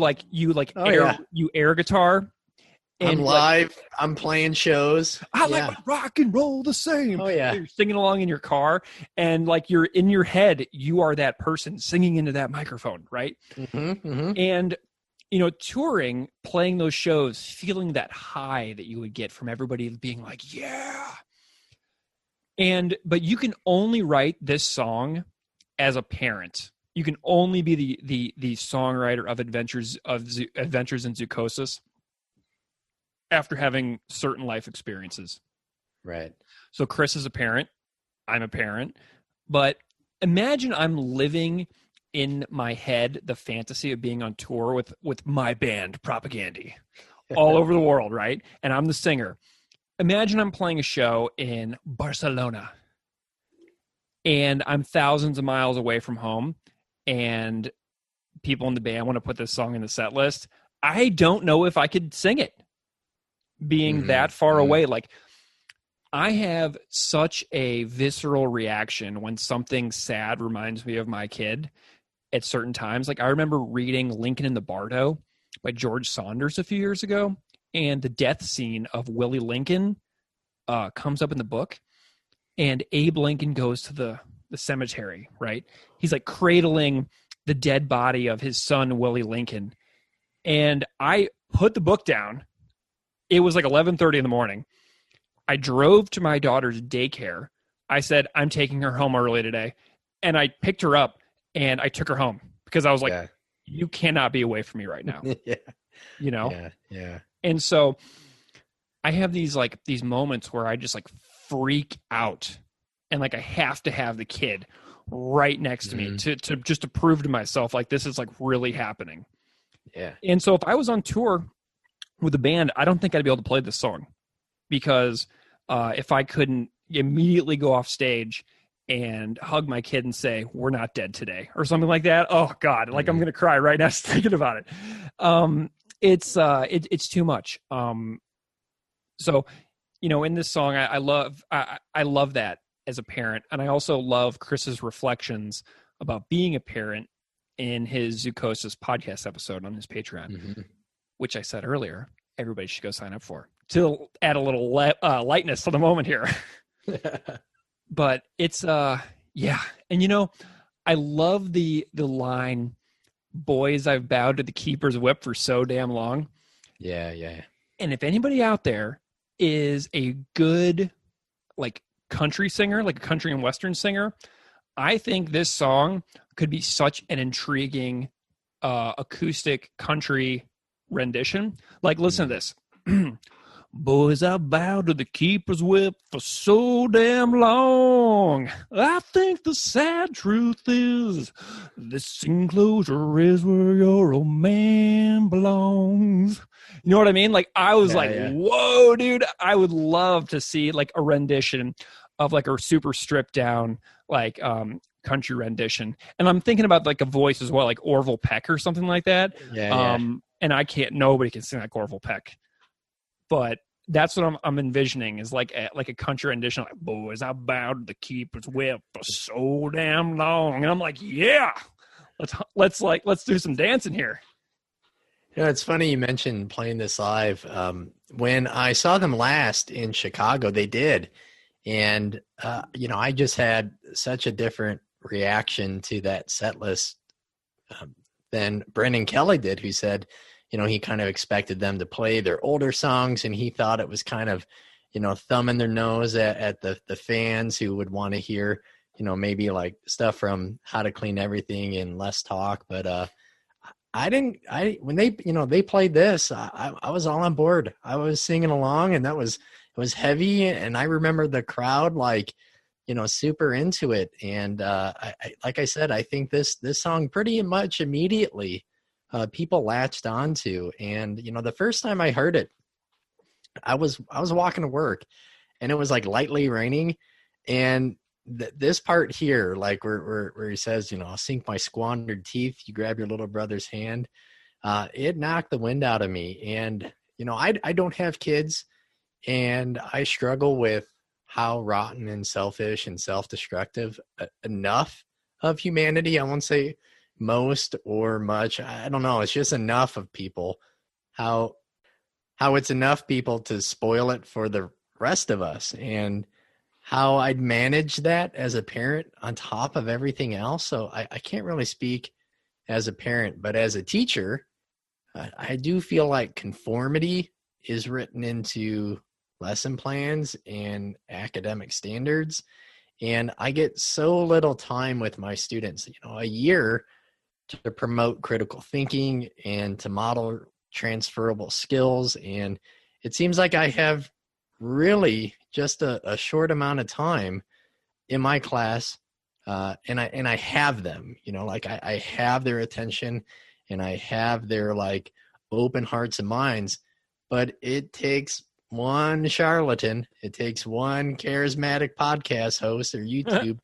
air guitar. And I'm live. I'm playing shows. I like my rock and roll the same. Oh yeah, you're singing along in your car, and like you're in your head, you are that person singing into that microphone, right? And touring, playing those shows, feeling that high that you would get from everybody being like, yeah. But you can only write this song as a parent. You can only be the songwriter of Adventures in Zoochosis after having certain life experiences. Right. So Chris is a parent. I'm a parent. But imagine I'm living in my head the fantasy of being on tour with my band, Propaganda, all over the world, right? And I'm the singer. Imagine I'm playing a show in Barcelona. And I'm thousands of miles away from home. And people in the band want to put this song in the set list. I don't know if I could sing it being that far away. Like, I have such a visceral reaction when something sad reminds me of my kid at certain times. Like, I remember reading Lincoln in the Bardo by George Saunders a few years ago, and the death scene of Willie Lincoln comes up in the book, and Abe Lincoln goes to the cemetery, right? He's like cradling the dead body of his son, Willie Lincoln. And I put the book down. It was like 11:30 in the morning. I drove to my daughter's daycare. I said, I'm taking her home early today. And I picked her up and I took her home because I was like, you cannot be away from me right now. Yeah. And so I have these moments where I just like freak out. And like I have to have the kid right next to me to just to prove to myself like this is like really happening. Yeah. And so if I was on tour with a band, I don't think I'd be able to play this song because if I couldn't immediately go off stage and hug my kid and say, we're not dead today or something like that. Oh God. Like I'm going to cry right now just thinking about it. It's too much. So, in this song, I love that as a parent. And I also love Chris's reflections about being a parent in his Zoochosis podcast episode on his Patreon, which I said earlier, everybody should go sign up for to add a little lightness to the moment here. But it's, yeah. And, I love the line, boys, I've bowed to the keeper's whip for so damn long. Yeah. And if anybody out there is a good, like, country singer, like a country and western singer, I think this song could be such an intriguing acoustic country rendition. Like, listen to this. Boys, I bowed to the keeper's whip for so damn long. I think the sad truth is this enclosure is where your old man belongs. You know what I mean? Like, I was whoa, dude, I would love to see like a rendition of like a super stripped down like country rendition. And I'm thinking about like a voice as well, like Orville Peck or something like that. Yeah. And nobody can sing like Orville Peck, but that's what I'm envisioning is like a country rendition, like boys, I bowed to keep its whip for so damn long. And I'm like, yeah, let's do some dancing here. It's funny you mentioned playing this live. When I saw them last in Chicago, they did. And, I just had such a different reaction to that set list than Brendan Kelly did, who said, he kind of expected them to play their older songs, and he thought it was kind of, thumbing their nose at the fans who would want to hear, maybe like stuff from How to Clean Everything and Less Talk. But when they played this, I was all on board. I was singing along, and it was heavy. And I remember the crowd, like, super into it. And like I said, I think this song pretty much immediately people latched onto. And, the first time I heard it, I was walking to work, and it was like lightly raining. And this part here, like where he says, I'll sink my squandered teeth, you grab your little brother's hand. It knocked the wind out of me. And, I don't have kids, and I struggle with how rotten and selfish and self-destructive enough of humanity. I won't say most or much. I don't know. It's just enough of people, how it's enough people to spoil it for the rest of us, and how I'd manage that as a parent on top of everything else. So I can't really speak as a parent, but as a teacher, I do feel like conformity is written into lesson plans and academic standards. And I get so little time with my students, a year to promote critical thinking and to model transferable skills. And it seems like I have really just a short amount of time in my class. And I have them, like I have their attention, and I have their like open hearts and minds, but it takes one charlatan, it takes one charismatic podcast host or YouTube,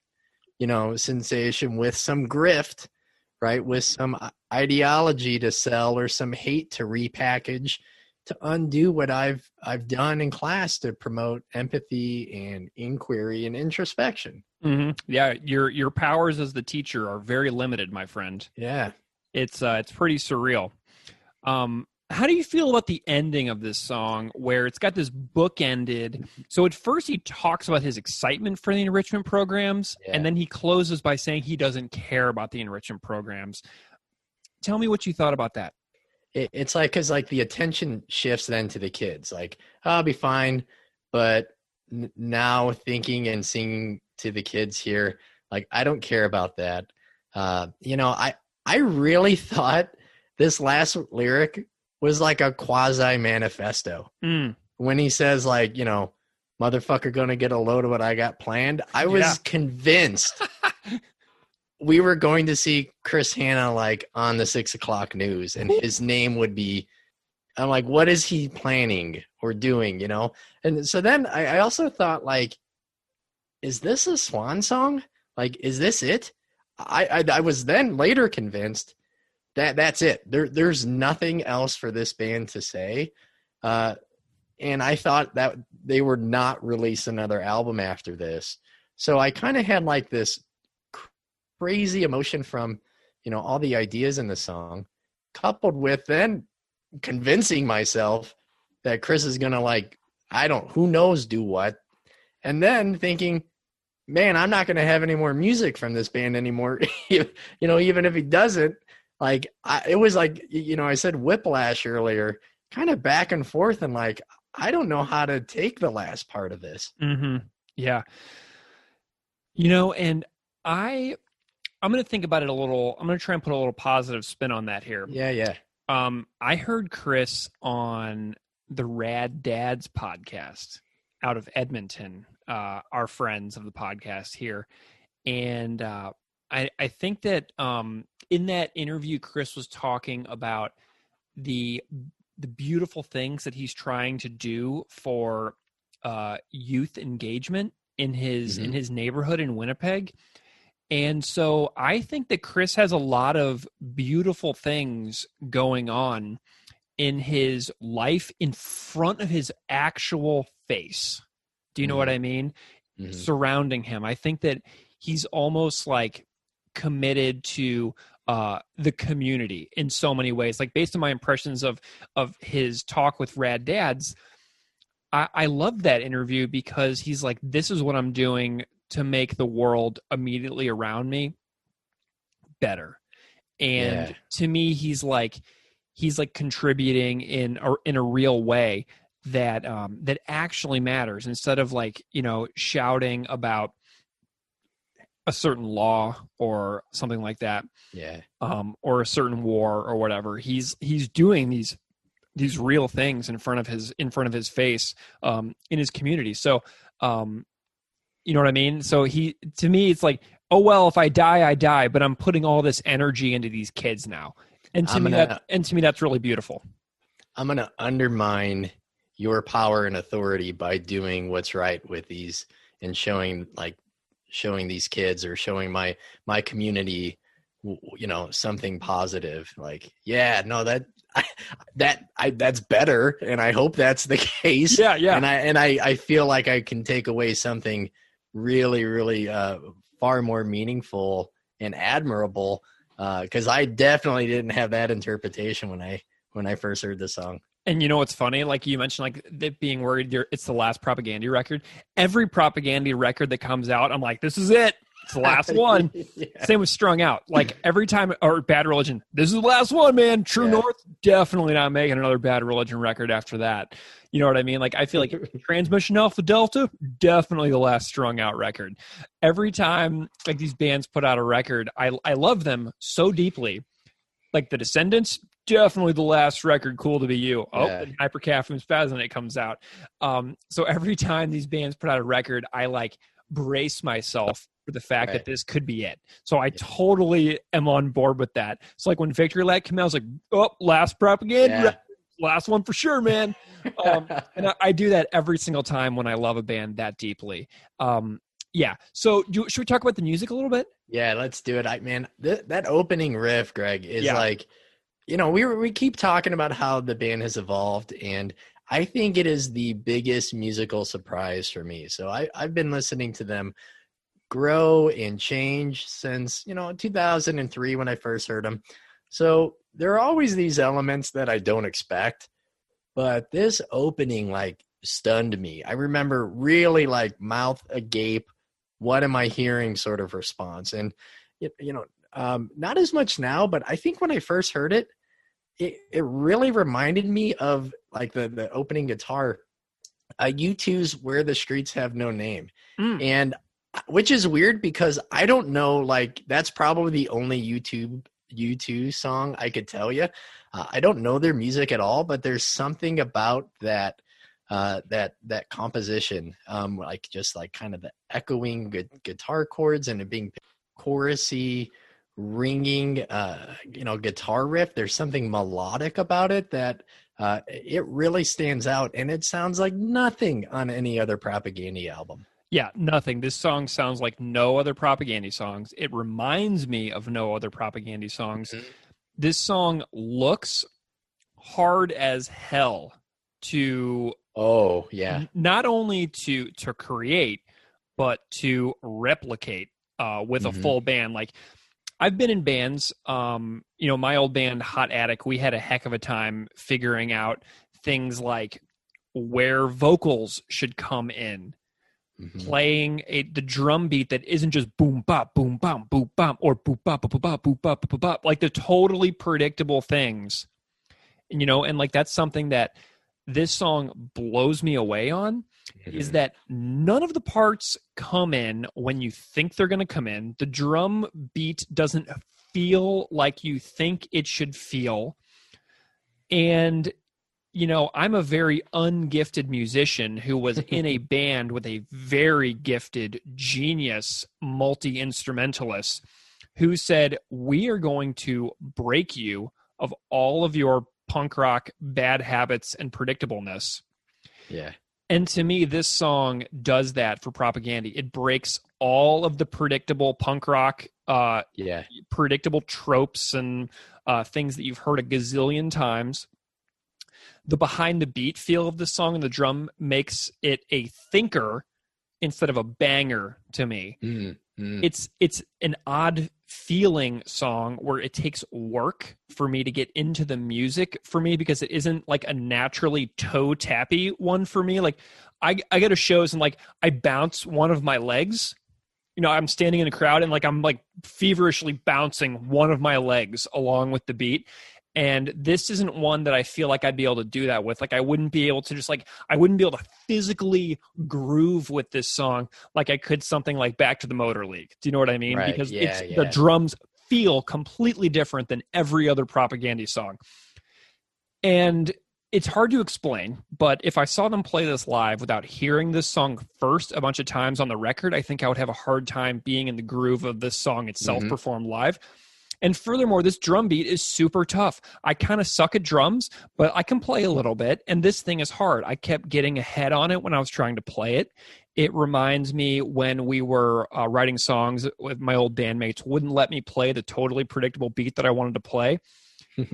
sensation with some grift, right? With some ideology to sell or some hate to repackage to undo what I've done in class to promote empathy and inquiry and introspection. Mm-hmm. Yeah. Your powers as the teacher are very limited, my friend. Yeah. It's pretty surreal. How do you feel about the ending of this song where it's got this book ended? So at first he talks about his excitement for the enrichment programs, and then he closes by saying he doesn't care about the enrichment programs. Tell me what you thought about that. It's like, because like the attention shifts then to the kids, like, I'll be fine. But now thinking and singing to the kids here, like, I don't care about that. I really thought this last lyric was like a quasi manifesto. When he says like, motherfucker gonna get a load of what I got planned. I was convinced we were going to see Chris Hanna like on the 6 o'clock news, and his name would be, I'm like, what is he planning or doing, And so then I also thought, like, is this a swan song? Like, is this it? I was then later convinced that that's it. There's nothing else for this band to say. And I thought that they would not release another album after this. So I kind of had like this crazy emotion from, all the ideas in the song, coupled with then convincing myself that Chris is going to like, who knows do what. And then thinking, man, I'm not going to have any more music from this band anymore. Even if he doesn't, like, it was like, I said whiplash earlier, kind of back and forth. And like, I don't know how to take the last part of this. Mm-hmm. Yeah. And I'm going to think about it a little. I'm going to try and put a little positive spin on that here. Yeah. I heard Chris on the Rad Dads podcast out of Edmonton, our friends of the podcast here. And I think that in that interview, Chris was talking about the beautiful things that he's trying to do for youth engagement in his neighborhood in Winnipeg. And so I think that Chris has a lot of beautiful things going on in his life in front of his actual face. Do you know what I mean? Surrounding him. I think that he's almost like committed to the community in so many ways. Like based on my impressions of his talk with Rad Dads, I love that interview because he's like, this is what I'm doing to make the world immediately around me better. And to me, he's like contributing in a real way that that actually matters, instead of like, you know, shouting about a certain law or something like that. Or a certain war or whatever. He's doing these real things in front of his face in his community. So you know what I mean? So to me, it's like, oh, well, if I die, I die, but I'm putting all this energy into these kids now. And to me, that's really beautiful. I'm going to undermine your power and authority by doing what's right with these and showing these kids or showing my community, you know, something positive. Like, yeah, no, that's better. And I hope that's the case. Yeah. Yeah. And I feel like I can take away something really, really far more meaningful and admirable. Cause I definitely didn't have that interpretation when I first heard the song. And you know what's funny? Like you mentioned, like that being worried it's the last Propaganda record. Every Propaganda record that comes out, I'm like, this is it. It's the last one. Same with Strung Out. Like every time, or Bad Religion, this is the last one, man. True North, definitely not making another Bad Religion record after that. You know what I mean? Like I feel like Transmission Alpha Delta, definitely the last Strung Out record. Every time like these bands put out a record, I love them so deeply. Like the Descendants, definitely the last record, Cool to Be You. And Hypercaffeine Spasm, it comes out. So every time these bands put out a record, I like brace myself for the fact that this could be it. So I totally am on board with that. So like when Victory Lap came out, I was like, oh, last Propaganda, last one for sure, man. And I do that every single time when I love a band that deeply. So should we talk about the music a little bit? Yeah, let's do it. That opening riff, Greg, is like, you know, we keep talking about how the band has evolved, and I think it is the biggest musical surprise for me. So I've been listening to them grow and change since, you know, 2003 when I first heard them. So there are always these elements that I don't expect, but this opening like stunned me. I remember really like mouth agape, what am I hearing sort of response. And, you know, not as much now, but I think when I first heard it, it really reminded me of like the opening guitar, U2's Where the Streets Have No Name. And which is weird because I don't know, like that's probably the only U2 song I could tell you. I don't know their music at all, but there's something about that composition, like just like kind of the echoing good guitar chords and it being chorusy, ringing, guitar riff. There's something melodic about it that it really stands out, and it sounds like nothing on any other Propaganda album. Yeah, nothing. This song sounds like no other Propaganda songs. It reminds me of no other Propaganda songs. This song looks hard as hell to not only to create, but to replicate with a full band. Like I've been in bands, my old band Hot Attic, we had a heck of a time figuring out things like where vocals should come in. Playing the drum beat that isn't just boom bop boom bop boom bop or boop bop boop bop boop bop boop bop, like the totally predictable things, and like that's something that this song blows me away on, is that none of the parts come in when you think they're going to come in. The drum beat doesn't feel like you think it should feel, and I'm a very ungifted musician who was in a band with a very gifted, genius multi-instrumentalist who said, we are going to break you of all of your punk rock bad habits and predictableness. Yeah. And to me, this song does that for Propaganda. It breaks all of the predictable punk rock, predictable tropes and things that you've heard a gazillion times. The behind the beat feel of the song and the drum makes it a thinker instead of a banger to me. It's an odd feeling song where it takes work for me to get into the music for me, because it isn't like a naturally toe tappy one for me. Like I go to shows and like I bounce one of my legs. You know, I'm standing in a crowd and like I'm like feverishly bouncing one of my legs along with the beat. And this isn't one that I feel like I'd be able to do that with. Like I wouldn't be able to I wouldn't be able to physically groove with this song like I could something like Back to the Motor League. Do you know what I mean? Right. Because the drums feel completely different than every other Propaganda song. And it's hard to explain, but if I saw them play this live without hearing this song first a bunch of times on the record, I think I would have a hard time being in the groove of this song itself performed live. And furthermore, this drum beat is super tough. I kind of suck at drums, but I can play a little bit, and this thing is hard. I kept getting ahead on it when I was trying to play it. It reminds me when we were writing songs with my old bandmates, wouldn't let me play the totally predictable beat that I wanted to play.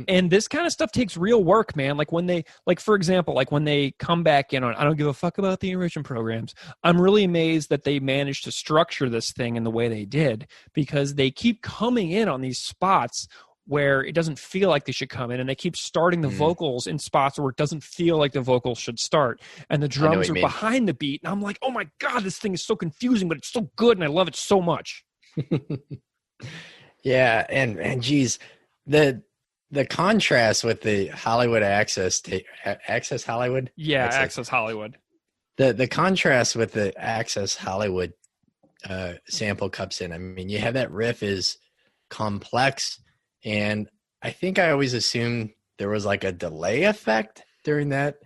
And this kind of stuff takes real work, man. Like when they, like for example, like when they come back in on I Don't Give a Fuck About the Enrichment Programs, I'm really amazed that they managed to structure this thing in the way they did, because they keep coming in on these spots where it doesn't feel like they should come in, and they keep starting the vocals in spots where it doesn't feel like the vocals should start, and the drums are behind the beat, and I'm like, oh my God, this thing is so confusing, but it's so good, and I love it so much. Yeah, and geez, the contrast with the Hollywood Access Hollywood? Yeah, Access Hollywood. The contrast with the Access Hollywood sample cups in. I mean, you have that riff is complex, and I think I always assumed there was like a delay effect during that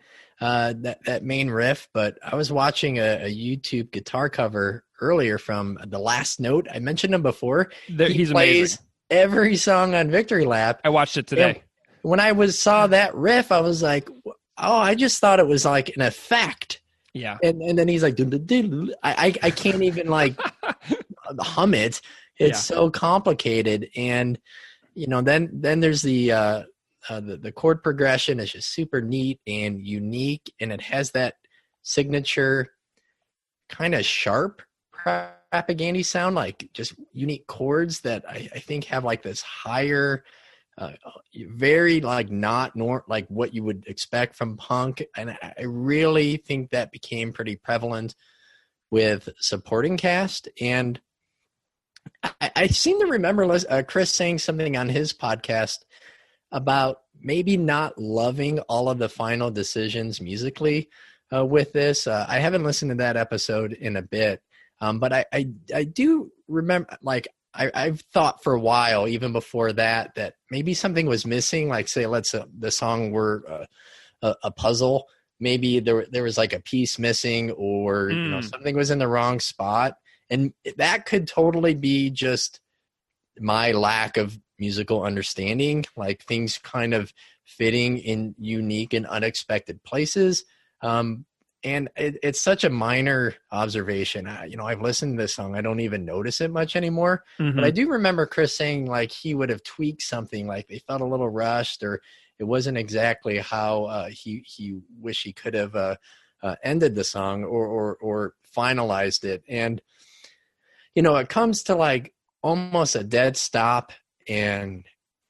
main riff, but I was watching a YouTube guitar cover earlier from The Last Note. I mentioned him before. He's amazing. Every song on Victory Lap. I watched it today. And when I saw that riff, I was like, oh, I just thought it was like an effect. Yeah. And then he's like, I can't even like hum it. It's so complicated. And, you know, then there's the chord progression is just super neat and unique. And it has that signature kind of sharp Propaganda sound, like just unique chords that I think have like this higher, very like not like what you would expect from punk. And I really think that became pretty prevalent with supporting cast. And I seem to remember Chris saying something on his podcast about maybe not loving all of the final decisions musically with this. I haven't listened to that episode in a bit. But I do remember, like, I've thought for a while, even before that maybe something was missing. Like, say, the song were a puzzle. Maybe there was like a piece missing, or you know, something was in the wrong spot, and that could totally be just my lack of musical understanding, like things kind of fitting in unique and unexpected places. And it's such a minor observation. You know, I've listened to this song. I don't even notice it much anymore. But I do remember Chris saying like he would have tweaked something, like they felt a little rushed, or it wasn't exactly how he wished he could have ended the song or finalized it. And, you know, it comes to like almost a dead stop. And,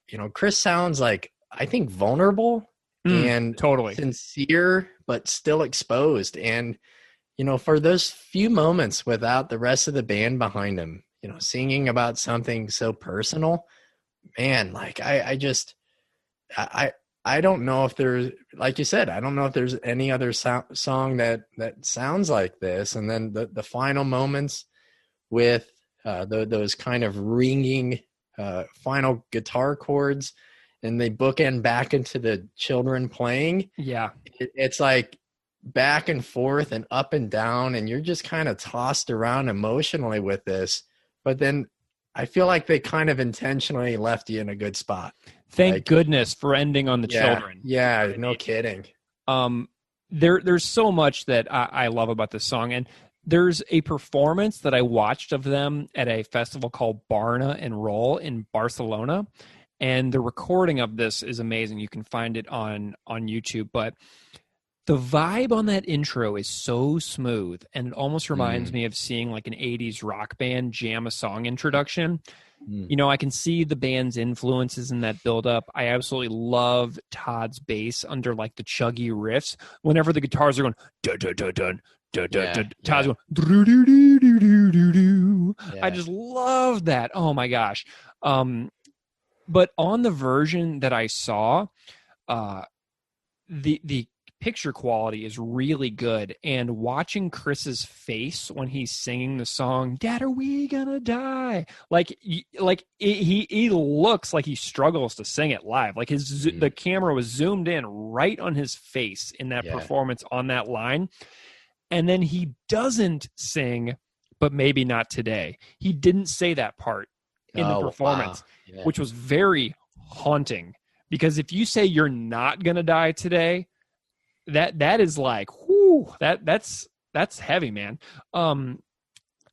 you know, Chris sounds like, I think, vulnerable and totally sincere, but still exposed. And, you know, for those few moments without the rest of the band behind him, you know, singing about something so personal, man, like I don't know if there's, like you said, I don't know if there's any other song that sounds like this. And then the final moments with those kind of ringing final guitar chords, and they bookend back into the children playing. Yeah. It's like back and forth and up and down, and you're just kind of tossed around emotionally with this. But then I feel like they kind of intentionally left you in a good spot. Thank goodness for ending on the children. Yeah, no kidding. there's so much that I love about this song, and there's a performance that I watched of them at a festival called Barna and Roll in Barcelona, and the recording of this is amazing. You can find it on YouTube, but the vibe on that intro is so smooth, and it almost reminds me of seeing like an 80s rock band jam a song introduction. You know, I can see the band's influences in that build-up. I absolutely love Todd's bass under like the chuggy riffs. Whenever the guitars are going dun dun dun dun dun dun, dun, Todd's going doo doo doo doo doo doo doo. I just love that. Oh my gosh! But on the version that I saw, the picture quality is really good, and watching Chris's face when he's singing the song "Dad, are we gonna die?" He looks like he struggles to sing it live. Like the camera was zoomed in right on his face in that performance on that line, and then he doesn't sing, but maybe not today. He didn't say that part in the performance, which was very haunting, because if you say you're not gonna die today, that is like, whoo, that's heavy, man. And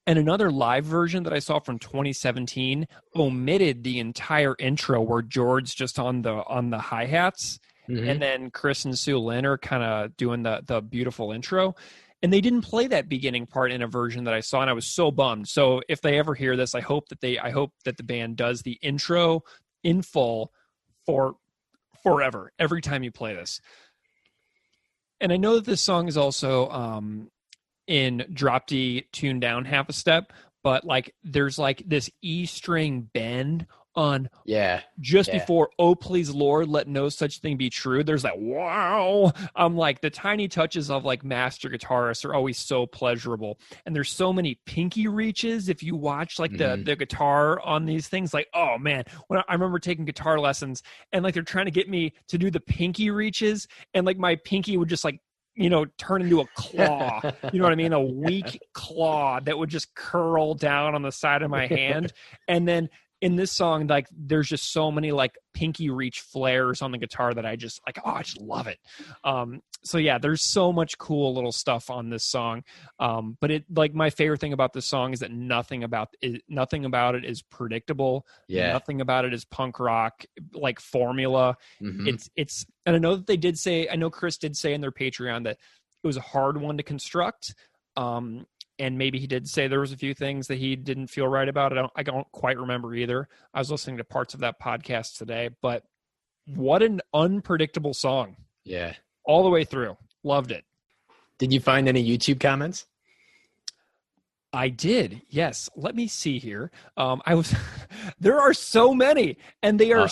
another live version that I saw from 2017 omitted the entire intro where George's just on the hi-hats, and then Chris and Sue Lynn are kind of doing the beautiful intro. And they didn't play that beginning part in a version that I saw, and I was so bummed. So if they ever hear this, I hope that the band does the intro in full for forever, every time you play this. And I know that this song is also in drop D tuned down half a step, but like there's like this E string bend on before "Oh Please Lord, Let No Such Thing Be True." There's that wow. Like the tiny touches of like master guitarists are always so pleasurable, and there's so many pinky reaches if you watch like the guitar on these things. Like, oh man, when I remember taking guitar lessons and like they're trying to get me to do the pinky reaches, and like my pinky would just like, you know, turn into a claw. You know what I mean? A weak claw that would just curl down on the side of my hand. And then in this song, like there's just so many like pinky reach flares on the guitar that I just like, I just love it. So yeah, there's so much cool little stuff on this song. But it, like, my favorite thing about this song is that nothing about it is predictable. Nothing about it is punk rock like formula. It's and I know that I know Chris did say in their Patreon that it was a hard one to construct. And maybe he did say there was a few things that he didn't feel right about it. I don't quite remember either. I was listening to parts of that podcast today, but what an unpredictable song. Yeah. All the way through. Loved it. Did you find any YouTube comments? I did. Yes. Let me see here. There are so many, and there are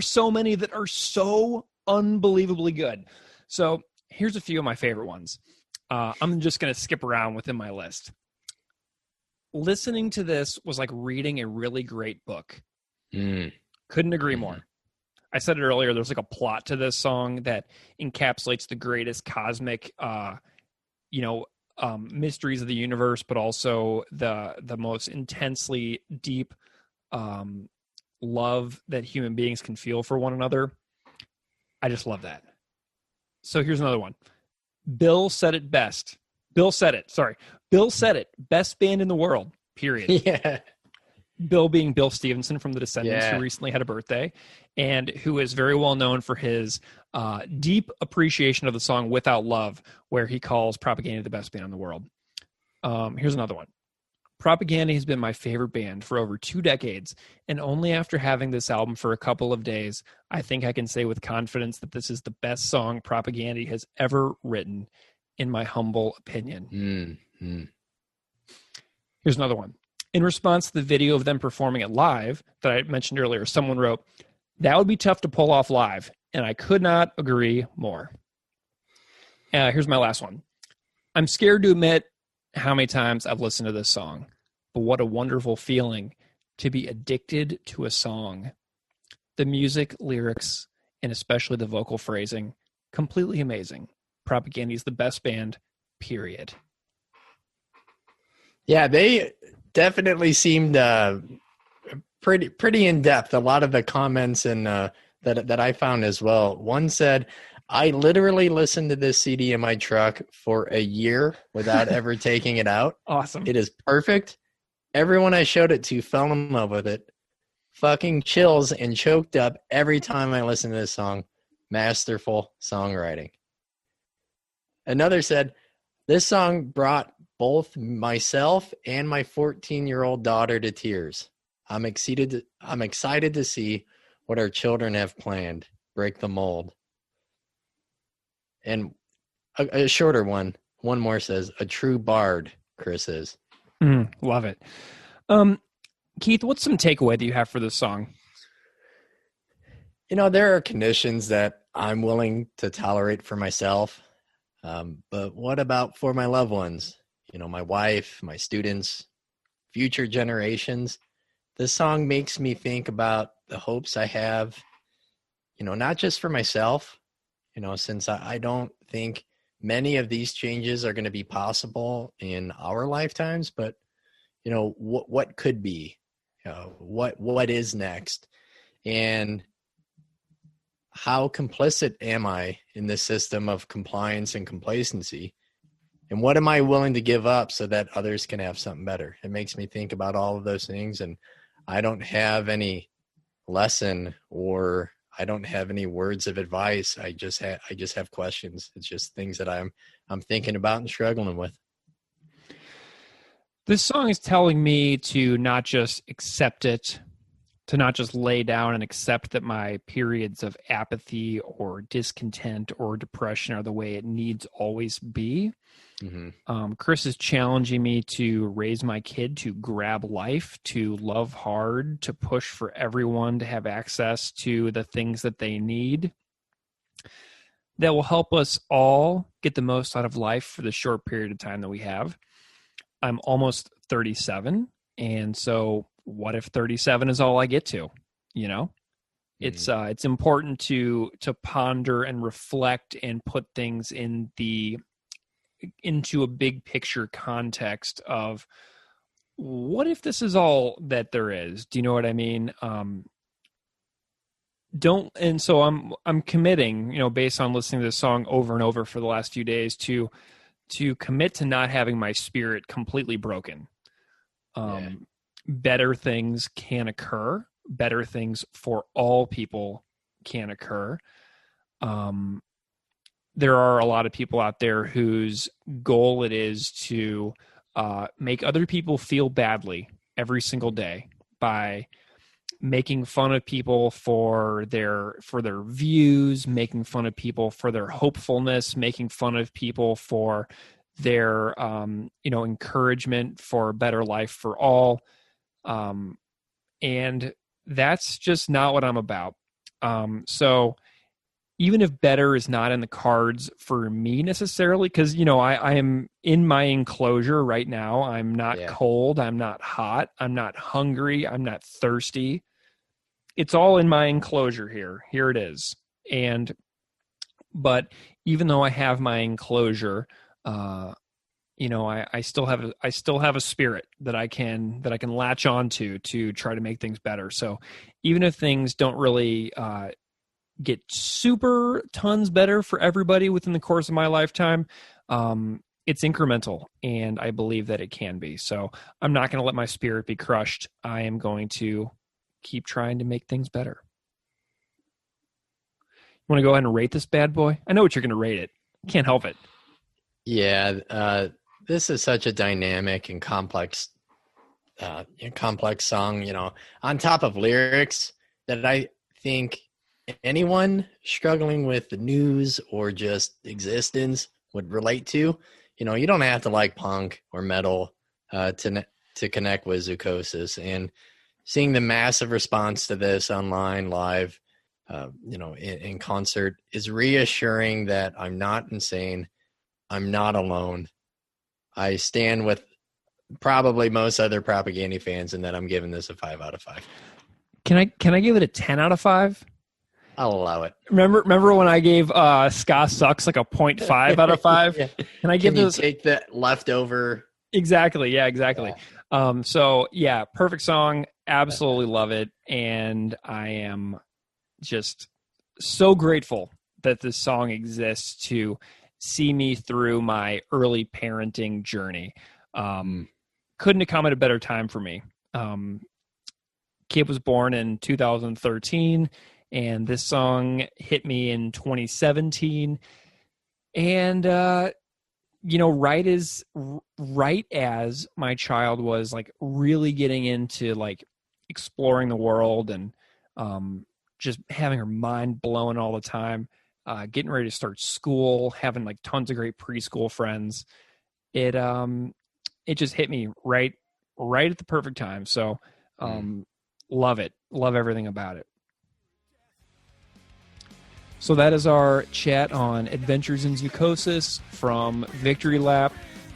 so many that are so unbelievably good. So here's a few of my favorite ones. I'm just going to skip around within my list. Listening to this was like reading a really great book. Couldn't agree more. I said it earlier, there's like a plot to this song that encapsulates the greatest cosmic, mysteries of the universe, but also the most intensely deep love that human beings can feel for one another. I just love that. So here's another one. Bill said it. Best band in the world, period. Yeah. Bill being Bill Stevenson from The Descendants, who recently had a birthday, and who is very well known for his deep appreciation of the song Without Love, where he calls Propaganda the best band in the world. Here's another one. Propaganda has been my favorite band for over 2 decades, and only after having this album for a couple of days, I think I can say with confidence that this is the best song Propaganda has ever written, in my humble opinion. Here's another one. In response to the video of them performing it live that I mentioned earlier, someone wrote, "That would be tough to pull off live," and I could not agree more. Here's my last one. I'm scared to admit how many times I've listened to this song, but what a wonderful feeling to be addicted to a song. The music, lyrics, and especially the vocal phrasing, completely amazing. Propaganda is the best band, period. Yeah, they definitely seemed pretty in depth. A lot of the comments and that I found as well. One said, I literally listened to this CD in my truck for a year without ever taking it out. Awesome. It is perfect. Everyone I showed it to fell in love with it. Fucking chills and choked up every time I listen to this song. Masterful songwriting. Another said, this song brought both myself and my 14-year-old daughter to tears. I'm excited to see what our children have planned. Break the mold. And a shorter one more says, a true bard, Chris is. Love it. Keith, what's some takeaway that you have for this song? There are conditions that I'm willing to tolerate for myself. But what about for my loved ones? My wife, my students, future generations. This song makes me think about the hopes I have, not just for myself, since I don't think many of these changes are going to be possible in our lifetimes, but, what could be, what is next, and how complicit am I in this system of compliance and complacency? And what am I willing to give up so that others can have something better? It makes me think about all of those things, and I don't have any lesson or I don't have any words of advice. I just have questions. It's just things that I'm thinking about and struggling with. This song is telling me to not just accept it, to not just lay down and accept that my periods of apathy or discontent or depression are the way it needs always be. Mm-hmm. Chris is challenging me to raise my kid to grab life, to love hard, to push for everyone to have access to the things that they need that will help us all get the most out of life for the short period of time that we have. I'm almost 37, and so what if 37 is all I get to? It's important to ponder and reflect and put things into a big picture context of what if this is all that there is? Do you know what I mean? So I'm committing, based on listening to this song over and over for the last few days to commit to not having my spirit completely broken. Better things can occur. Better things for all people can occur. There are a lot of people out there whose goal it is to make other people feel badly every single day by making fun of people for their views, making fun of people for their hopefulness, making fun of people for their encouragement for a better life for all. And that's just not what I'm about. So even if better is not in the cards for me necessarily, because, I am in my enclosure right now. I'm not cold. I'm not hot. I'm not hungry. I'm not thirsty. It's all in my enclosure here. Here it is. But even though I have my enclosure, I still have a spirit that I can latch onto to try to make things better. So even if things don't really get super tons better for everybody within the course of my lifetime, it's incremental, and I believe that it can be. So I'm not going to let my spirit be crushed. I am going to keep trying to make things better. You want to go ahead and rate this bad boy? I know what you're going to rate it. Can't help it. Yeah, this is such a dynamic and complex song, on top of lyrics that I think anyone struggling with the news or just existence would relate to. You don't have to like punk or metal to connect with Zoochosis. And seeing the massive response to this online, live, in concert is reassuring that I'm not insane. I'm not alone. I stand with probably most other Propaganda fans in that I'm giving this a 5 out of 5. Can I give it a 10 out of 5? I'll allow it. Remember when I gave Ska Sucks like a 0.5 out of 5? Yeah. Can I give Can you this? take that leftover? Exactly. Yeah, exactly. Yeah. Perfect song. Absolutely love it. And I am just so grateful that this song exists to see me through my early parenting journey. Couldn't have come at a better time for me. Kid was born in 2013, and this song hit me in 2017. And, right as my child was like really getting into like exploring the world and just having her mind blown all the time, getting ready to start school, having like tons of great preschool friends, it just hit me right at the perfect time. So love it. Love everything about it. So that is our chat on Adventures in Zoochosis from Victory Lap.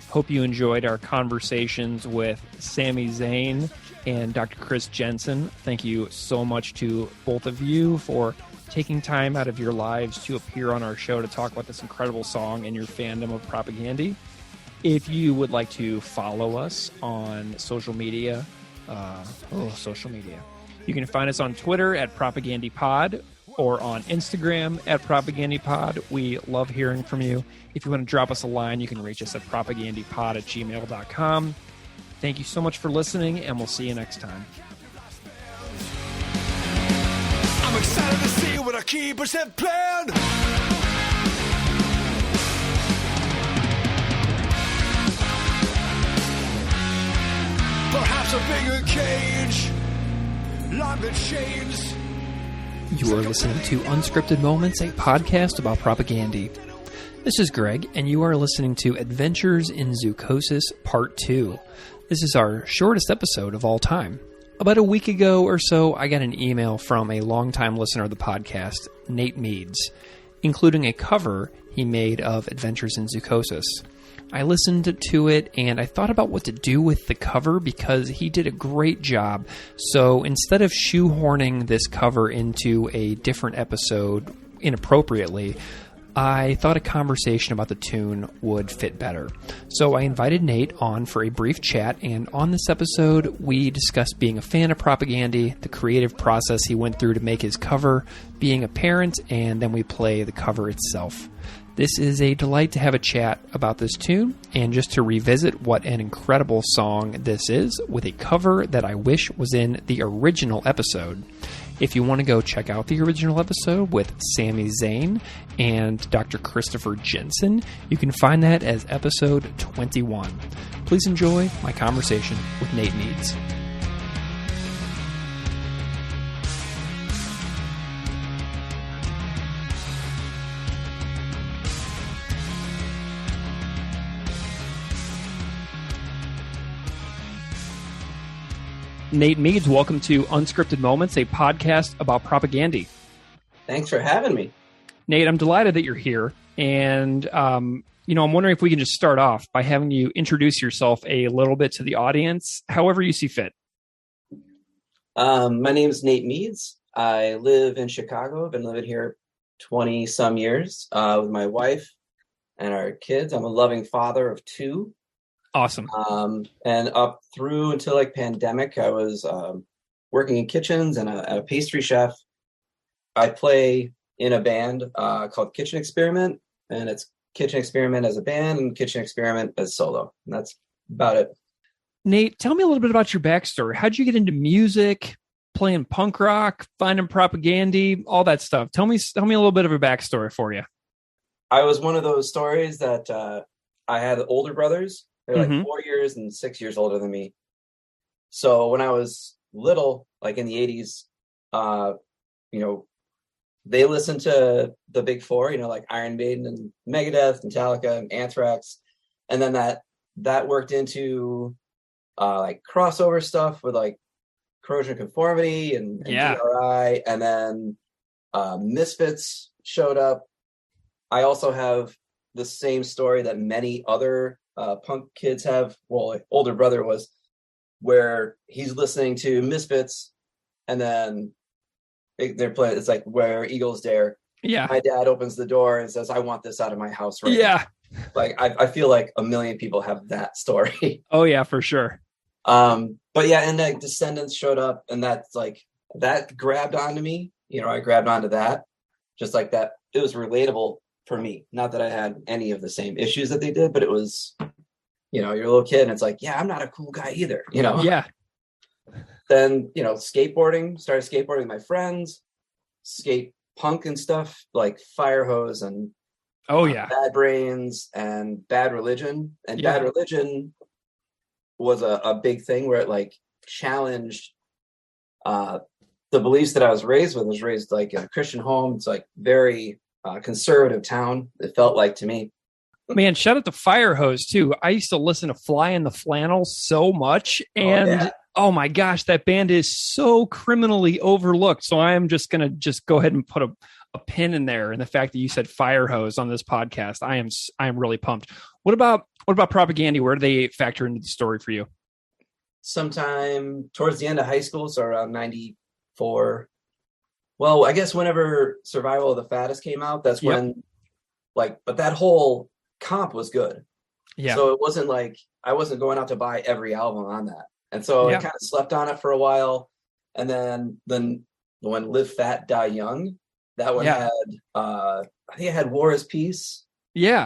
Hope you enjoyed our conversations with Sami, Zayn, and Dr. Chris Jensen. Thank you so much to both of you for taking time out of your lives to appear on our show to talk about this incredible song and your fandom of Propagandy. If you would like to follow us on social media, you can find us on Twitter at PropagandyPod or on Instagram at PropagandyPod. We love hearing from you. If you want to drop us a line, you can reach us at propagandypod@gmail.com. Thank you so much for listening, and we'll see you next time. I'm excited to see what our keepers have planned. Perhaps a bigger cage, longer chains. You are listening to Unscripted Moments, a podcast about Propagandy. This is Greg, and you are listening to Adventures in Zoochosis Part 2. This is our shortest episode of all time. About a week ago or so, I got an email from a longtime listener of the podcast, Nate Meads, including a cover he made of Adventures in Zoochosis. I listened to it, and I thought about what to do with the cover because he did a great job. So instead of shoehorning this cover into a different episode inappropriately, I thought a conversation about the tune would fit better. So I invited Nate on for a brief chat, and on this episode, we discussed being a fan of Propagandy, the creative process he went through to make his cover, being a parent, and then we play the cover itself. This is a delight to have a chat about this tune and just to revisit what an incredible song this is with a cover that I wish was in the original episode. If you want to go check out the original episode with Sami, Zayn and Dr. Christopher Jensen, you can find that as episode 21. Please enjoy my conversation with Nate Meads. Nate Meads, welcome to Unscripted Moments, a podcast about Propagandy. Thanks for having me. Nate, I'm delighted that you're here. And, I'm wondering if we can just start off by having you introduce yourself a little bit to the audience, however you see fit. My name is Nate Meads. I live in Chicago. I've been living here 20-some years with my wife and our kids. I'm a loving father of 2. Awesome. And up through until like pandemic, I was working in kitchens and a pastry chef. I play in a band called Kitchen Experiment, and it's Kitchen Experiment as a band and Kitchen Experiment as solo. And that's about it. Nate, tell me a little bit about your backstory. How'd you get into music, playing punk rock, finding Propagandy, all that stuff? Tell me a little bit of a backstory for you. I was one of those stories that I had older brothers. They're like 4 years and 6 years older than me. So when I was little, like in the 80s, they listened to the big 4, like Iron Maiden and Megadeth, Metallica and Anthrax. And then that worked into like crossover stuff with like Corrosion Conformity and DRI. And then Misfits showed up. I also have the same story that many other punk kids have. Well, like older brother was, where he's listening to Misfits, and then they're playing. It's like Where Eagles Dare. Yeah. My dad opens the door and says, "I want this out of my house right now." Like I feel like a million people have that story. Oh yeah, for sure. But yeah, and like Descendants showed up, and that's like that grabbed onto me. I grabbed onto that just like that. It was relatable for me. Not that I had any of the same issues that they did, but it was, you're a little kid and it's like, yeah, I'm not a cool guy either, Yeah. Then, started skateboarding with my friends, skate punk and stuff like Fire Hose and Bad Brains and Bad Religion. And Bad Religion was a big thing where it like challenged the beliefs that I was raised with. I was raised like in a Christian home. It's like very conservative town, it felt like to me. Man, shout out to Fire Hose too. I used to listen to Fly in the Flannel so much, and oh my gosh, that band is so criminally overlooked. So I am just gonna go ahead and put a pin in there. And the fact that you said Fire Hose on this podcast, I am really pumped. What about Propaganda? Where do they factor into the story for you? Sometime towards the end of high school, so around 94. Well, I guess whenever Survival of the Fattest came out, that's when but that whole comp was good. Yeah. So it wasn't like I wasn't going out to buy every album on that. And so I kind of slept on it for a while. And then when Live Fat, Die Young, that one had I think it had War is Peace. Yeah.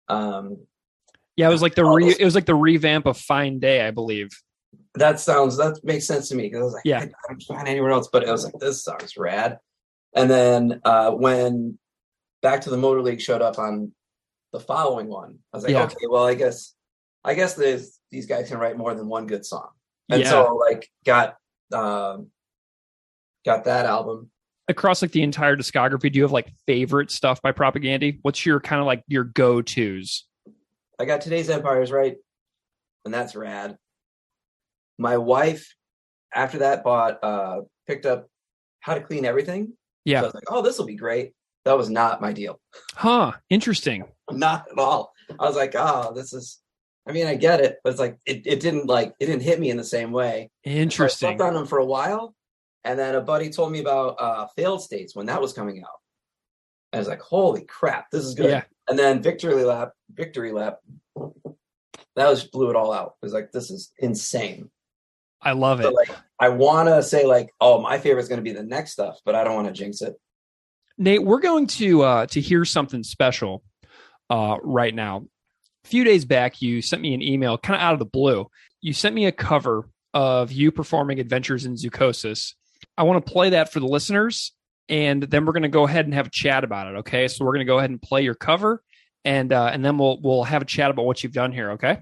It was like the revamp of Fine Day, I believe. That makes sense to me because I was like, I don't find anywhere else, but it was like, this song's rad. And then when Back to the Motor League showed up on the following one, I was like, okay, well, I guess these guys can write more than one good song. And so like got that album. Across like the entire discography, do you have like favorite stuff by Propaganda? What's your kind of like your go-tos? I got Today's Empires right, and that's rad. My wife, after that, picked up How to Clean Everything. Yeah. So I was like, oh, this will be great. That was not my deal. Huh. Interesting. Not at all. I was like, this is, I mean, I get it, but it's like, it didn't hit me in the same way. Interesting. So I slept on them for a while. And then a buddy told me about Failed States when that was coming out. I was like, holy crap, this is good. Yeah. And then Victory Lap, that blew it all out. It was like, this is insane. I love it. So like, I want to say like, oh, my favorite is going to be the next stuff, but I don't want to jinx it. Nate, we're going to hear something special right now. A few days back, you sent me an email kind of out of the blue. You sent me a cover of you performing Adventures in Zoochosis. I want to play that for the listeners, and then we're going to go ahead and have a chat about it, okay? So we're going to go ahead and play your cover, and then we'll have a chat about what you've done here, okay?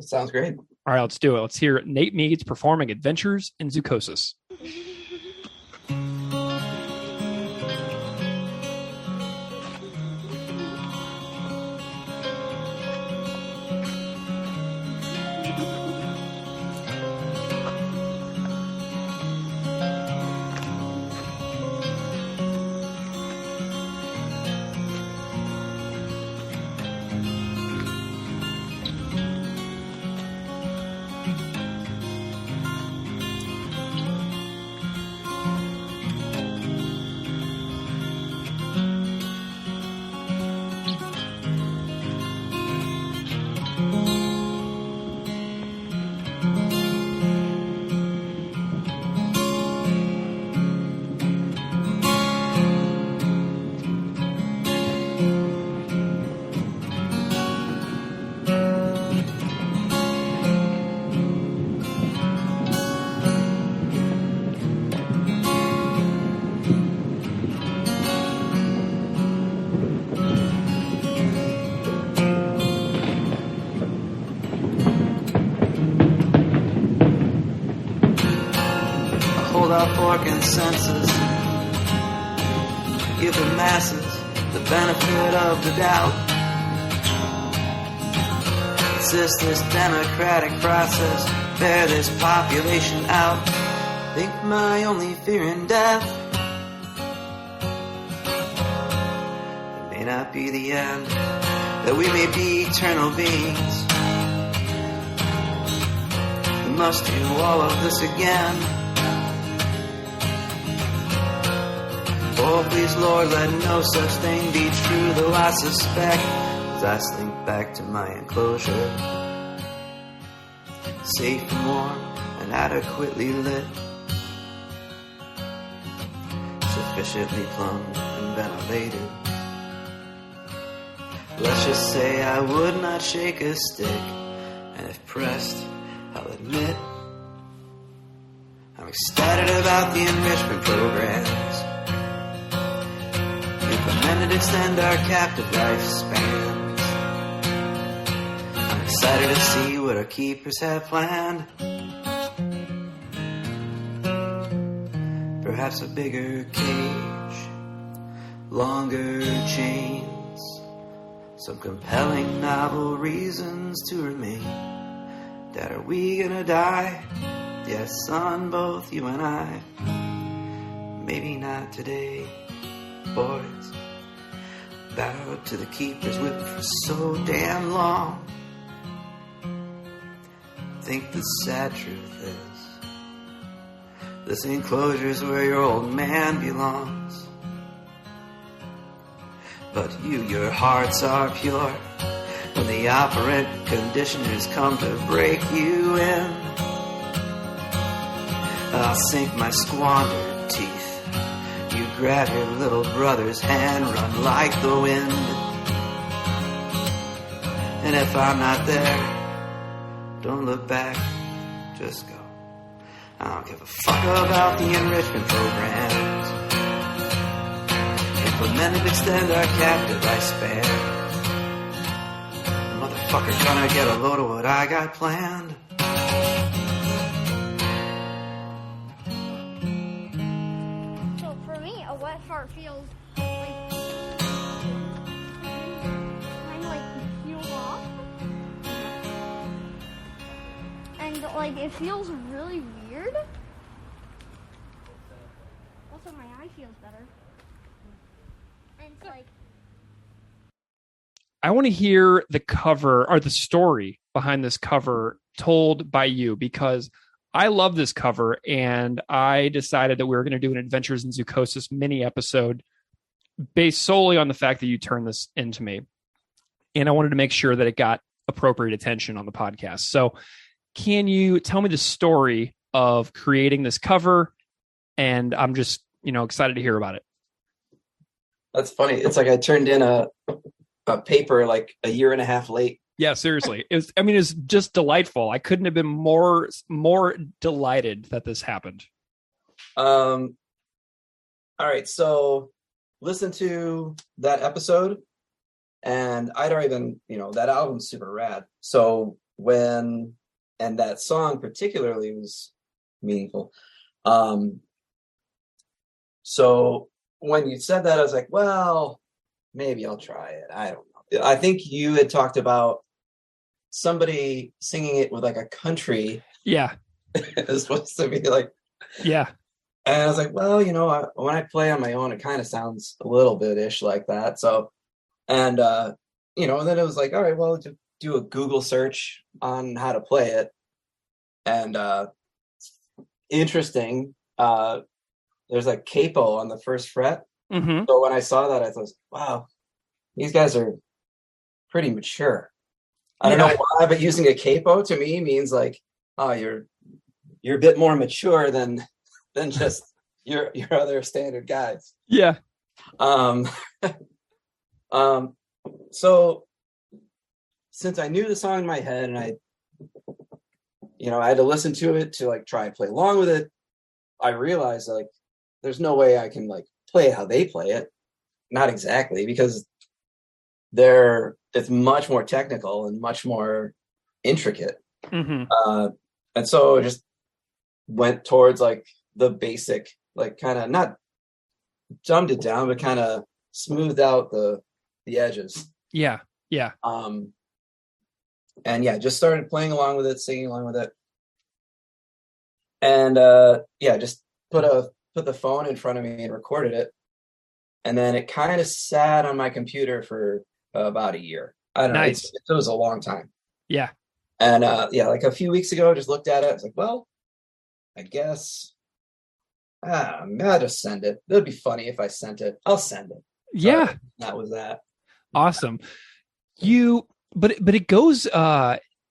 Sounds great. All right, let's do it. Let's hear Nate Meads performing Adventures in Zoochosis. For consensus, give the masses the benefit of the doubt. Insist this democratic process, bear this population out. Think my only fear in death, it may not be the end, that we may be eternal beings. We must do all of this again. Oh, please, Lord, let no such thing be true, though I suspect, as I slink back to my enclosure, safe and warm and adequately lit. So sufficiently plumbed and ventilated. Let's just say I would not shake a stick, and if pressed, I'll admit I'm excited about the enrichment programs implemented to extend our captive lifespans. I'm excited to see what our keepers have planned. Perhaps a bigger cage, longer chains, some compelling novel reasons to remain. Dad, are we gonna die? Yes, son, both you and I. Maybe not today, boys. Bowed to the keeper's whip for so damn long. Think the sad truth is, this enclosure's where your old man belongs. But you, your hearts are pure when the operant conditioners come to break you in. I'll sink my squandered teeth. You grab your little brother's hand, run like the wind. And if I'm not there, don't look back, just go. I don't give a fuck about the enrichment programs implemented to extend our captive lifespan. Motherfucker gonna get a load of what I got planned. So for me, a wet fart feels like kind of like peeled off, and like it feels really weird. Also, my eye feels better, and it's like. I want to hear the cover or the story behind this cover told by you, because I love this cover and I decided that we were going to do an Adventures in Zoochosis mini episode based solely on the fact that you turned this into me. And I wanted to make sure that it got appropriate attention on the podcast. So can you tell me the story of creating this cover? And I'm just, excited to hear about it. That's funny. It's like I turned in a paper like a year and a half late. Yeah, seriously. It was just delightful. I couldn't have been more delighted that this happened. All right, so listen to that episode, and I'd already been, that album's super rad. So and that song particularly was meaningful. So when you said that, I was like, well, maybe I'll try it. I don't know. I think you had talked about somebody singing it with like a country. Yeah. It's supposed to be like. Yeah. And I was like, well, when I play on my own, it kind of sounds a little bit-ish like that. So, and then it was like, all right, well, just do a Google search on how to play it. And interesting, there's a capo on the first fret. Mm-hmm. So when I saw that, I thought, wow, these guys are pretty mature. I don't know why, but using a capo to me means like, oh, you're a bit more mature than just your other standard guys. Yeah. So since I knew the song in my head and I had to listen to it to like try and play along with it, I realized like there's no way I can like play it how they play it. Not exactly, because it's much more technical and much more intricate. Mm-hmm. And so I just went towards like the basic, like kind of not dumbed it down, but kind of smoothed out the edges. Yeah. Yeah. And just started playing along with it, singing along with it. And just put the phone in front of me and recorded it. And then it kind of sat on my computer for about a year. I don't know. It was a long time. Yeah. And like a few weeks ago, I just looked at it. I was like, well, I guess I'll just send it. It would be funny if I sent it. I'll send it. Yeah. That was that. Awesome. But it goes,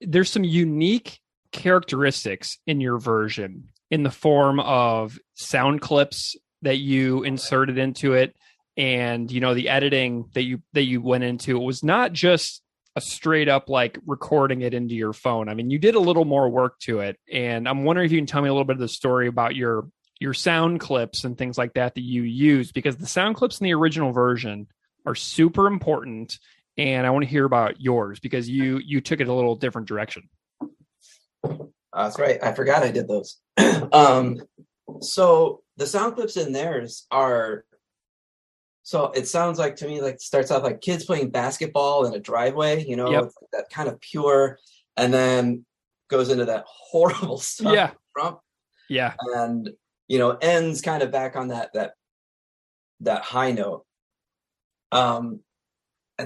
there's some unique characteristics in your version in the form of sound clips that you inserted into it, and the editing that you went into, it was not just a straight up like recording it into your phone. I mean, you did a little more work to it, and I'm wondering if you can tell me a little bit of the story about your sound clips and things like that you use, because the sound clips in the original version are super important, and I want to hear about yours because you took it a little different direction. That's right. I forgot I did those. So the sound clips in theirs are, so it sounds like to me, like starts off like kids playing basketball in a driveway, Yep. It's like that kind of pure, and then goes into that horrible stuff. Yeah. Trump. Yeah. And, ends kind of back on that high note. And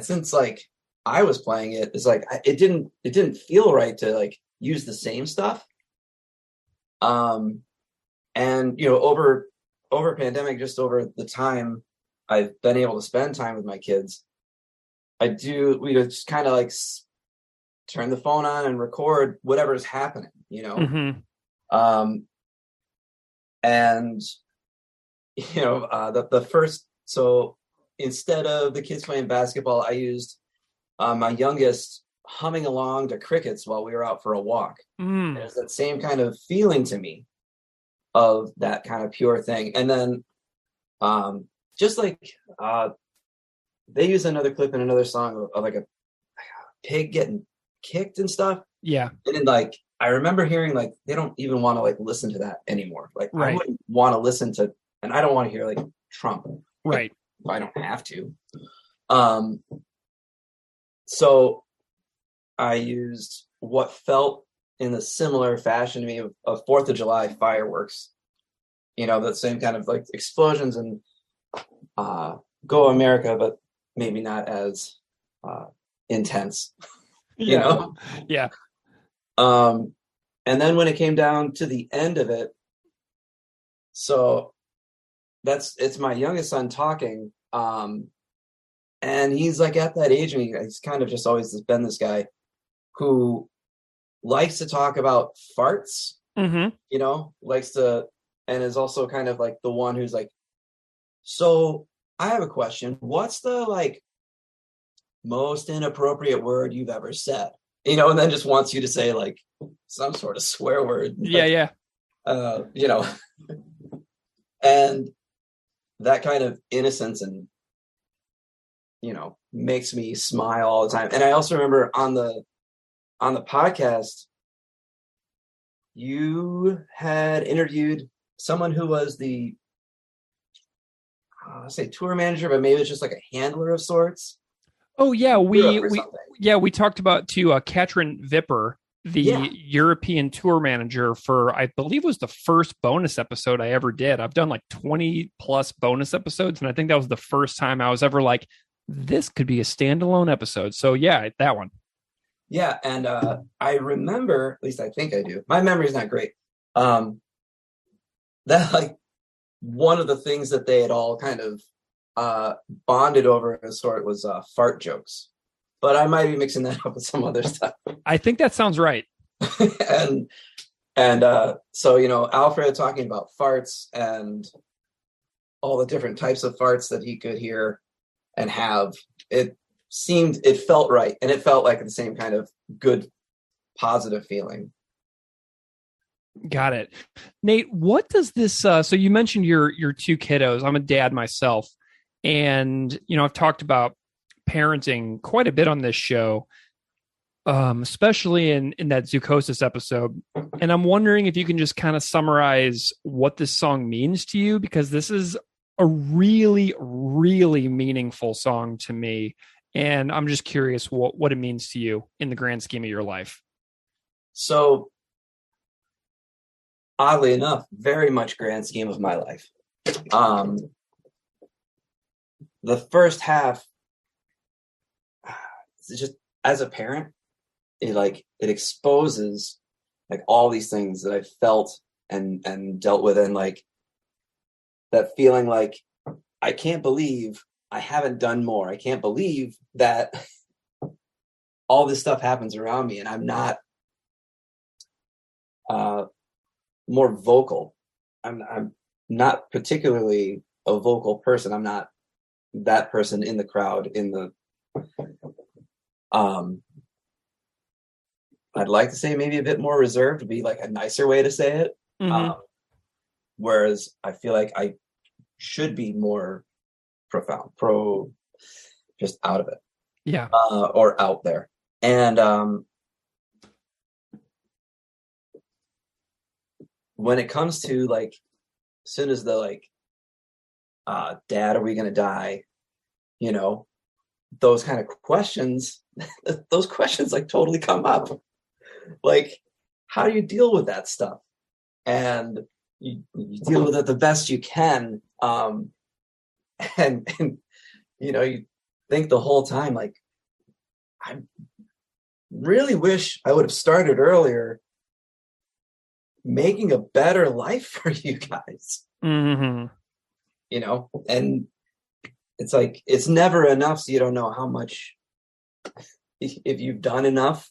since like I was playing it, it's like, it didn't feel right to like use the same stuff. And, over pandemic, just over the time I've been able to spend time with my kids, we just kind of like turn the phone on and record whatever's happening, Mm-hmm. And, the first, so instead of the kids playing basketball, I used my youngest humming along to crickets while we were out for a walk. There's that same kind of feeling to me of that kind of pure thing. And then just like they use another clip in another song of like a pig getting kicked and stuff. Yeah. And then like I remember hearing like they don't even want to like listen to that anymore. Like right. I wouldn't want to listen to, and I don't want to hear like Trump. Right. I don't have to. So I used what felt in a similar fashion to me of 4th of July fireworks, that same kind of like explosions and Go America, but maybe not as intense, Yeah. Yeah. And then when it came down to the end of it, so it's my youngest son talking, and he's like at that age, and he's kind of just always been this guy who likes to talk about farts, likes to, and is also kind of like the one who's like, so I have a question. What's the like most inappropriate word you've ever said? And then just wants you to say like some sort of swear word. Yeah. Yeah. And that kind of innocence and, makes me smile all the time. And I also remember on the podcast, you had interviewed someone who was the, I'll say tour manager, but maybe it's just like a handler of sorts. Oh yeah, we talked about to Katrin Vipper, the European tour manager for, I believe it was the first bonus episode I ever did. I've done like 20 plus bonus episodes, and I think that was the first time I was ever like, this could be a standalone episode. So yeah, that one. Yeah, and I remember, at least I think I do. My memory's not great. That like one of the things that they had all kind of bonded over in a sort was fart jokes, but I might be mixing that up with some other stuff. I think that sounds right. and so Alfred talking about farts and all the different types of farts that he could hear and have, it felt right, and it felt like the same kind of good positive feeling. Got it. Nate, what does this so you mentioned your two kiddos. I'm a dad myself, and I've talked about parenting quite a bit on this show, especially in that Zoochosis episode. And I'm wondering if you can just kind of summarize what this song means to you, because this is a really, really meaningful song to me. And I'm just curious what it means to you in the grand scheme of your life. So, oddly enough, very much grand scheme of my life. The first half, it's just as a parent, it exposes like all these things that I felt and dealt with, and like that feeling like I can't believe I haven't done more. I can't believe that all this stuff happens around me and I'm not more vocal. I'm not particularly a vocal person. I'm not that person in the crowd I'd like to say maybe a bit more reserved would be like a nicer way to say it. Mm-hmm. Whereas I feel like I should be more profound, just out of it. Yeah. Or out there. And when it comes to like, as soon as the like, Dad, are we going to die? You know, those kind of questions, those questions like totally come up. Like, how do you deal with that stuff? And you deal with it the best you can. And you know, you think the whole time, like, I really wish I would have started earlier making a better life for you guys. Mm-hmm. You know, and it's like, it's never enough. So you don't know how much, if you've done enough,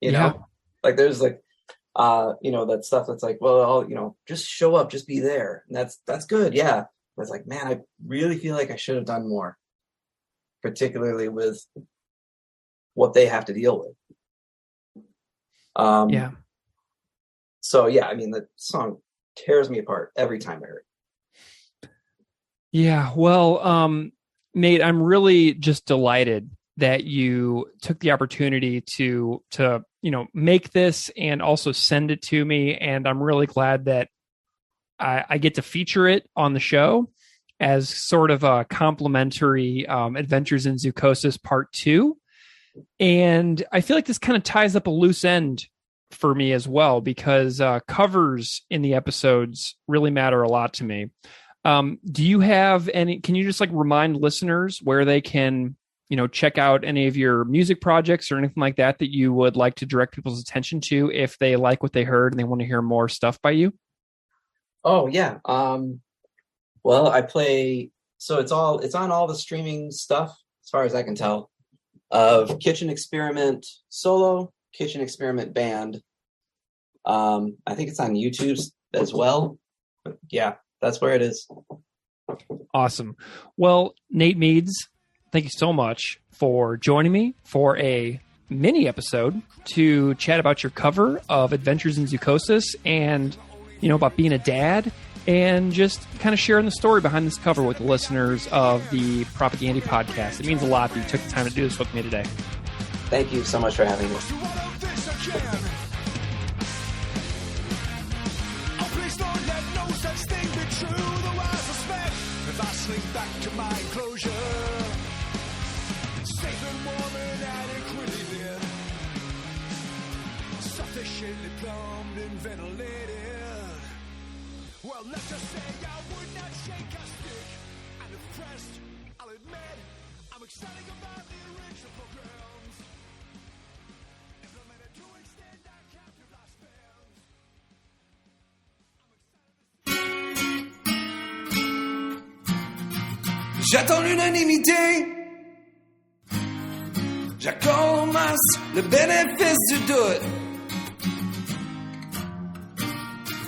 you know, like there's like, you know, that stuff that's like, well, I'll, you know, just show up, just be there. And that's good. Yeah. But it's like, man, I really feel like I should have done more, particularly with what they have to deal with. Yeah. So yeah, I mean, the song tears me apart every time I hear it. Yeah. Well, Nate, I'm really just delighted that you took the opportunity to, you know, make this and also send it to me. And I'm really glad that I get to feature it on the show as sort of a complimentary Adventures in Zoochosis Part 2. And I feel like this kind of ties up a loose end for me as well, because covers in the episodes really matter a lot to me. Do you have any, can you just like remind listeners where they can, you know, check out any of your music projects or anything like that that you would like to direct people's attention to if they like what they heard and they want to hear more stuff by you? Oh yeah. Well, I play, so it's on all the streaming stuff as far as I can tell, of Kitchen Experiment solo, Kitchen Experiment band. I think it's on YouTube as well. But yeah, that's where it is. Awesome. Well, Nate Meads, thank you so much for joining me for a mini episode to chat about your cover of Adventures in Zoochosis and, you know, about being a dad and just kind of sharing the story behind this cover with the listeners of the Propaganda podcast. It means a lot that you took the time to do this with me today. Thank you so much for having me. Back to my enclosure, safe and warm and adequately lit, sufficiently plumbed and ventilated. Well, let's just say I would not shake a stick. I'm impressed, I'll admit. I'm excited about the original programs implemented to extend our captive lifespans. J'attends l'unanimité. J'accorde au masse le bénéfice du doute.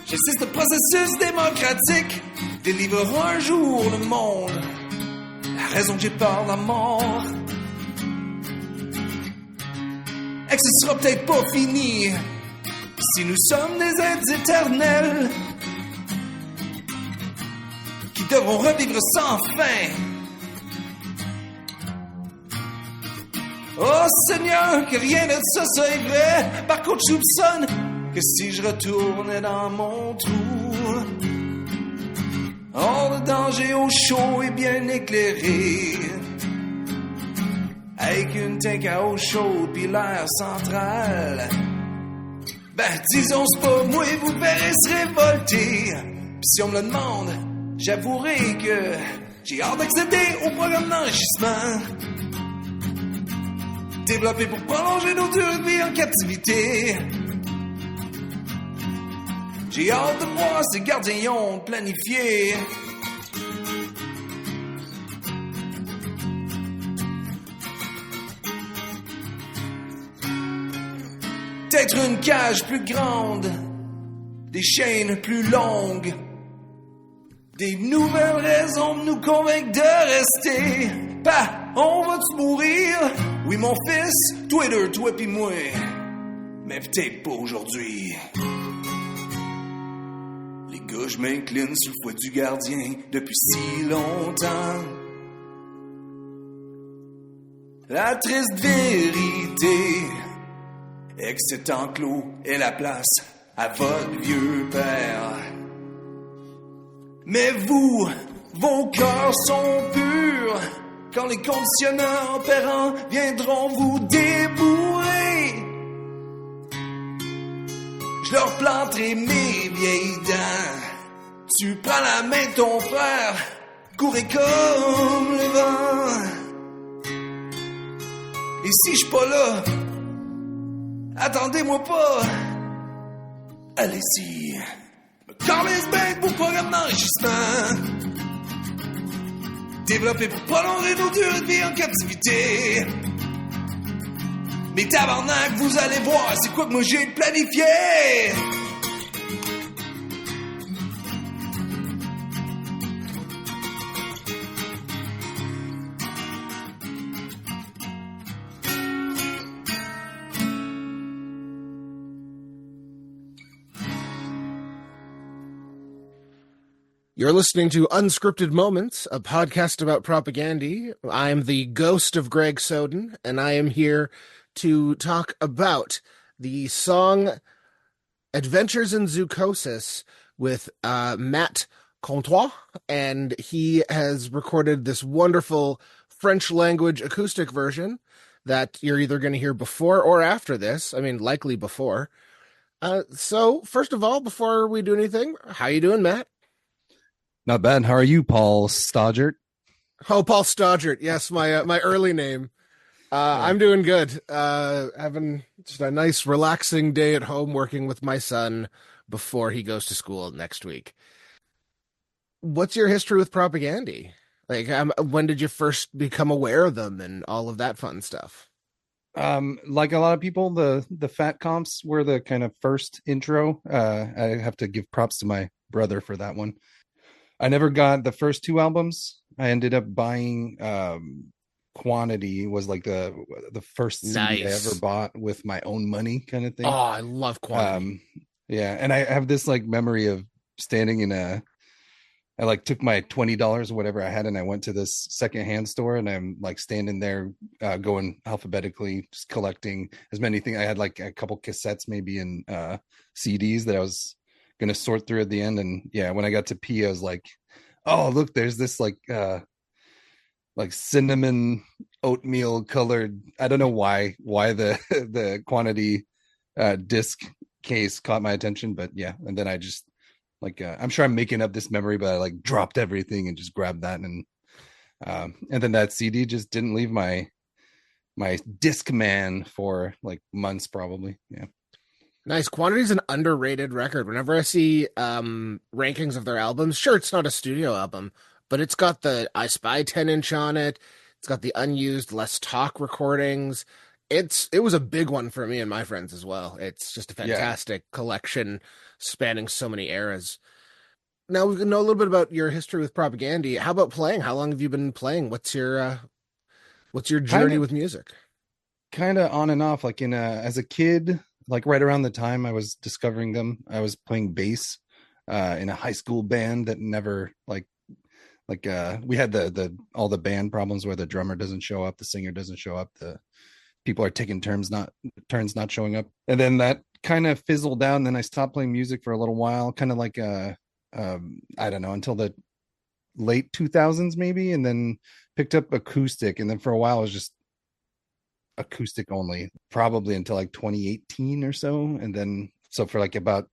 J'assiste au processus démocratique. Délivrera un jour le monde. La raison que j'ai peur de la mort. Et que ce sera peut-être pas fini. Si nous sommes des êtres éternels qui devront revivre sans fin. Oh Seigneur, que rien de ça soit vrai. Par contre, je soupçonne que si je retournais dans mon trou, hors de danger au chaud et bien éclairé, avec une tank à eau chaude puis l'air central, ben disons c'est pas moi, vous verrez se révolter. Pis si on me le demande, j'avouerai que j'ai hâte d'accéder au programme d'enrichissement développé pour prolonger nos durées de vie en captivité. J'ai hâte de voir ces gardiens ont planifié. Peut-être une cage plus grande, des chaînes plus longues, Des nouvelles raisons de nous convaincre de rester. On va-tu mourir? Oui, mon fils, toi deux, toi pis moi. Mais peut-être pas aujourd'hui. Les gars, je m'incline sur le foie du gardien depuis si longtemps. La triste vérité est que cet enclos est la place à votre vieux père. Mais vous, vos cœurs sont purs quand les conditionneurs opérants viendront vous débourrer. Je leur planterai mes vieilles dents. Tu prends la main de ton frère, courez comme le vent. Et si je suis pas là, attendez-moi pas. Allez-y, me calisse bien de vos programmes d'enrichissement. Développez pour prolonger nos durées de vie en captivité. Mais tabarnak, vous allez voir, c'est quoi que moi j'ai planifié. You're listening to Unscripted Moments, a podcast about propaganda. I'm the ghost of Greg Soden, and I am here to talk about the song Adventures in Zoochosis with Matt Comtois, and he has recorded this wonderful French language acoustic version that you're either going to hear before or after this. I mean, likely before. So, first of all, before we do anything, how you doing, Matt? Not bad. How are you, Paul Stodgert? Oh, Paul Stodgert. Yes, my early name. I'm doing good. Having just a nice, relaxing day at home working with my son before he goes to school next week. What's your history with propaganda? Like, when did you first become aware of them and all of that fun stuff? Like a lot of people, the Fat Comps were the kind of first intro. I have to give props to my brother for that one. I never got the first two albums. I ended up buying Quantity was like the first CD I ever bought with my own money kind of thing. Oh, I love Quantity. Yeah, and I have this like memory of standing in I like took my $20 or whatever I had and I went to this secondhand store and I'm like standing there going alphabetically, just collecting as many things. I had like a couple cassettes maybe and CDs that I was gonna sort through at the end. And yeah, when I got to P, I was like, oh look, there's this like cinnamon oatmeal colored, I don't know why the Quantity disc case caught my attention, but yeah. And then I just like I'm sure I'm making up this memory, but I like dropped everything and just grabbed that, and then that CD just didn't leave my disc man for like months probably. Yeah. Nice. Quantity is an underrated record. Whenever I see rankings of their albums, sure, it's not a studio album, but it's got the I Spy 10-inch on it. It's got the unused Less Talk recordings. It was a big one for me and my friends as well. It's just a fantastic collection spanning so many eras. Now we know a little bit about your history with propaganda. How about playing? How long have you been playing? What's your journey with music? Kind of on and off. Like as a kid, like right around the time I was discovering them, I was playing bass in a high school band that never we had the all the band problems where the drummer doesn't show up, the singer doesn't show up, the people are taking turns not showing up, and then that kind of fizzled down. Then I stopped playing music for a little while, kind of like I don't know, until the late 2000s maybe, and then picked up acoustic, and then for a while it was just acoustic only, probably until like 2018 or so. And then so for like about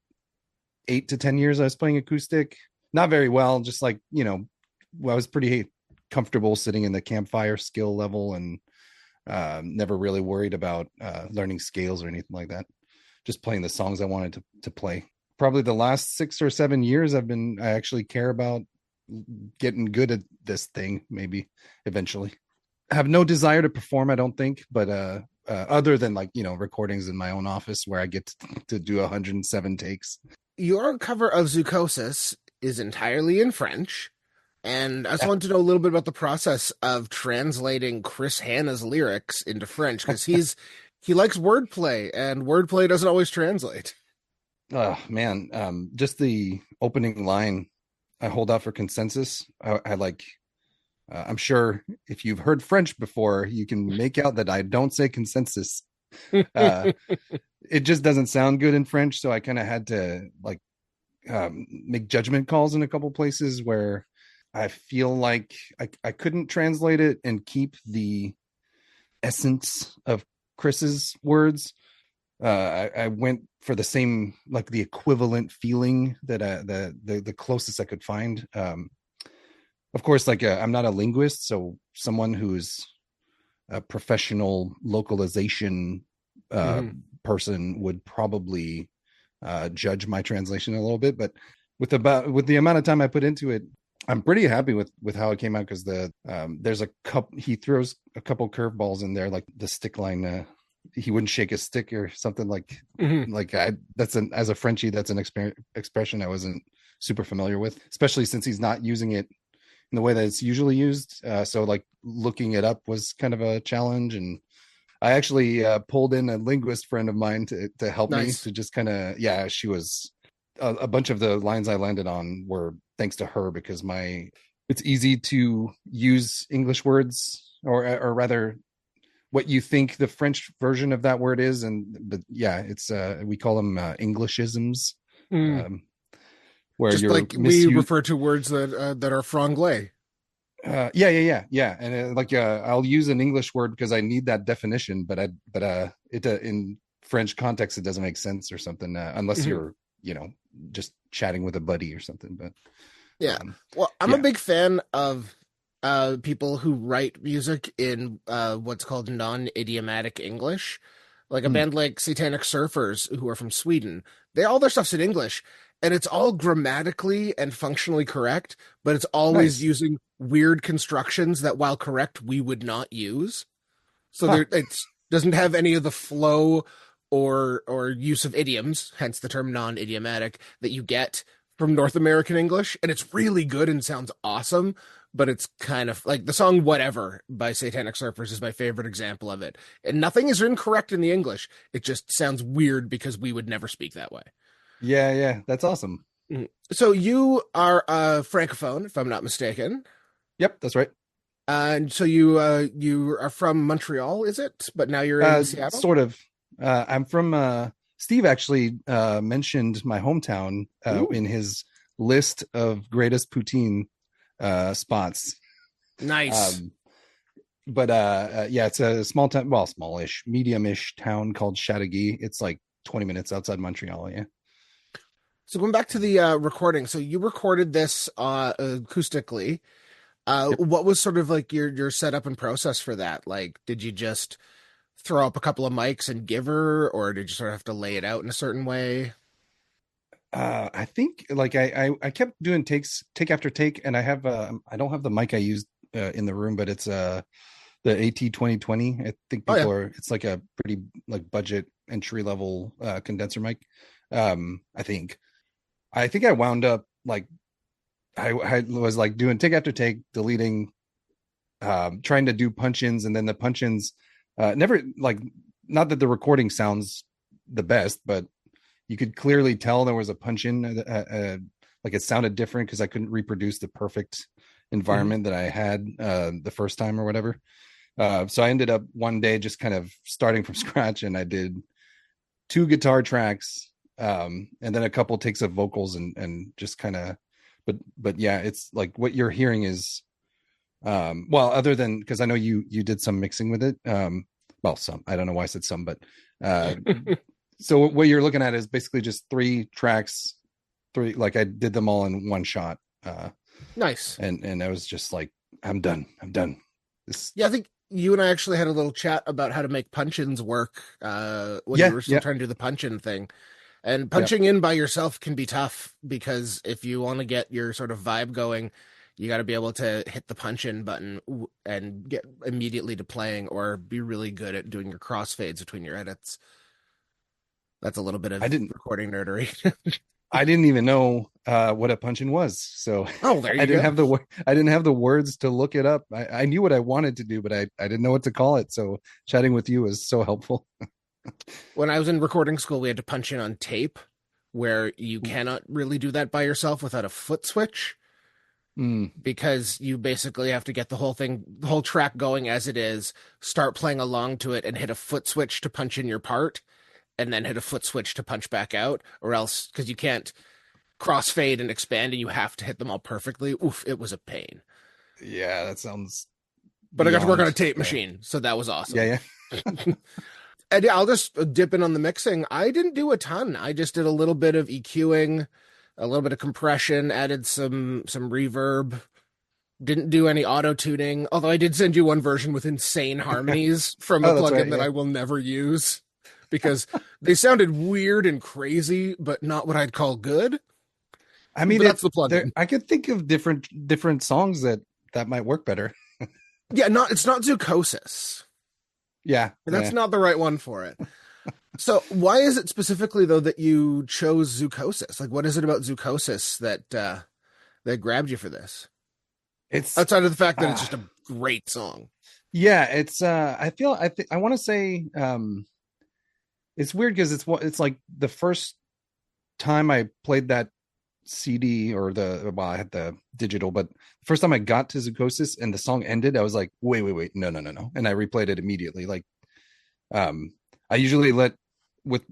8 to 10 years I was playing acoustic, not very well, just like, you know, I was pretty comfortable sitting in the campfire skill level, and never really worried about learning scales or anything like that, just playing the songs I wanted to play. Probably the last 6 or 7 years I actually care about getting good at this thing, maybe eventually. I have no desire to perform, I don't think, but other than like, you know, recordings in my own office where I get to do 107 takes. Your cover of Zoochosis is entirely in French. And I just wanted to know a little bit about the process of translating Chris Hanna's lyrics into French, because he likes wordplay, and wordplay doesn't always translate. Oh man, just the opening line, I hold out for consensus. I like. I'm sure if you've heard French before, you can make out that I don't say consensus. It just doesn't sound good in French, so I kind of had to like make judgment calls in a couple places where I feel like I couldn't translate it and keep the essence of Chris's words. I went for the same, like the equivalent feeling that the closest I could find. Of course, like I'm not a linguist, so someone who's a professional localization person would probably judge my translation a little bit. But with the amount of time I put into it, I'm pretty happy with how it came out, because there's a couple, he throws a couple curveballs in there, like the stick line. He wouldn't shake a stick or something like as a Frenchie, that's an expression I wasn't super familiar with, especially since he's not using it in the way that it's usually used. So like looking it up was kind of a challenge. And I actually pulled in a linguist friend of mine to help me to just kind of, she was a bunch of the lines I landed on were thanks to her, because it's easy to use English words or rather what you think the French version of that word is. But it's we call them Englishisms. Where just like we refer to words that are franglais. And I'll use an English word because I need that definition, but it in French context it doesn't make sense or something unless you're just chatting with a buddy or something. But well, I'm a big fan of people who write music in what's called non-idiomatic English, like a band like Satanic Surfers, who are from Sweden. All their stuff's in English. And it's all grammatically and functionally correct, but it's always using weird constructions that, while correct, we would not use. So it doesn't have any of the flow or use of idioms, hence the term non-idiomatic, that you get from North American English. And it's really good and sounds awesome, but it's kind of like the song Whatever by Satanic Surfers is my favorite example of it. And nothing is incorrect in the English. It just sounds weird because we would never speak that way. Yeah, that's awesome. So you are a francophone, if I'm not mistaken. Yep, that's right. And so you are from Montreal, is it? But now you're in Seattle? Sort of. I'm from Steve actually mentioned my hometown in his list of greatest poutine spots. Nice. But it's a small town, well, smallish, medium-ish town called Chateauguay. It's like 20 minutes outside Montreal, yeah. So going back to the recording, so you recorded this acoustically. What was sort of like your setup and process for that? Like, did you just throw up a couple of mics and give her, or did you sort of have to lay it out in a certain way? I think like I kept doing take after take, and I have I don't have the mic I used in the room, but it's the AT2020. I think people are, it's like a pretty like budget entry level condenser mic. I think I wound up like I was like doing take after take, deleting, trying to do punch-ins, and then the punch-ins never, like, not that the recording sounds the best, but you could clearly tell there was a punch-in, like it sounded different because I couldn't reproduce the perfect environment that I had the first time or whatever. So I ended up one day just kind of starting from scratch, and I did 2 guitar tracks, and then a couple takes of vocals, and just kind of, but yeah, it's like what you're hearing is, well, other than, because I know you did some mixing with it, well, some, I don't know why I said some, but so what you're looking at is basically just 3 tracks, like I did them all in one shot. Nice. And I was just like, I'm done. Yeah, I think you and I actually had a little chat about how to make punch-ins work when you were still trying to do the punch-in thing. And punching in by yourself can be tough, because if you want to get your sort of vibe going, you got to be able to hit the punch-in button and get immediately to playing, or be really good at doing your crossfades between your edits. That's a little bit of recording nerdery. I didn't even know what a punch-in was, so Oh, there you I go. didn't have the words to look it up. I knew what I wanted to do, but I didn't know what to call it. So chatting with you was so helpful. When I was in recording school, we had to punch in on tape, where you cannot really do that by yourself without a foot switch, because you basically have to get the whole track going as it is, start playing along to it, and hit a foot switch to punch in your part, and then hit a foot switch to punch back out, or else, because you can't crossfade and expand, and you have to hit them all perfectly. Oof, it was a pain. Yeah, that sounds. But I got to work on a beyond- tape machine, so that was awesome. Yeah. And yeah, I'll just dip in on the mixing. I didn't do a ton. I just did a little bit of EQing, a little bit of compression, added some reverb. Didn't do any auto tuning, although I did send you one version with insane harmonies from a Oh, that's plugin right, that yeah. I will never use because they sounded weird and crazy, but not what I'd call good. I mean, But that's the plugin. I could think of different songs that might work better. Yeah, it's not Zoochosis. Yeah, That's not the right one for it. So why is it specifically, though, that you chose Zoochosis? Like, what is it about Zoochosis that grabbed you for this? It's Outside of the fact that it's just a great song. Yeah, it's I want to say it's weird because it's like the first time I played that CD or I had the digital, but the first time I got to Zoochosis and the song ended, I was like, wait, no, and I replayed it immediately. Like I usually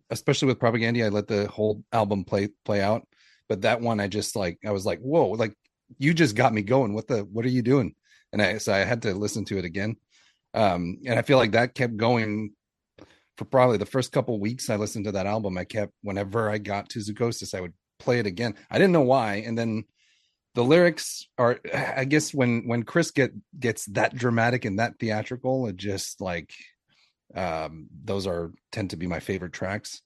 especially with Propaganda, I let the whole album play out, but that one I was like, whoa, like you just got me going. What are you doing? And so I had to listen to it again. And I feel like that kept going for probably the first couple weeks I listened to that album. Whenever I got to Zoochosis, I would play it again. I didn't know why. And then the lyrics are, I guess when Chris gets that dramatic and that theatrical, it just like, those tend to be my favorite tracks.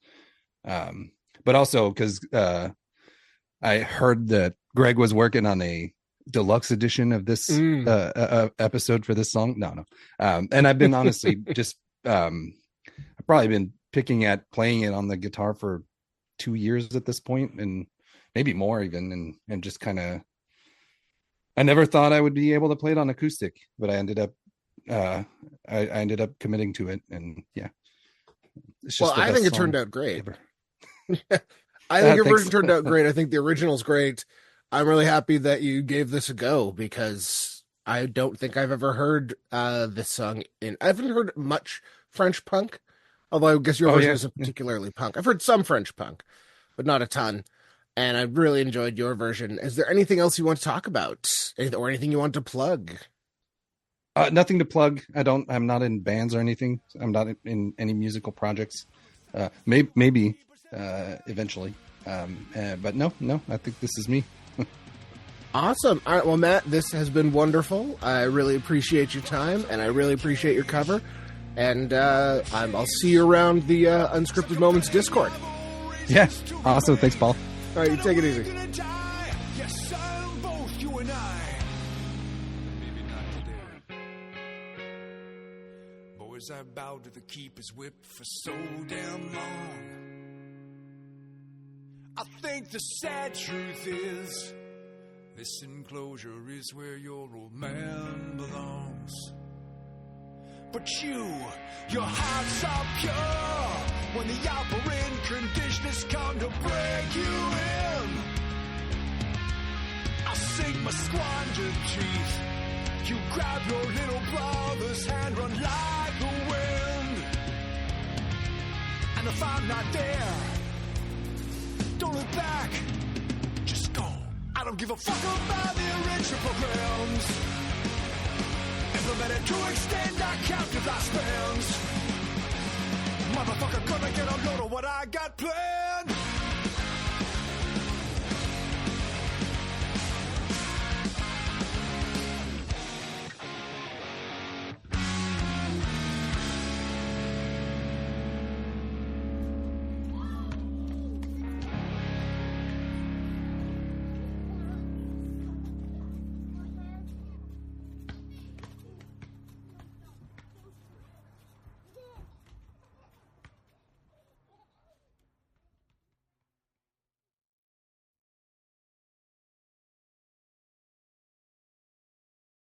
But also because I heard that Greg was working on a deluxe edition of this episode for this song. No. And I've been honestly just I've probably been playing it on the guitar for 2 years at this point, and maybe more even, and just kind of, I never thought I would be able to play it on acoustic, but I ended up I ended up committing to it, and yeah. It's just Well, I think it turned out great. ever. I think your Thanks. version turned out great. I think the original's great. I'm really happy that you gave this a go because I don't think I've ever heard this song I haven't heard much French punk, although I guess your version isn't particularly punk. I've heard some French punk, but not a ton. And I really enjoyed your version. Is there anything else you want to talk about, or anything you want to plug? Nothing to plug. I'm not in bands or anything. I'm not in any musical projects. Maybe eventually. But no, I think this is me. Awesome. All right. Well, Matt, this has been wonderful. I really appreciate your time, and I really appreciate your cover. And I'll see you around the Unscripted Moments Discord. Yeah. Awesome. Thanks, Paul. All right. You take it easy. Yes, son, both you and I. Maybe not today. Boys, I bowed to the keeper's whip for so damn long. I think the sad truth is, this enclosure is where your old man belongs. But your hearts are pure when the operant conditioners come to break you in. I sink my squandered teeth. You grab your little brother's hand, run like the wind. And if I'm not there, don't look back, just go. I don't give a fuck about the original programs. Implemented to extend our captive lifespans. Motherfucker, gonna get a load of what I got planned.